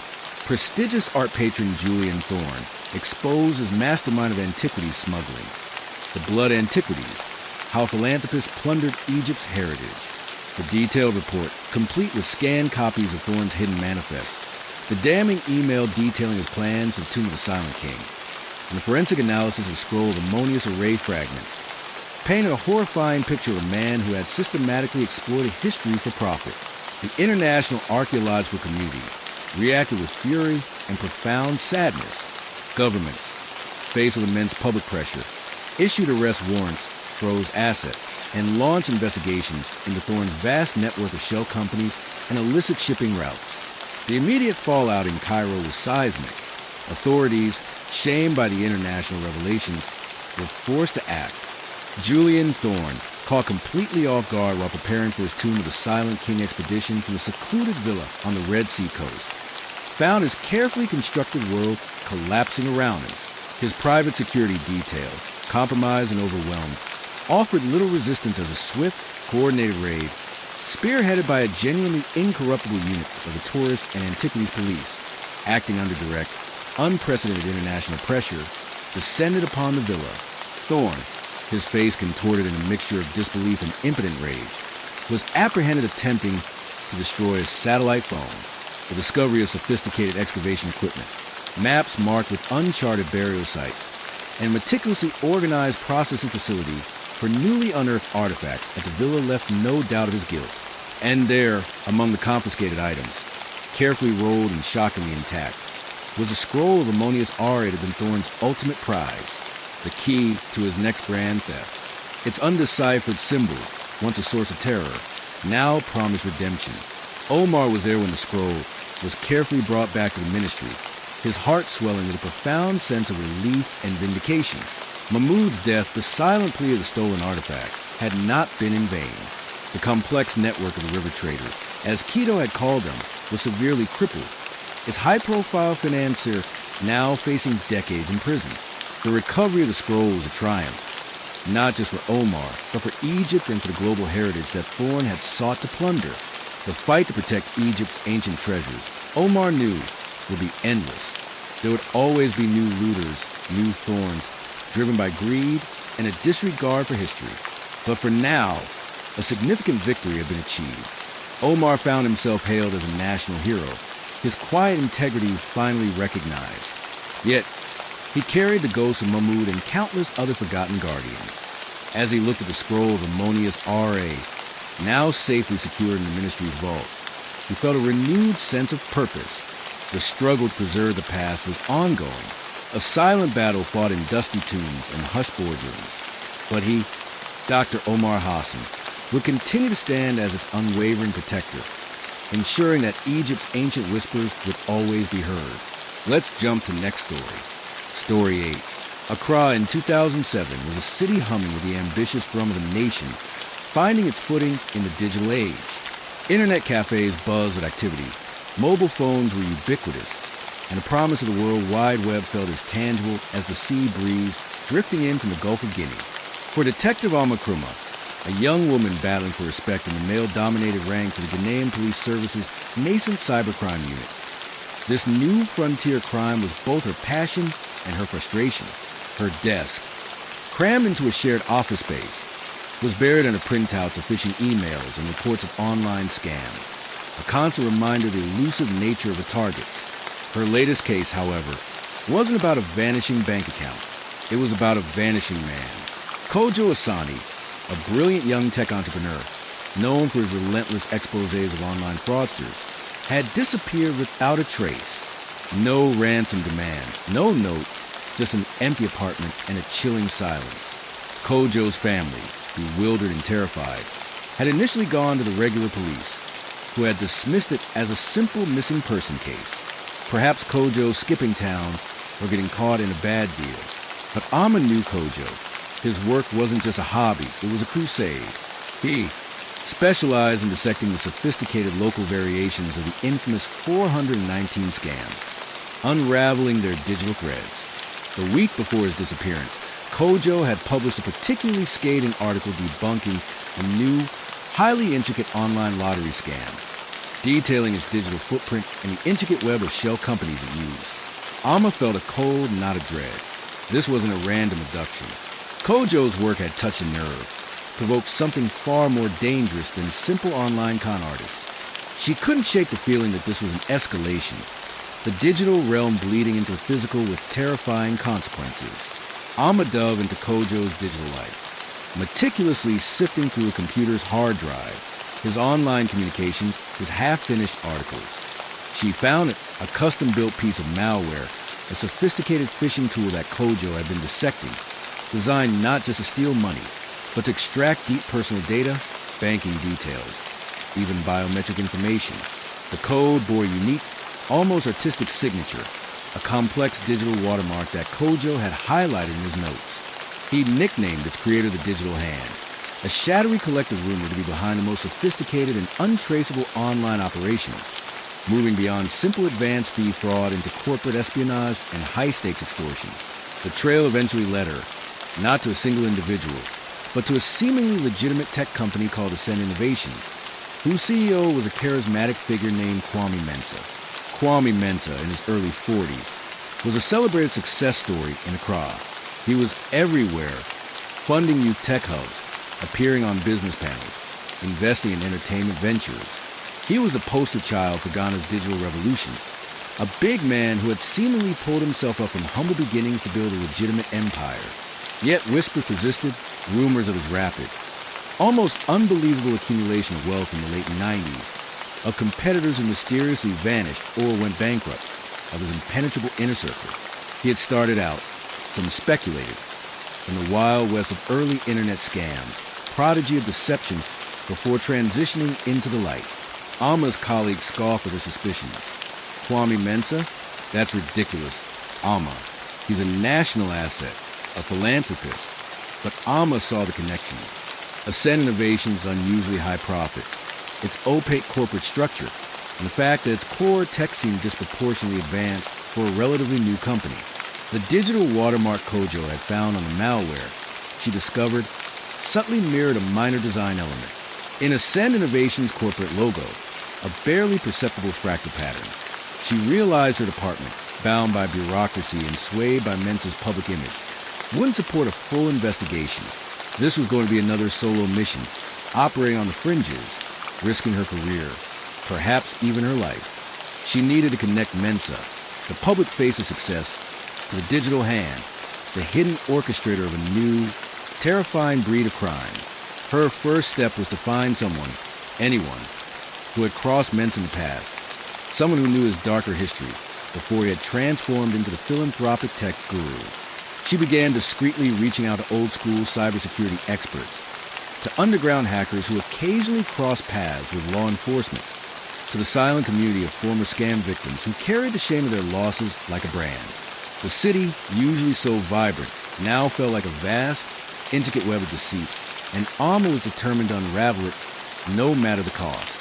Prestigious art patron Julian Thorne exposed as mastermind of antiquities smuggling. The Blood Antiquities, how philanthropists plundered Egypt's heritage. The detailed report, complete with scanned copies of Thorne's hidden manifest. The damning email detailing his plans for the Tomb of the Silent King. And the forensic analysis of a scroll of ammonious array fragments painted a horrifying picture of a man who had systematically exploited history for profit. The international archaeological community reacted with fury and profound sadness. Governments, faced with immense public pressure, issued arrest warrants, froze assets, and launched investigations into Thorne's vast network of shell companies and illicit shipping routes. The immediate fallout in Cairo was seismic. Authorities, shamed by the international revelations, were forced to act. Julian Thorne, caught completely off guard while preparing for his Tomb of the Silent King expedition from a secluded villa on the Red Sea coast, found his carefully constructed world collapsing around him. His private security detail, compromised and overwhelmed, offered little resistance as a swift, coordinated raid, spearheaded by a genuinely incorruptible unit of the Tourist and Antiquities Police, acting under direct, unprecedented international pressure, descended upon the villa. Thorne, his face contorted in a mixture of disbelief and impotent rage, was apprehended attempting to destroy a satellite phone, the discovery of sophisticated excavation equipment, maps marked with uncharted burial sites, and meticulously organized processing facility for newly unearthed artifacts at the villa left no doubt of his guilt. And there, among the confiscated items, carefully rolled and shockingly intact, was a scroll of ammonious R that had been Thorne's ultimate prize, the key to his next grand theft. Its undeciphered symbols, once a source of terror, now promised redemption. Omar was there when the scroll was carefully brought back to the ministry, his heart swelling with a profound sense of relief and vindication. Mahmud's death, the silent plea of the stolen artifact, had not been in vain. The complex network of the river traders, as Quito had called them, was severely crippled. Its high-profile financier now facing decades in prison. The recovery of the scroll was a triumph, not just for Omar, but for Egypt and for the global heritage that Thorne had sought to plunder. The fight to protect Egypt's ancient treasures, Omar knew, would be endless. There would always be new looters, new Thorns, driven by greed and a disregard for history. But for now, a significant victory had been achieved. Omar found himself hailed as a national hero, his quiet integrity finally recognized. Yet, he carried the ghosts of Mahmud and countless other forgotten guardians. As he looked at the scroll of ammonious R.A., now safely secured in the ministry's vault, he felt a renewed sense of purpose. The struggle to preserve the past was ongoing, a silent battle fought in dusty tombs and hushed boardrooms. But he, Dr. Omar Hassan, would continue to stand as its unwavering protector, ensuring that Egypt's ancient whispers would always be heard. Let's jump to next story. Story 8. Accra in 2007 was a city humming with the ambitious drum of the nation, finding its footing in the digital age. Internet cafes buzzed with activity. Mobile phones were ubiquitous, and the promise of the World Wide Web felt as tangible as the sea breeze drifting in from the Gulf of Guinea. For Detective Alma Kruma, a young woman battling for respect in the male-dominated ranks of the Ghanaian Police Service's nascent cybercrime unit, this new frontier crime was both her passion and her frustration. Her desk, crammed into a shared office space, was buried under printouts of phishing emails and reports of online scams, a constant reminder of the elusive nature of the targets. Her latest case, however, wasn't about a vanishing bank account. It was about a vanishing man. Kojo Asani, a brilliant young tech entrepreneur, known for his relentless exposés of online fraudsters, had disappeared without a trace. No ransom demand, no note, just an empty apartment and a chilling silence. Kojo's family, bewildered and terrified, had initially gone to the regular police, who had dismissed it as a simple missing person case. Perhaps Kojo skipping town or getting caught in a bad deal. But Amma knew Kojo. His work wasn't just a hobby, it was a crusade. He specialized in dissecting the sophisticated local variations of the infamous 419 scams, unraveling their digital threads. The week before his disappearance, Kojo had published a particularly scathing article debunking a new, highly intricate online lottery scam, detailing its digital footprint and the intricate web of shell companies it used. Amma felt a cold, not a dread. This wasn't a random abduction. Kojo's work had touched a nerve, provoked something far more dangerous than simple online con artists. She couldn't shake the feeling that this was an escalation, the digital realm bleeding into the physical with terrifying consequences. Amma dove into Kojo's digital life, meticulously sifting through a computer's hard drive, his online communications, his half-finished articles. She found it, a custom-built piece of malware, a sophisticated phishing tool that Kojo had been dissecting, designed not just to steal money, but to extract deep personal data, banking details, even biometric information. The code bore a unique, almost artistic signature, a complex digital watermark that Kojo had highlighted in his notes. He'd nicknamed its creator the Digital Hand, a shadowy collective rumored to be behind the most sophisticated and untraceable online operations, moving beyond simple advance fee fraud into corporate espionage and high-stakes extortion. The trail eventually led her, not to a single individual, but to a seemingly legitimate tech company called Ascend Innovations, whose CEO was a charismatic figure named Kwame Mensah. Kwame Mensah, in his early 40s, was a celebrated success story in Accra. He was everywhere, funding youth tech hubs, appearing on business panels, investing in entertainment ventures. He was the poster child for Ghana's digital revolution, a big man who had seemingly pulled himself up from humble beginnings to build a legitimate empire. Yet whispers persisted, rumors of his rapid, almost unbelievable accumulation of wealth in the late 90s, of competitors who mysteriously vanished or went bankrupt, of his impenetrable inner circle. He had started out, some speculated, in the wild west of early internet scams, prodigy of deception before transitioning into the light. Amma's colleagues scoffed at her suspicions. Kwame Mensah? That's ridiculous. Amma. He's a national asset, a philanthropist. But Amma saw the connections. Ascend Innovations' unusually high profits, its opaque corporate structure, and the fact that its core tech seemed disproportionately advanced for a relatively new company. The digital watermark Kojo had found on the malware, she discovered, subtly mirrored a minor design element. In Ascend Innovations' corporate logo, a barely perceptible fractal pattern. She realized her department, bound by bureaucracy and swayed by Mensah's public image, wouldn't support a full investigation. This was going to be another solo mission, operating on the fringes, risking her career, perhaps even her life. She needed to connect Mensah, the public face of success, to the digital hand, the hidden orchestrator of a new, terrifying breed of crime. Her first step was to find someone, anyone, who had crossed Mensah in the past, someone who knew his darker history before he had transformed into the philanthropic tech guru. She began discreetly reaching out to old-school cybersecurity experts, to underground hackers who occasionally crossed paths with law enforcement, to the silent community of former scam victims who carried the shame of their losses like a brand. The city, usually so vibrant, now felt like a vast, intricate web of deceit, and Alma was determined to unravel it no matter the cost.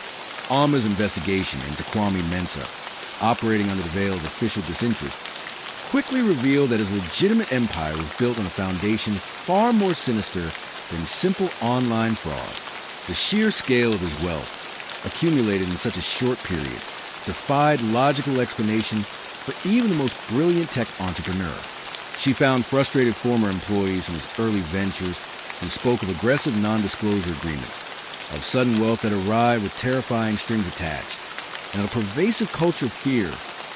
Alma's investigation into Kwame Mensah, operating under the veil of official disinterest, quickly revealed that his legitimate empire was built on a foundation far more sinister than simple online fraud. The sheer scale of his wealth, accumulated in such a short period, defied logical explanation for even the most brilliant tech entrepreneur. She found frustrated former employees from his early ventures who spoke of aggressive non-disclosure agreements, of sudden wealth that arrived with terrifying strings attached, and a pervasive culture of fear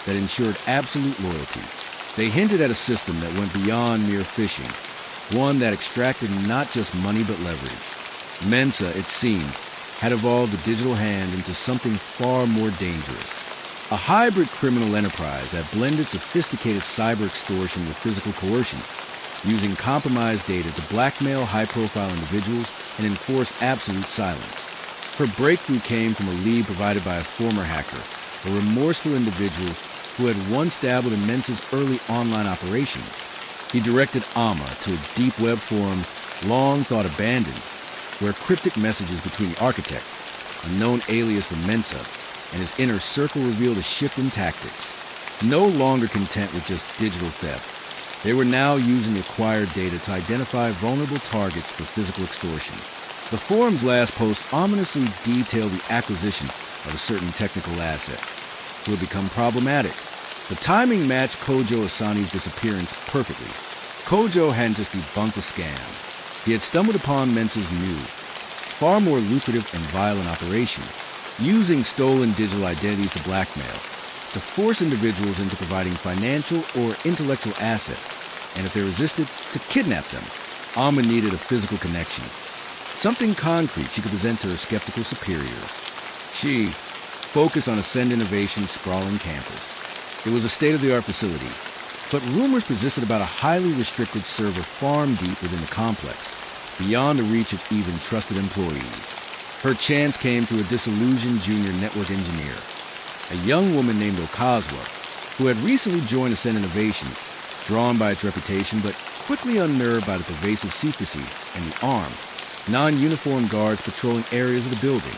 that ensured absolute loyalty. They hinted at a system that went beyond mere phishing, one that extracted not just money but leverage. Mensah, it seemed, had evolved the digital hand into something far more dangerous. A hybrid criminal enterprise that blended sophisticated cyber extortion with physical coercion, using compromised data to blackmail high-profile individuals and enforce absolute silence. Her breakthrough came from a lead provided by a former hacker, a remorseful individual who had once dabbled in Mensah's early online operations. He directed Alma to a deep web forum long thought abandoned, where cryptic messages between the architect, a known alias for Mensah, and his inner circle revealed a shift in tactics. No longer content with just digital theft, they were now using the acquired data to identify vulnerable targets for physical extortion. The forum's last post ominously detailed the acquisition of a certain technical asset, who had become problematic. The timing matched Kojo Asani's disappearance perfectly. Kojo hadn't just debunked a scam. He had stumbled upon Mensah's new, far more lucrative and violent operation, using stolen digital identities to blackmail, to force individuals into providing financial or intellectual assets, and if they resisted, to kidnap them. Alma needed a physical connection, something concrete she could present to her skeptical superiors. She focused on Ascend Innovation's sprawling campus. It was a state-of-the-art facility, but rumors persisted about a highly restricted server farm deep within the complex, beyond the reach of even trusted employees. Her chance came through a disillusioned junior network engineer, a young woman named Okazawa, who had recently joined Ascend Innovations, drawn by its reputation but quickly unnerved by the pervasive secrecy and the armed, non-uniformed guards patrolling areas of the building.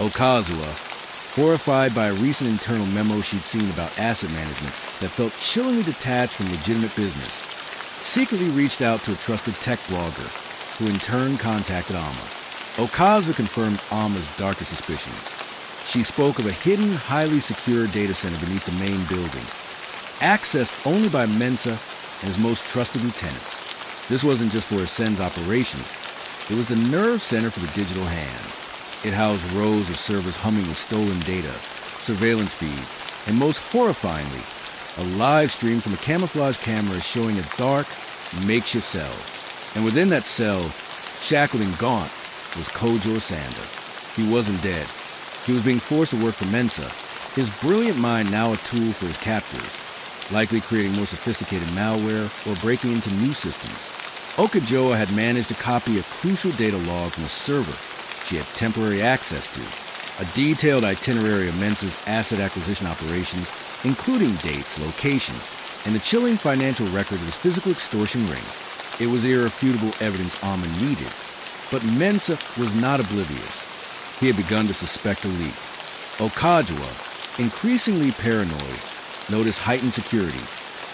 Okazawa, horrified by a recent internal memo she'd seen about asset management that felt chillingly detached from legitimate business, secretly reached out to a trusted tech blogger, who in turn contacted Alma. Okazawa confirmed Alma's darkest suspicions. She spoke of a hidden, highly secure data center beneath the main building, accessed only by Mensah and his most trusted lieutenants. This wasn't just for Ascend's operations. It was the nerve center for the digital hand. It housed rows of servers humming with stolen data, surveillance feeds, and most horrifyingly, a live stream from a camouflage camera showing a dark, makeshift cell. And within that cell, shackled and gaunt, was Kojo Asanda. He wasn't dead. He was being forced to work for Mensah, his brilliant mind now a tool for his captors, likely creating more sophisticated malware or breaking into new systems. Okajoa had managed to copy a crucial data log from a server she had temporary access to, a detailed itinerary of Mensah's asset acquisition operations, including dates, location, and the chilling financial record of his physical extortion ring. It was irrefutable evidence Alma needed, but Mensah was not oblivious. He had begun to suspect a leak. Okajoa, increasingly paranoid, noticed heightened security,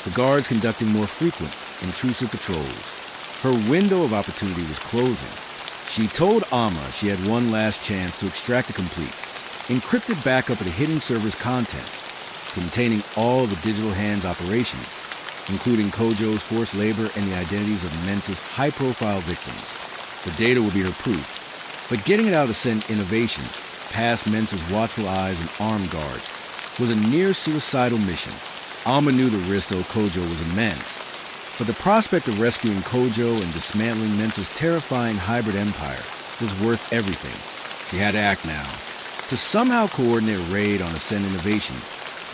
the guards conducting more frequent, intrusive patrols. Her window of opportunity was closing. She told Alma she had one last chance to extract a complete, encrypted backup of the hidden server's contents, containing all the digital hand's operations, including Kojo's forced labor and the identities of Mensah's high-profile victims. The data would be her proof, but getting it out of Ascend Innovations, past Mensah's watchful eyes and armed guards, was a near-suicidal mission. Alma knew the risk, though Kojo was immense, but the prospect of rescuing Kojo and dismantling Mensah's terrifying hybrid empire was worth everything. She had to act now, to somehow coordinate a raid on Ascend Innovations,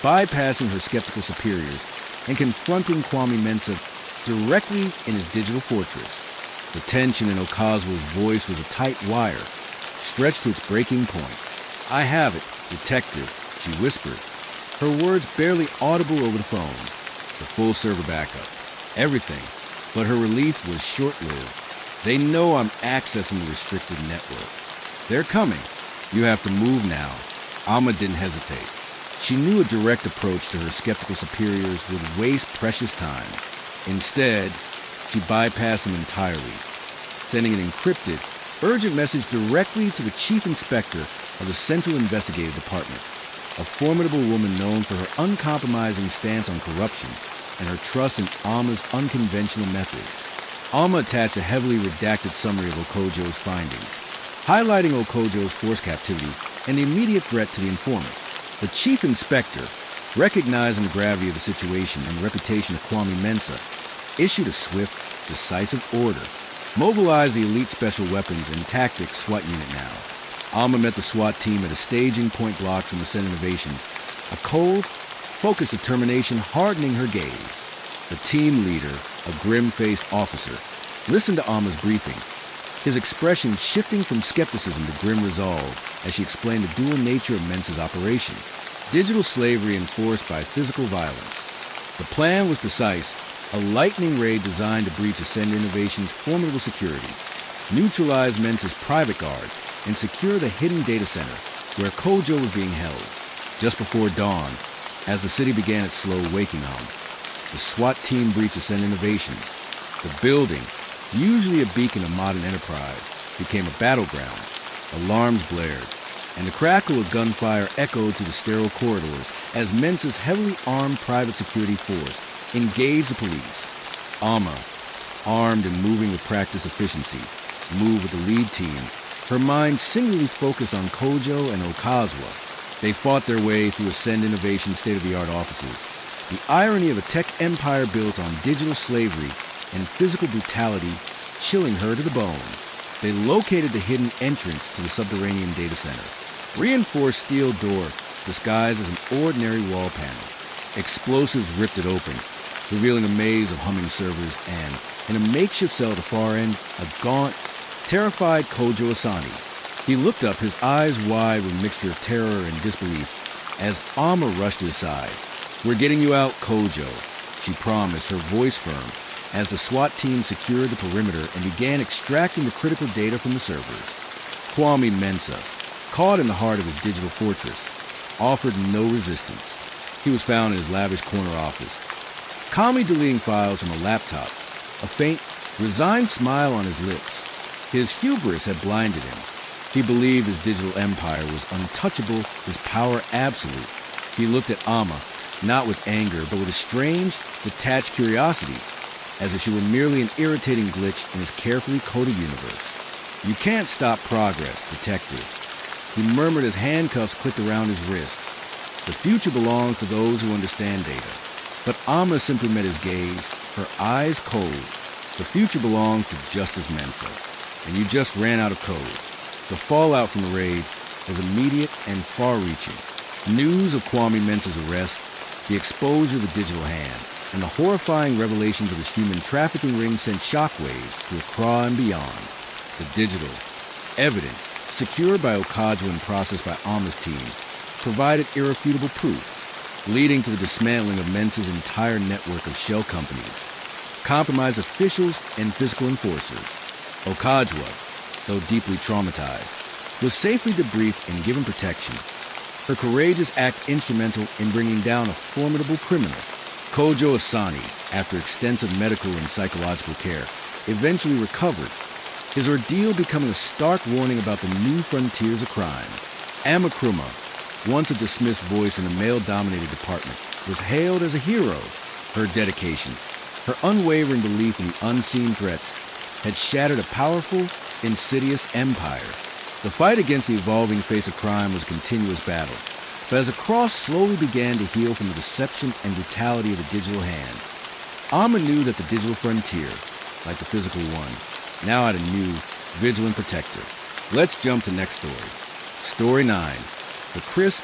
bypassing her skeptical superiors and confronting Kwame Mensah directly in his digital fortress. The tension in Okazawa's voice was a tight wire, stretched to its breaking point. "I have it, detective," she whispered, her words barely audible over the phone. the full server backup, everything. But her relief was short-lived. They know I'm accessing the restricted network. They're coming. You have to move now. Alma didn't hesitate. She knew a direct approach to her skeptical superiors would waste precious time. Instead, she bypassed them entirely, sending an encrypted, urgent message directly to the chief inspector of the Central Investigative Department, a formidable woman known for her uncompromising stance on corruption and her trust in Alma's unconventional methods. Alma attached a heavily redacted summary of Okojo's findings, highlighting Okojo's forced captivity and the immediate threat to the informant. The chief inspector, recognizing the gravity of the situation and the reputation of Kwame Mensah, issued a swift, decisive order. Mobilize the elite special weapons and tactics SWAT unit now. Alma met the SWAT team at a staging point block from the Senate Innovations, a cold, focused determination hardening her gaze. The team leader, a grim-faced officer, listened to Alma's briefing, his expression shifting from skepticism to grim resolve as she explained the dual nature of Mensah's operation, digital slavery enforced by physical violence. The plan was precise, a lightning raid designed to breach Ascend Innovation's formidable security, neutralize Mensah's private guards, and secure the hidden data center where Kojo was being held. Just before dawn, as the city began its slow waking on, the SWAT team breached Ascend Innovations. The building, usually a beacon of modern enterprise, became a battleground. Alarms blared, and the crackle of gunfire echoed through the sterile corridors as Mensah's heavily armed private security force engaged the police. Alma, armed and moving with practiced efficiency, moved with the lead team, her mind singularly focused on Kojo and Okazwa. They fought their way through Ascend Innovation's state-of-the-art offices. The irony of a tech empire built on digital slavery and physical brutality chilling her to the bone. They located the hidden entrance to the subterranean data center. Reinforced steel door disguised as an ordinary wall panel. Explosives ripped it open, revealing a maze of humming servers and, in a makeshift cell at the far end, a gaunt, terrified Kojo Asani. He looked up, his eyes wide with a mixture of terror and disbelief, as Alma rushed to his side. "We're getting you out, Kojo," she promised, her voice firm, as the SWAT team secured the perimeter and began extracting the critical data from the servers. Kwame Mensah, caught in the heart of his digital fortress, offered no resistance. He was found in his lavish corner office, calmly deleting files from a laptop, a faint, resigned smile on his lips. His hubris had blinded him. He believed his digital empire was untouchable, his power absolute. He looked at Alma, not with anger, but with a strange, detached curiosity, as if she were merely an irritating glitch in his carefully coded universe. "You can't stop progress, detective," he murmured as handcuffs clicked around his wrists. "The future belongs to those who understand data." But Alma simply met his gaze, her eyes cold. "The future belongs to Justice Mensah, and you just ran out of code." The fallout from the raid was immediate and far-reaching. News of Kwame Mensah's arrest, the exposure of the digital hand, and the horrifying revelations of his human trafficking ring sent shockwaves to Accra and beyond. The digital evidence, secured by Okajwa and processed by Alma's team, provided irrefutable proof, leading to the dismantling of Mensah's entire network of shell companies, compromised officials and physical enforcers. Okajwa, though deeply traumatized, was safely debriefed and given protection, her courageous act instrumental in bringing down a formidable criminal. Kojo Asani, after extensive medical and psychological care, eventually recovered, his ordeal becoming a stark warning about the new frontiers of crime. Amakruma, once a dismissed voice in a male-dominated department, was hailed as a hero. Her dedication, her unwavering belief in the unseen threats, had shattered a powerful, insidious empire. The fight against the evolving face of crime was a continuous battle, but as the cross slowly began to heal from the deception and brutality of the digital hand, Alma knew that the digital frontier, like the physical one, now had a new, vigilant protector. Let's jump to next story. Story 9. The crisp,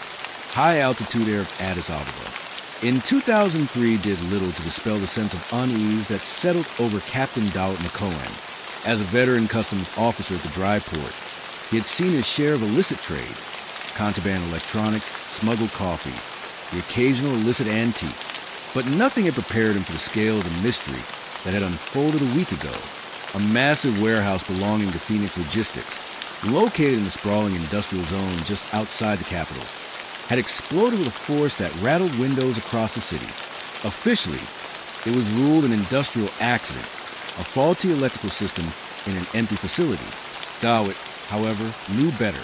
high-altitude air of Addis Ababa. In 2003 did little to dispel the sense of unease that settled over Captain Daoud Nakoan. As a veteran customs officer at the dry port, he had seen his share of illicit trade, contraband electronics, smuggled coffee, the occasional illicit antique. But nothing had prepared him for the scale of the mystery that had unfolded a week ago. A massive warehouse belonging to Phoenix Logistics, located in the sprawling industrial zone just outside the capital, had exploded with a force that rattled windows across the city. Officially, it was ruled an industrial accident, a faulty electrical system in an empty facility. Dawitt, however, knew better.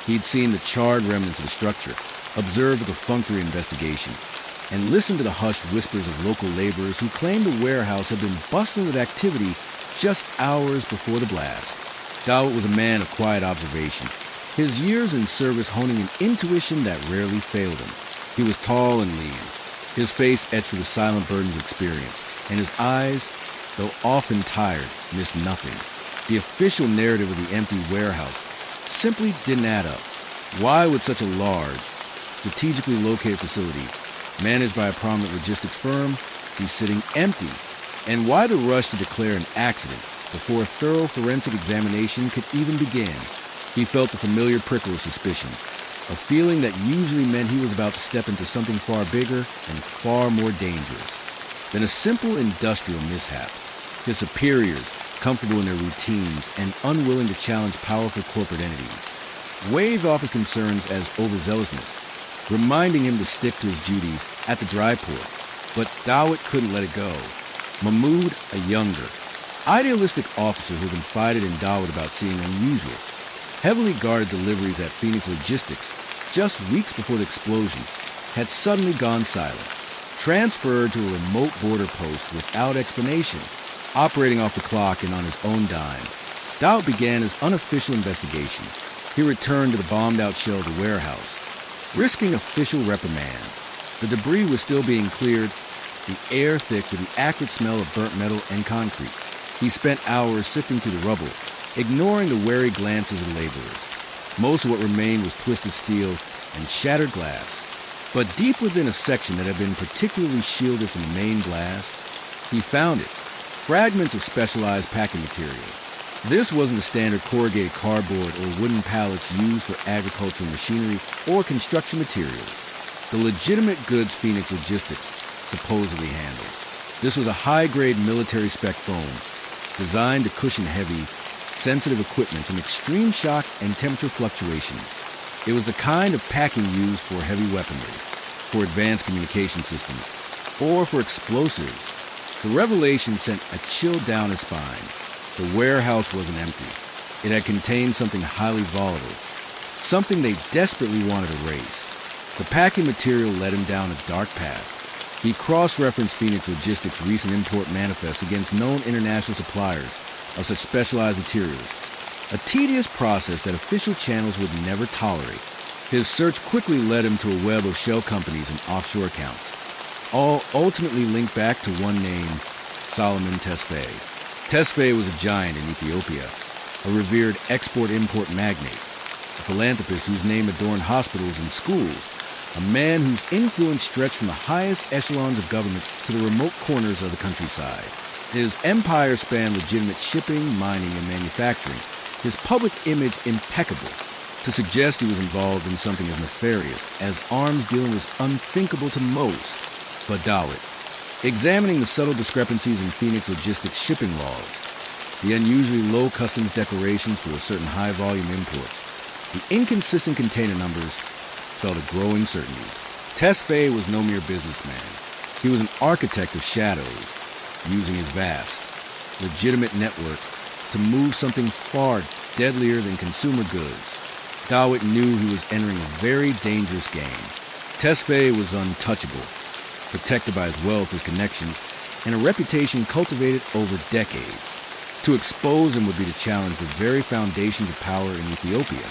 He'd seen the charred remnants of the structure, observed the perfunctory investigation, and listened to the hushed whispers of local laborers who claimed the warehouse had been bustling with activity just hours before the blast. Dawitt was a man of quiet observation, his years in service honing an intuition that rarely failed him. He was tall and lean, his face etched with the silent burdens of experience, and his eyes, though often tired, missed nothing. The official narrative of the empty warehouse simply didn't add up. Why would such a large, strategically located facility, managed by a prominent logistics firm, be sitting empty? And why the rush to declare an accident before a thorough forensic examination could even begin? He felt the familiar prickle of suspicion, a feeling that usually meant he was about to step into something far bigger and far more dangerous than a simple industrial mishap. His superiors, comfortable in their routines and unwilling to challenge powerful corporate entities, waved off his concerns as overzealousness, reminding him to stick to his duties at the dry port. But Dawitt couldn't let it go. Mahmoud, a younger, idealistic officer who confided in Dawitt about seeing unusual, heavily guarded deliveries at Phoenix Logistics just weeks before the explosion, had suddenly gone silent, transferred to a remote border post without explanation, operating off the clock and on his own dime. Dawitt began his unofficial investigation. He returned to the bombed-out shell of the warehouse, risking official reprimand. The debris was still being cleared, the air thick with the acrid smell of burnt metal and concrete. He spent hours sifting through the rubble, ignoring the wary glances of the laborers. Most of what remained was twisted steel and shattered glass. But deep within a section that had been particularly shielded from the main blast, he found it. Fragments of specialized packing material. This wasn't the standard corrugated cardboard or wooden pallets used for agricultural machinery or construction materials. The legitimate goods Phoenix Logistics supposedly handled. This was a high-grade military-spec foam, designed to cushion heavy, sensitive equipment from extreme shock and temperature fluctuations. It was the kind of packing used for heavy weaponry, for advanced communication systems, or for explosives. The revelation sent a chill down his spine. The warehouse wasn't empty. It had contained something highly volatile, something they desperately wanted to erase. The packing material led him down a dark path. He cross-referenced Phoenix Logistics' recent import manifests against known international suppliers of such specialized materials, a tedious process that official channels would never tolerate. His search quickly led him to a web of shell companies and offshore accounts, all ultimately linked back to one name, Solomon Tesfaye. Tesfaye was a giant in Ethiopia, a revered export-import magnate, a philanthropist whose name adorned hospitals and schools, a man whose influence stretched from the highest echelons of government to the remote corners of the countryside. His empire spanned legitimate shipping, mining, and manufacturing, his public image impeccable. To suggest he was involved in something as nefarious as arms dealing was unthinkable to most. But Dawitt, examining the subtle discrepancies in Phoenix Logistics shipping logs, the unusually low customs declarations for certain high-volume imports, the inconsistent container numbers, felt a growing certainty. Tesfaye was no mere businessman. He was an architect of shadows, using his vast, legitimate network to move something far deadlier than consumer goods. Dawitt knew he was entering a very dangerous game. Tesfaye was untouchable, protected by his wealth, his connections, and a reputation cultivated over decades. To expose him would be to challenge the very foundations of power in Ethiopia.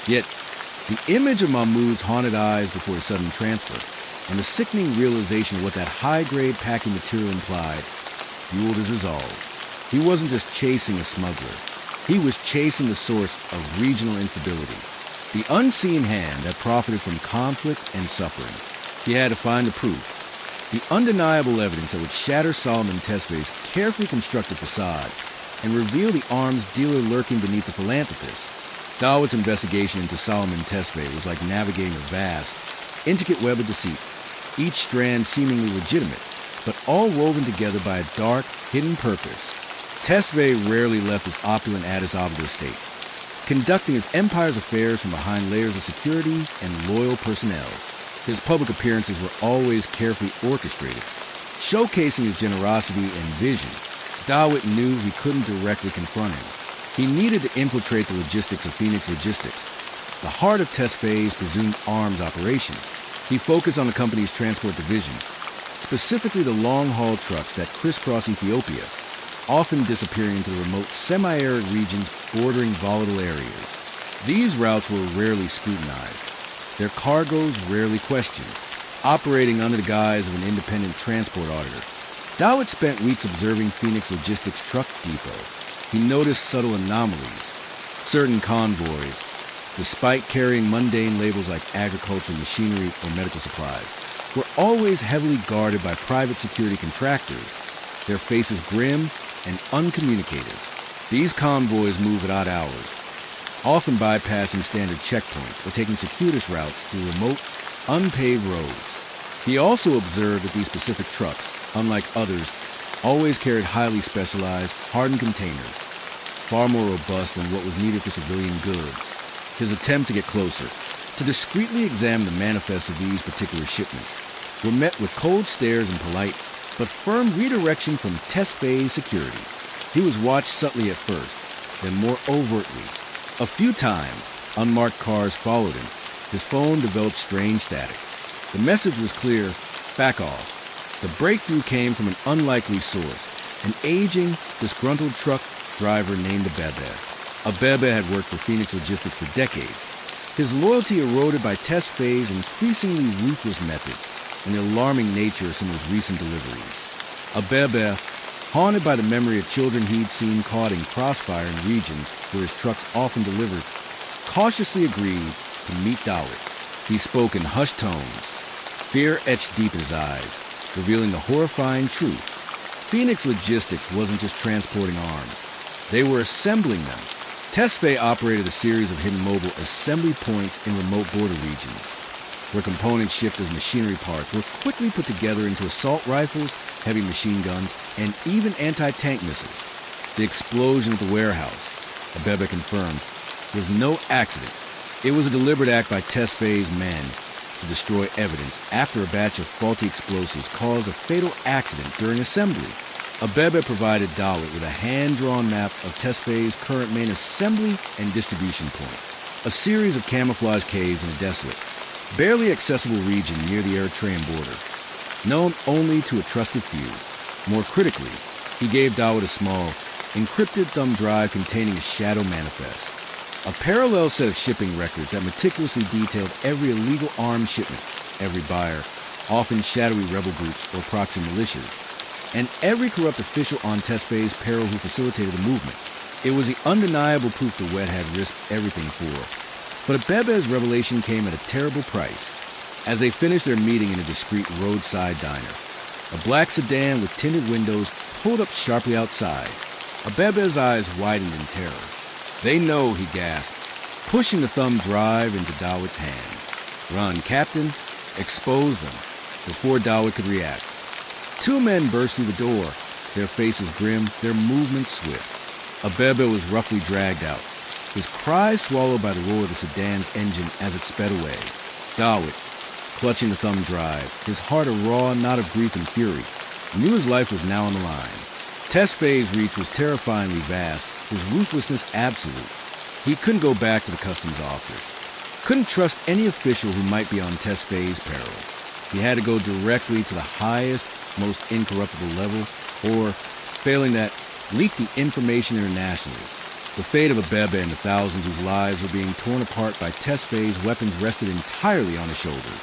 Yet, the image of Mahmoud's haunted eyes before his sudden transfer, and the sickening realization of what that high-grade packing material implied, fueled his resolve. He wasn't just chasing a smuggler. He was chasing the source of regional instability, the unseen hand that profited from conflict and suffering. He had to find the proof, the undeniable evidence that would shatter Solomon Tesfaye's carefully constructed facade and reveal the arms dealer lurking beneath the philanthropist. Dawitt's investigation into Solomon Tesfaye was like navigating a vast, intricate web of deceit, each strand seemingly legitimate, but all woven together by a dark, hidden purpose. Tesfaye rarely left his opulent Addis Ababa estate, conducting his empire's affairs from behind layers of security and loyal personnel. His public appearances were always carefully orchestrated, showcasing his generosity and vision. Dawit knew he couldn't directly confront him. He needed to infiltrate the logistics of Phoenix Logistics, the heart of Tesfaye's presumed arms operation. He focused on the company's transport division, specifically the long-haul trucks that crisscross Ethiopia, often disappearing into the remote semi-arid regions bordering volatile areas. These routes were rarely scrutinized, their cargoes rarely questioned, operating under the guise of an independent transport auditor. Dawit spent weeks observing Phoenix Logistics truck depot. He noticed subtle anomalies. Certain convoys, despite carrying mundane labels like agricultural machinery or medical supplies, were always heavily guarded by private security contractors, their faces grim and uncommunicative. These convoys move at odd hours, often bypassing standard checkpoints or taking circuitous routes through remote, unpaved roads. He also observed that these specific trucks, unlike others, always carried highly specialized, hardened containers, far more robust than what was needed for civilian goods. His attempt to get closer, to discreetly examine the manifest of these particular shipments, were met with cold stares and polite, but firm redirection from Tesfaye's security. He was watched subtly at first, then more overtly. A few times, unmarked cars followed him. His phone developed strange static. The message was clear: back off. The breakthrough came from an unlikely source, an aging, disgruntled truck driver named Abebe. Abebe had worked for Phoenix Logistics for decades, his loyalty eroded by Tesfaye's increasingly ruthless methods and the alarming nature of some of his recent deliveries. Abebe, haunted by the memory of children he'd seen caught in crossfire in regions where his trucks often delivered, cautiously agreed to meet Dawit. He spoke in hushed tones, fear etched deep in his eyes, revealing the horrifying truth. Phoenix Logistics wasn't just transporting arms. They were assembling them. Tesfaye operated a series of hidden mobile assembly points in remote border regions, where components shipped as machinery parts were quickly put together into assault rifles, heavy machine guns, and even anti-tank missiles. The explosion at the warehouse, Abebe confirmed, was no accident. It was a deliberate act by Tesfaye's men to destroy evidence after a batch of faulty explosives caused a fatal accident during assembly. Abebe provided Dawit with a hand-drawn map of Tesfaye's current main assembly and distribution point, a series of camouflage caves in a desolate, barely accessible region near the Eritrean border, known only to a trusted few. More critically, he gave Dawit a small, encrypted thumb drive containing a shadow manifest, a parallel set of shipping records that meticulously detailed every illegal arms shipment, every buyer, often shadowy rebel groups or proxy militias, and every corrupt official on Tesfaye's payroll who facilitated the movement. It was the undeniable proof the Wet had risked everything for. But Abebe's revelation came at a terrible price. As they finished their meeting in a discreet roadside diner, a black sedan with tinted windows pulled up sharply outside. Abebe's eyes widened in terror. "They know," he gasped, pushing the thumb drive into Dawit's hand. "Run, Captain. Expose them," before Dawit could react. Two men burst through the door, their faces grim, their movements swift. Abebe was roughly dragged out, his cries swallowed by the roar of the sedan's engine as it sped away. Dawit, clutching the thumb drive, his heart a raw knot of grief and fury, knew his life was now on the line. Tesfaye's reach was terrifyingly vast, his ruthlessness absolute. He couldn't go back to the customs office, couldn't trust any official who might be on Tesfaye's peril. He had to go directly to the highest, most incorruptible level, or, failing that, leak the information internationally. The fate of Abebe and the thousands whose lives were being torn apart by Tesfaye's weapons rested entirely on his shoulders.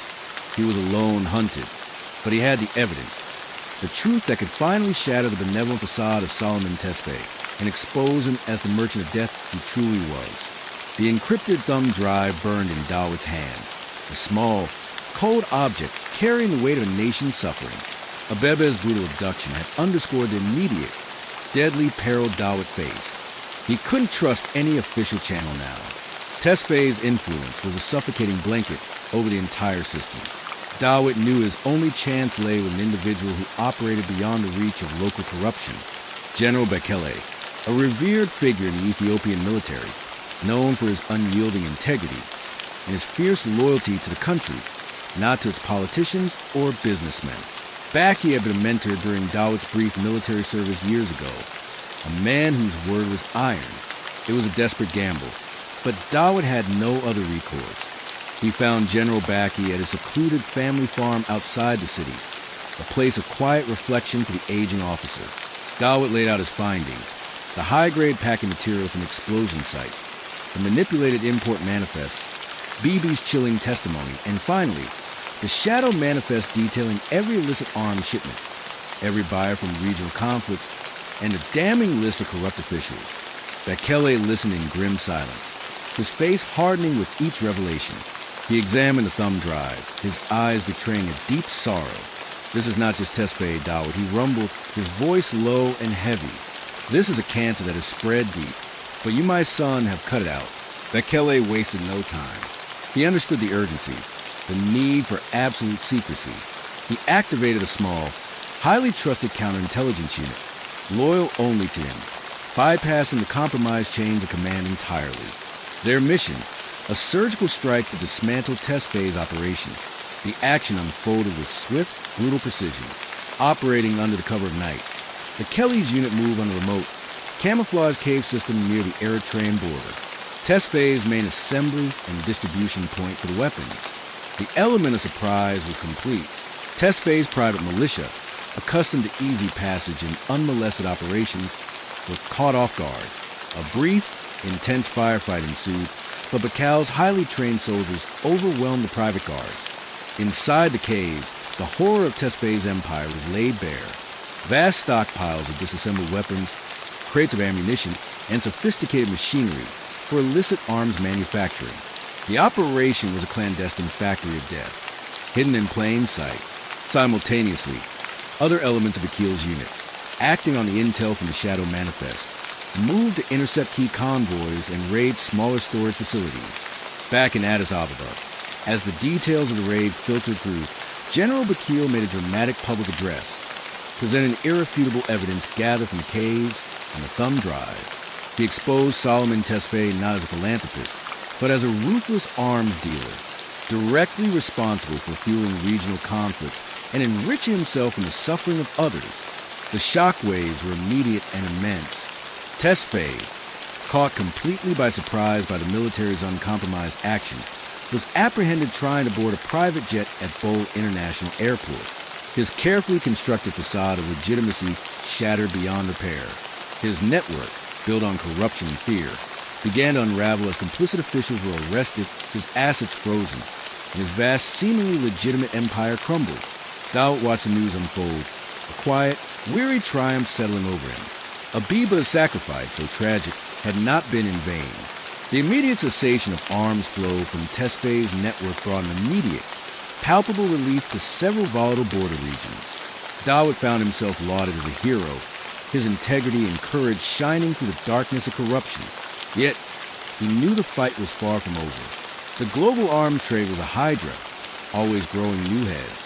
He was alone, hunted, but he had the evidence, the truth that could finally shatter the benevolent facade of Solomon Tesfaye and expose him as the merchant of death he truly was. The encrypted thumb drive burned in Dawit's hand, a small, cold object carrying the weight of a nation's suffering. Abebe's brutal abduction had underscored the immediate, deadly peril Dawit faced. He couldn't trust any official channel now. Tesfaye's influence was a suffocating blanket over the entire system. Dawit knew his only chance lay with an individual who operated beyond the reach of local corruption, General Bekele, a revered figure in the Ethiopian military, known for his unyielding integrity and his fierce loyalty to the country, not to its politicians or businessmen. Baki had been mentored during Dawit's brief military service years ago, a man whose word was iron. It was a desperate gamble, but Dawit had no other recourse. He found General Baki at a secluded family farm outside the city, a place of quiet reflection for the aging officer. Dawit laid out his findings: the high-grade packing material from the explosion site, the manipulated import manifest, Bibi's chilling testimony, and finally, the shadow manifest detailing every illicit arms shipment, every buyer from regional conflicts, and a damning list of corrupt officials. Bekele listened in grim silence, his face hardening with each revelation. He examined the thumb drive, his eyes betraying a deep sorrow. "This is not just Tesfaye, Dawit," he rumbled, his voice low and heavy. "This is a cancer that has spread deep, but you, my son, have cut it out." Bekele wasted no time. He understood the urgency, the need for absolute secrecy. He activated a small, highly trusted counterintelligence unit, loyal only to him, bypassing the compromised chains of command entirely. Their mission: a surgical strike to dismantle Tesfaye's operation. The action unfolded with swift, brutal precision, operating under the cover of night. Bekele's unit moved on a remote, camouflage cave system near the Eritrean border, Tesfaye's main assembly and distribution point for the weapons. The element of surprise was complete. Tesfaye's private militia, accustomed to easy passage and unmolested operations, was caught off guard. A brief, intense firefight ensued, but Bekal's highly trained soldiers overwhelmed the private guards. Inside the cave, the horror of Tesfaye's empire was laid bare. Vast stockpiles of disassembled weapons, crates of ammunition, and sophisticated machinery for illicit arms manufacturing. The operation was a clandestine factory of death, hidden in plain sight. Simultaneously, other elements of Akil's unit, acting on the intel from the Shadow Manifest, moved to intercept key convoys and raid smaller storage facilities. Back in Addis Ababa, as the details of the raid filtered through, General Bakil made a dramatic public address, presenting irrefutable evidence gathered from the caves and the thumb drive. He exposed Solomon Tesfaye not as a philanthropist, but as a ruthless arms dealer, directly responsible for fueling regional conflicts and enriching himself in the suffering of others. The shockwaves were immediate and immense. Tesfaye, caught completely by surprise by the military's uncompromised action, was apprehended trying to board a private jet at Bole International Airport. His carefully constructed facade of legitimacy shattered beyond repair. His network, built on corruption and fear, began to unravel as complicit officials were arrested, his assets frozen, and his vast, seemingly legitimate empire crumbled. Dawit watched the news unfold, a quiet, weary triumph settling over him. Abiba's sacrifice, though tragic, had not been in vain. The immediate cessation of arms flow from Tesfaye's network brought an immediate, palpable relief to several volatile border regions. Dawit found himself lauded as a hero, his integrity and courage shining through the darkness of corruption. Yet, he knew the fight was far from over. The global arms trade was a hydra, always growing new heads.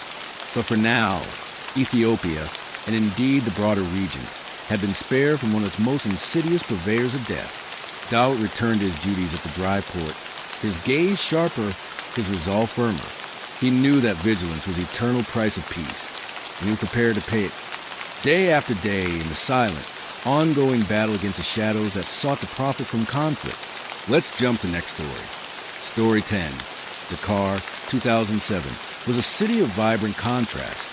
But for now, Ethiopia, and indeed the broader region, had been spared from one of its most insidious purveyors of death. Dawit returned to his duties at the dry port, his gaze sharper, his resolve firmer. He knew that vigilance was the eternal price of peace, and he was prepared to pay it. Day after day in the silent, ongoing battle against the shadows that sought to profit from conflict. Let's jump to next story. Story 10. Dakar, 2007, was a city of vibrant contrast.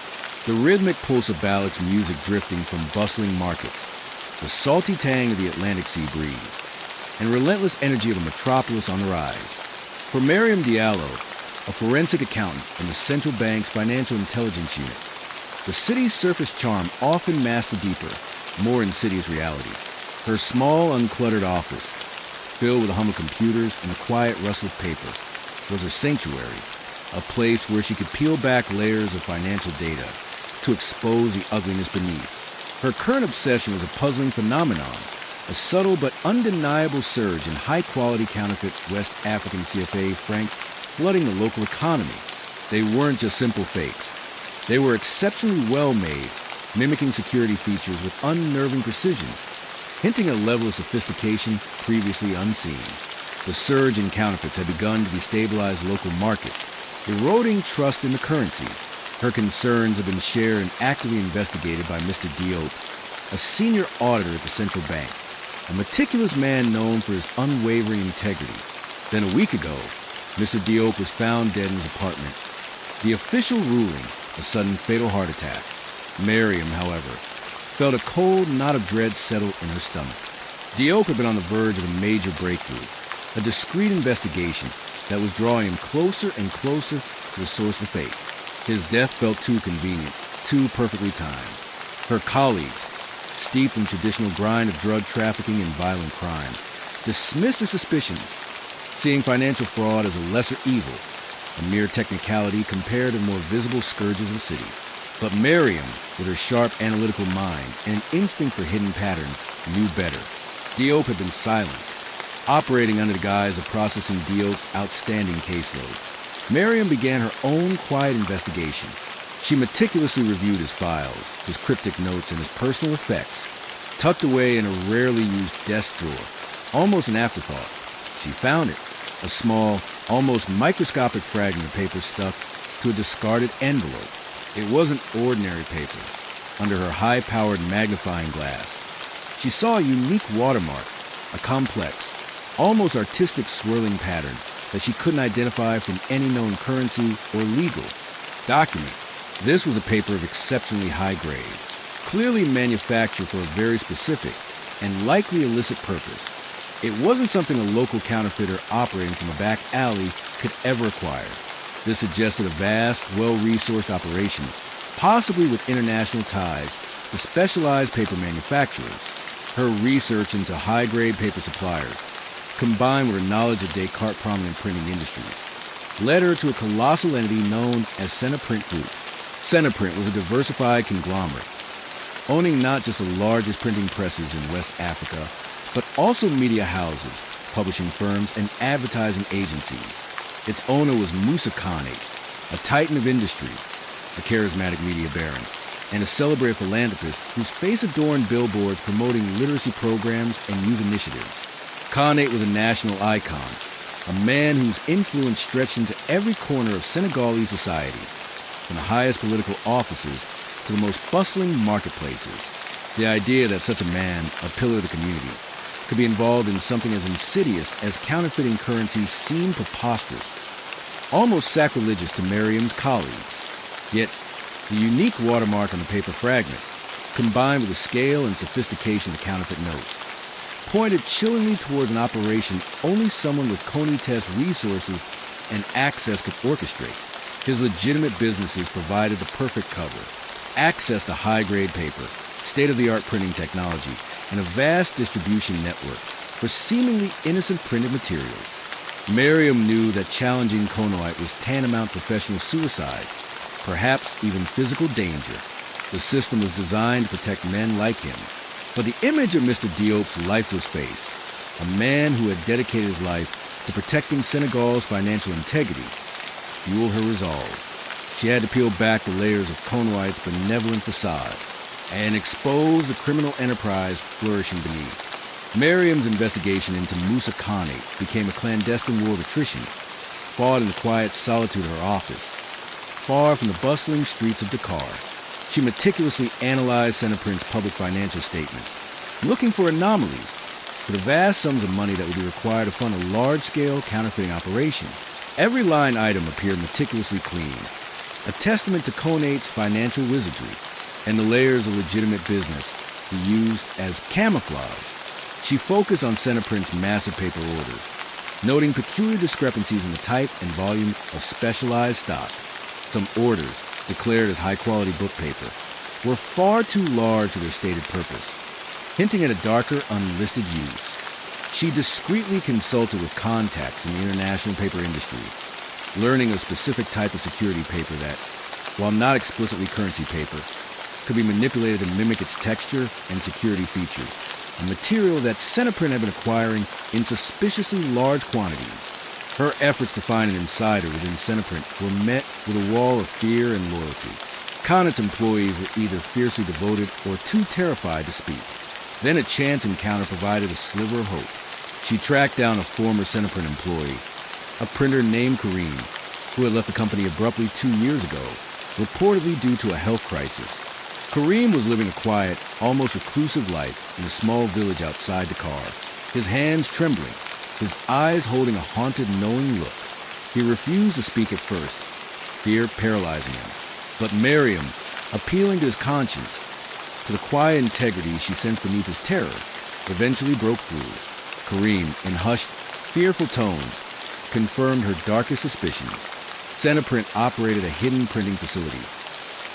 The rhythmic pulse of ballads music drifting from bustling markets, the salty tang of the Atlantic Sea breeze, and relentless energy of a metropolis on the rise. For Mariam Diallo, a forensic accountant in the central bank's financial intelligence unit, the city's surface charm often masked a deeper, more insidious reality. Her small, uncluttered office, filled with hum of computers and the quiet rustle of paper, was her sanctuary, a place where she could peel back layers of financial data to expose the ugliness beneath. Her current obsession was a puzzling phenomenon, a subtle but undeniable surge in high-quality counterfeit West African CFA francs flooding the local economy. They weren't just simple fakes. They were exceptionally well made, mimicking security features with unnerving precision, hinting at a level of sophistication previously unseen. The surge in counterfeits had begun to destabilize local markets, eroding trust in the currency. Her concerns have been shared and actively investigated by Mr. Diop, a senior auditor at the central bank, a meticulous man known for his unwavering integrity. Then a week ago, Mr. Diop was found dead in his apartment. The official ruling, a sudden fatal heart attack. Miriam, however, felt a cold knot of dread settle in her stomach. Diop had been on the verge of a major breakthrough, a discreet investigation that was drawing him closer and closer to the source of fate. His death felt too convenient, too perfectly timed. Her colleagues, steeped in traditional grind of drug trafficking and violent crime, dismissed her suspicions, seeing financial fraud as a lesser evil, a mere technicality compared to more visible scourges of the city. But Miriam, with her sharp analytical mind and an instinct for hidden patterns, knew better. Diop had been silenced, operating under the guise of processing Diop's outstanding caseload. Miriam began her own quiet investigation. She meticulously reviewed his files, his cryptic notes, and his personal effects, tucked away in a rarely used desk drawer, almost an afterthought. She found it, a small, almost microscopic fragment of paper stuck to a discarded envelope. It wasn't ordinary paper. Under her high-powered magnifying glass, she saw a unique watermark, a complex, almost artistic swirling pattern that she couldn't identify from any known currency or legal document. This was a paper of exceptionally high grade, clearly manufactured for a very specific and likely illicit purpose. It wasn't something a local counterfeiter operating from a back alley could ever acquire. This suggested a vast, well-resourced operation, possibly with international ties to specialized paper manufacturers. Her research into high-grade paper suppliers, combined with her knowledge of Descartes' prominent printing industries, led her to a colossal entity known as Centerprint Group. Centerprint was a diversified conglomerate, owning not just the largest printing presses in West Africa, but also media houses, publishing firms, and advertising agencies. Its owner was Musa Khanate, a titan of industry, a charismatic media baron, and a celebrated philanthropist whose face adorned billboards promoting literacy programs and youth initiatives. Khanate was a national icon, a man whose influence stretched into every corner of Senegalese society, from the highest political offices to the most bustling marketplaces. The idea that such a man, a pillar of the community, could be involved in something as insidious as counterfeiting currency seemed preposterous, almost sacrilegious to Miriam's colleagues. Yet, the unique watermark on the paper fragment, combined with the scale and sophistication of the counterfeit notes, pointed chillingly towards an operation only someone with Coney-test resources and access could orchestrate. His legitimate businesses provided the perfect cover, access to high-grade paper, state-of-the-art printing technology, and a vast distribution network for seemingly innocent printed materials. Miriam knew that challenging Konoite was tantamount to professional suicide, perhaps even physical danger. The system was designed to protect men like him. But the image of Mr. Diop's lifeless face, a man who had dedicated his life to protecting Senegal's financial integrity, fueled her resolve. She had to peel back the layers of Konoite's benevolent facade and expose the criminal enterprise flourishing beneath. Miriam's investigation into Musa Khanate became a clandestine war of attrition, fought in the quiet solitude of her office, far from the bustling streets of Dakar. She meticulously analyzed Centerprint's public financial statements, looking for anomalies, for the vast sums of money that would be required to fund a large-scale counterfeiting operation. Every line item appeared meticulously clean, a testament to Konate's financial wizardry and the layers of legitimate business he used as camouflage. She focused on Centerprint's massive paper orders, noting peculiar discrepancies in the type and volume of specialized stock. Some orders, declared as high-quality book paper, were far too large for their stated purpose, hinting at a darker, unlisted use. She discreetly consulted with contacts in the international paper industry, learning a specific type of security paper that, while not explicitly currency paper, could be manipulated to mimic its texture and security features, a material that Centerprint had been acquiring in suspiciously large quantities. Her efforts to find an insider within Centerprint were met with a wall of fear and loyalty. Connet's employees were either fiercely devoted or too terrified to speak. Then a chance encounter provided a sliver of hope. She tracked down a former Centerprint employee, a printer named Kareem, who had left the company abruptly 2 years ago, reportedly due to a health crisis. Kareem was living a quiet, almost reclusive life in a small village outside Dakar, his hands trembling, his eyes holding a haunted, knowing look. He refused to speak at first, fear paralyzing him. But Miriam, appealing to his conscience, to the quiet integrity she sensed beneath his terror, eventually broke through. Kareem, in hushed, fearful tones, confirmed her darkest suspicions. Centerprint operated a hidden printing facility,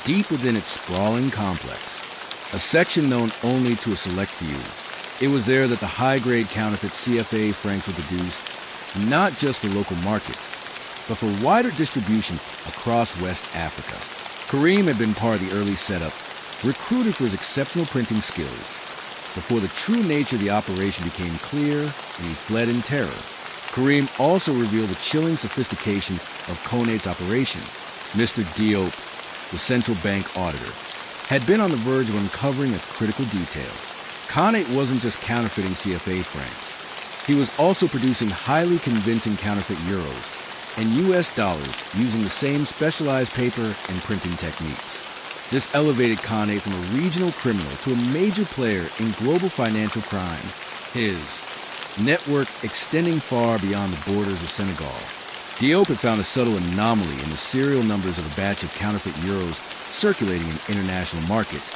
deep within its sprawling complex, a section known only to a select few. It was there that the high-grade counterfeit CFA francs were produced, not just for local markets, but for wider distribution across West Africa. Kareem had been part of the early setup, recruited for his exceptional printing skills. Before the true nature of the operation became clear, and he fled in terror. Kareem also revealed the chilling sophistication of Konate's operation. Mr. Diop, the central bank auditor, had been on the verge of uncovering a critical detail. Konate wasn't just counterfeiting CFA francs. He was also producing highly convincing counterfeit euros and US dollars using the same specialized paper and printing techniques. This elevated Konate from a regional criminal to a major player in global financial crime, his network extending far beyond the borders of Senegal. Diop had found a subtle anomaly in the serial numbers of a batch of counterfeit euros circulating in international markets,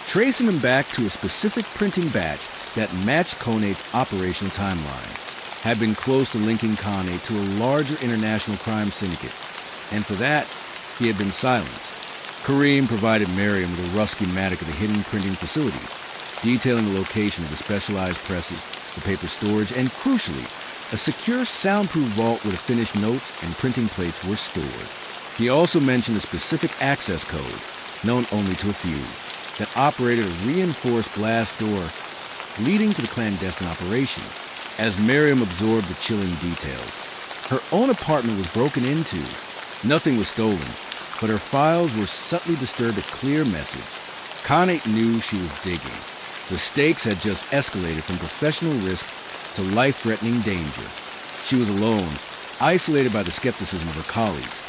tracing them back to a specific printing batch that matched Konate's operational timeline, had been close to linking Konate to a larger international crime syndicate, and for that, he had been silenced. Kareem provided Miriam with a rough schematic of the hidden printing facility, detailing the location of the specialized presses, the paper storage, and crucially, a secure soundproof vault where the finished notes and printing plates were stored. He also mentioned a specific access code, known only to a few, that operated a reinforced glass door leading to the clandestine operation. As Miriam absorbed the chilling details, her own apartment was broken into. Nothing was stolen, but her files were subtly disturbed a clear message. Konate knew she was digging. The stakes had just escalated from professional risk to life-threatening danger. She was alone, isolated by the skepticism of her colleagues,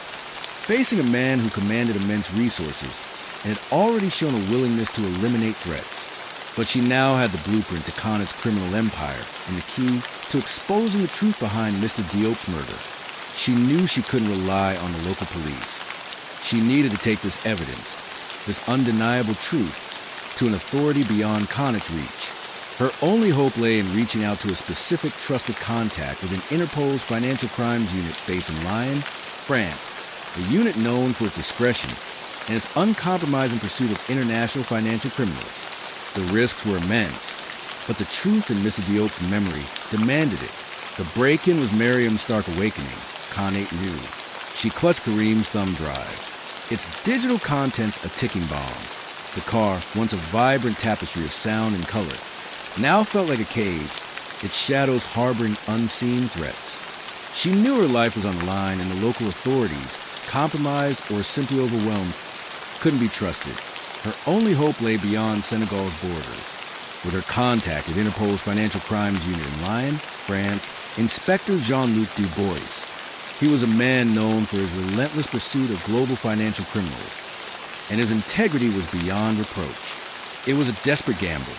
facing a man who commanded immense resources and had already shown a willingness to eliminate threats. But she now had the blueprint to Konate's criminal empire and the key to exposing the truth behind Mr. Diop's murder. She knew she couldn't rely on the local police. She needed to take this evidence, this undeniable truth, to an authority beyond Konate's reach. Her only hope lay in reaching out to a specific trusted contact within Interpol's financial crimes unit based in Lyon, France, a unit known for its discretion and its uncompromising pursuit of international financial criminals. The risks were immense, but the truth in Mr. Diop's memory demanded it. The break-in was Miriam's stark awakening, Konate knew. She clutched Kareem's thumb drive, its digital contents a ticking bomb. The car, once a vibrant tapestry of sound and color, now felt like a cage, its shadows harboring unseen threats. She knew her life was on the line and the local authorities, compromised or simply overwhelmed, couldn't be trusted. Her only hope lay beyond Senegal's borders. With her contact at Interpol's Financial Crimes Unit in Lyon, France, Inspector Jean-Luc Dubois. He was a man known for his relentless pursuit of global financial criminals, and his integrity was beyond reproach. It was a desperate gamble,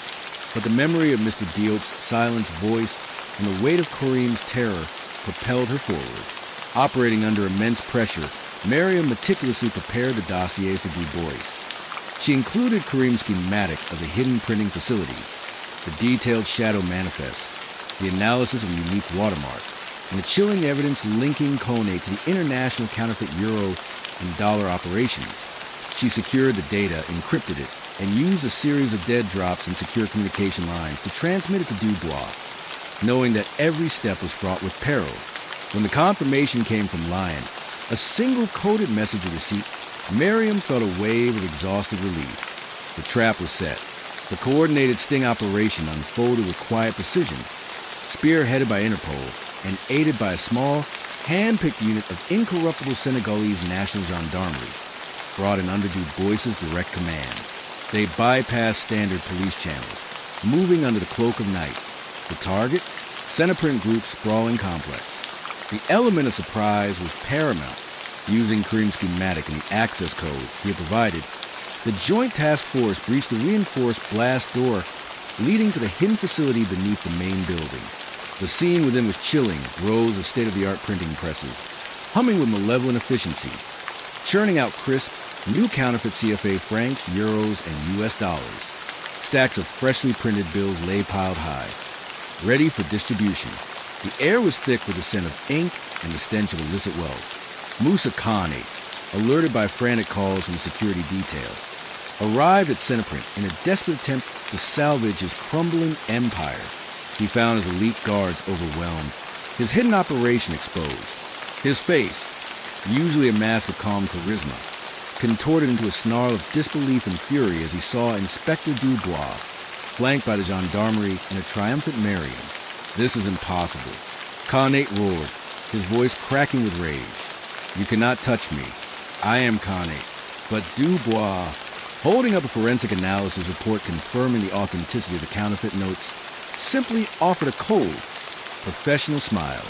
but the memory of Mr. Diop's silenced voice and the weight of Kareem's terror propelled her forward. Operating under immense pressure, Miriam meticulously prepared the dossier for Dubois. She included Kareem's schematic of the hidden printing facility, the detailed shadow manifest, the analysis of a unique watermark, and the chilling evidence linking Konate to the international counterfeit euro and dollar operations. She secured the data, encrypted it, and used a series of dead drops and secure communication lines to transmit it to Dubois, knowing that every step was fraught with peril. When the confirmation came from Lyon, a single coded message of receipt, Miriam felt a wave of exhausted relief. The trap was set. The coordinated sting operation unfolded with quiet precision, spearheaded by Interpol and aided by a small, hand-picked unit of incorruptible Senegalese National Gendarmerie, brought in underdue Boyce's direct command. They bypassed standard police channels, moving under the cloak of night. The target? Centerprint Group's sprawling complex. The element of surprise was paramount. Using Kareem's schematic and the access code he had provided, the Joint Task Force breached the reinforced blast door leading to the hidden facility beneath the main building. The scene within was chilling, rows of state-of-the-art printing presses, humming with malevolent efficiency, churning out crisp, new counterfeit CFA francs, euros, and US dollars. Stacks of freshly printed bills lay piled high, ready for distribution. The air was thick with the scent of ink and the stench of illicit wealth. Musa Khanate, alerted by frantic calls from the security detail, arrived at Centerprint in a desperate attempt to salvage his crumbling empire. He found his elite guards overwhelmed, his hidden operation exposed. His face, usually a mask of calm charisma, contorted into a snarl of disbelief and fury as he saw Inspector Dubois, flanked by the gendarmerie and a triumphant Mariam. This is impossible. Khanate roared, his voice cracking with rage. You cannot touch me. I am Khanate. But Dubois, holding up a forensic analysis report confirming the authenticity of the counterfeit notes, simply offered a cold, professional smile.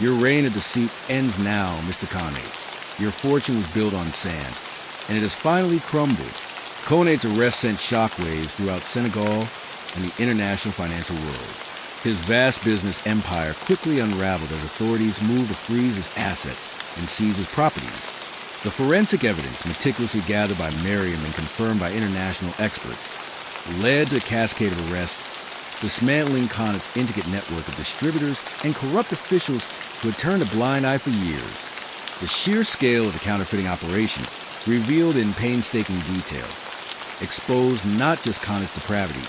Your reign of deceit ends now, Mr. Khanate. Your fortune was built on sand, and it has finally crumbled. Khanate's arrest sent shockwaves throughout Senegal and the international financial world. His vast business empire quickly unraveled as authorities moved to freeze his assets and seize his properties. The forensic evidence, meticulously gathered by Merriam and confirmed by international experts, led to a cascade of arrests, dismantling Khanate's intricate network of distributors and corrupt officials who had turned a blind eye for years. The sheer scale of the counterfeiting operation, revealed in painstaking detail, exposed not just Khanate's depravity,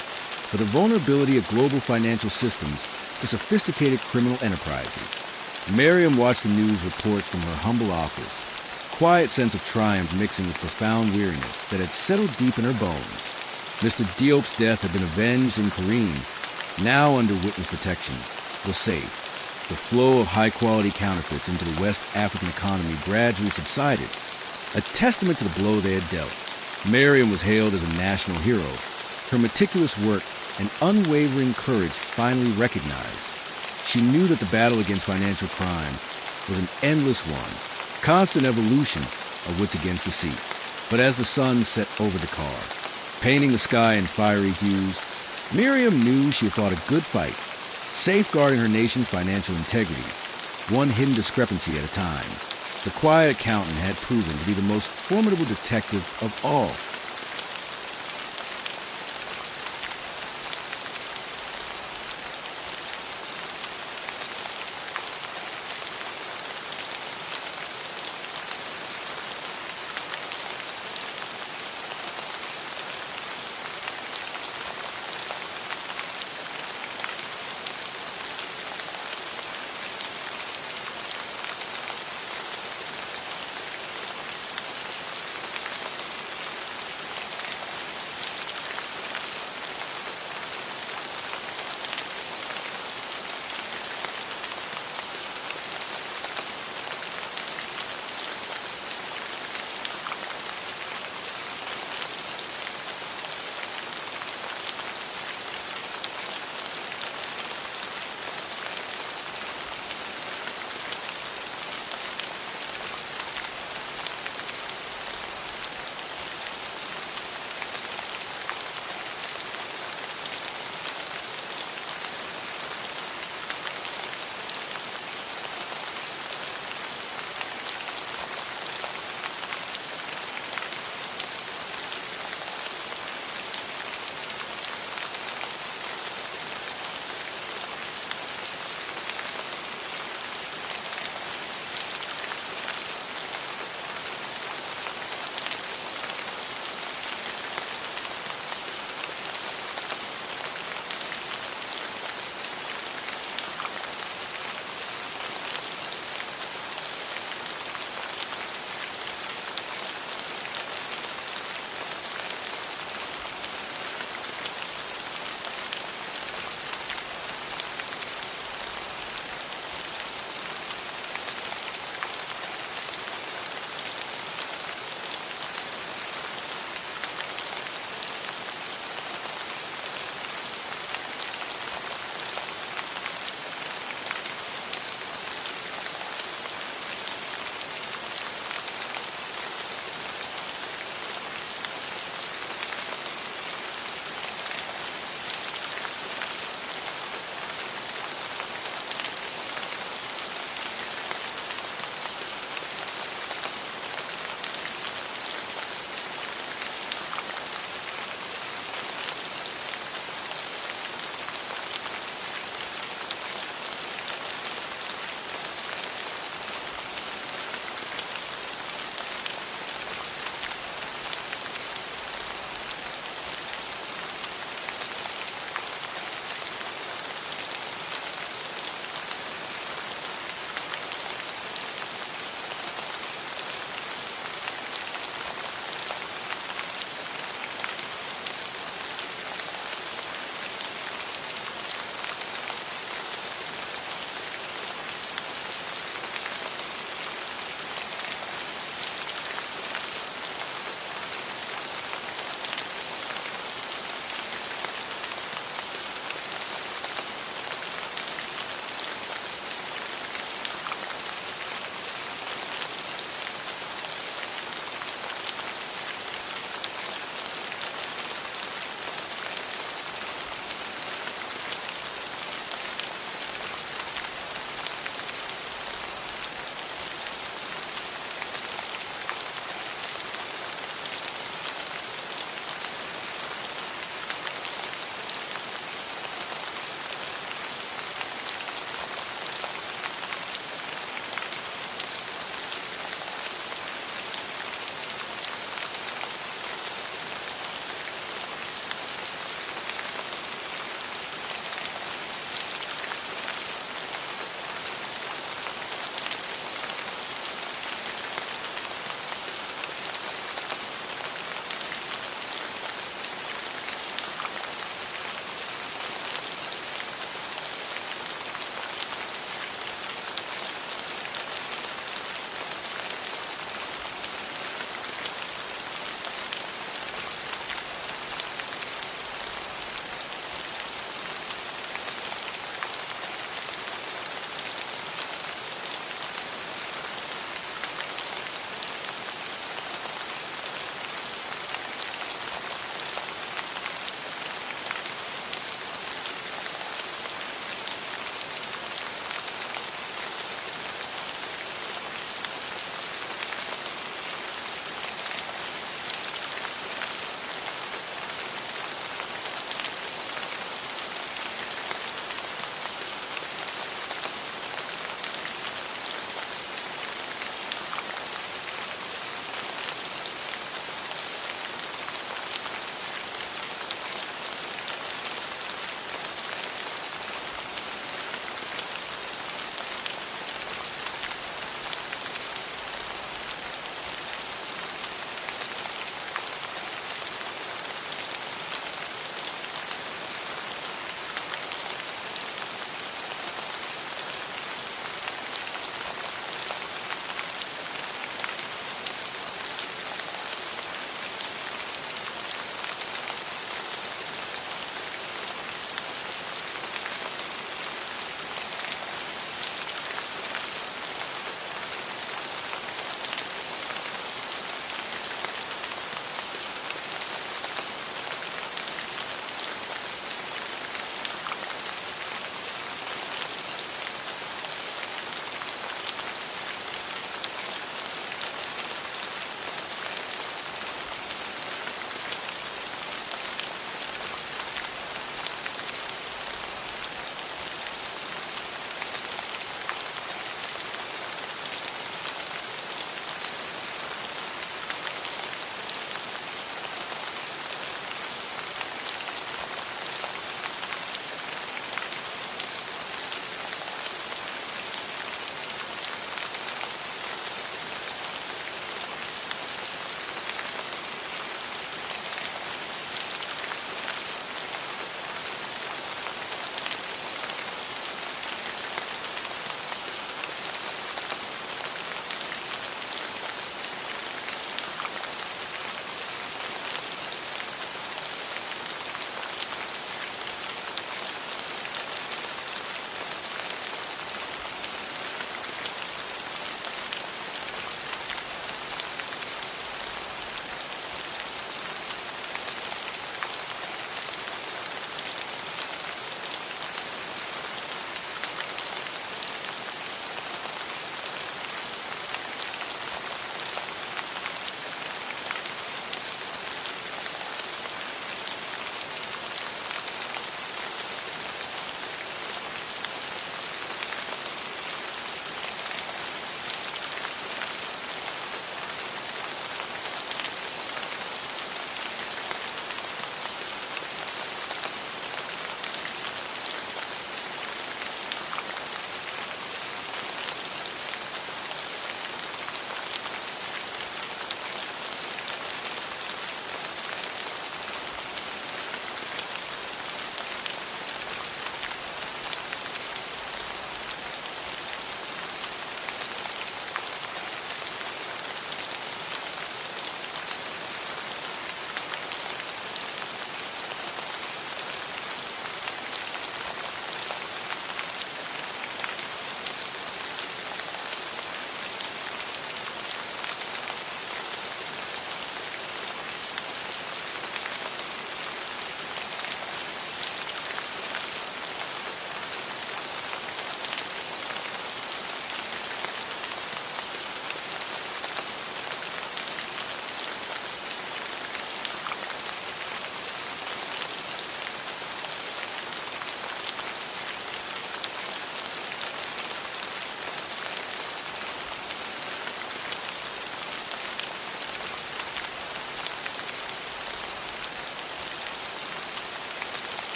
but the vulnerability of global financial systems to sophisticated criminal enterprises. Mariam watched the news reports from her humble office, quiet sense of triumph mixing with profound weariness that had settled deep in her bones. Mr. Diop's death had been avenged, and Kareem, now under witness protection, was safe. The flow of high-quality counterfeits into the West African economy gradually subsided, a testament to the blow they had dealt. Mariam was hailed as a national hero, her meticulous work and unwavering courage finally recognized. She knew that the battle against financial crime was an endless one, constant evolution of wits against deceit. But as the sun set over the car, painting the sky in fiery hues, Miriam knew she had fought a good fight, safeguarding her nation's financial integrity, one hidden discrepancy at a time. The quiet accountant had proven to be the most formidable detective of all.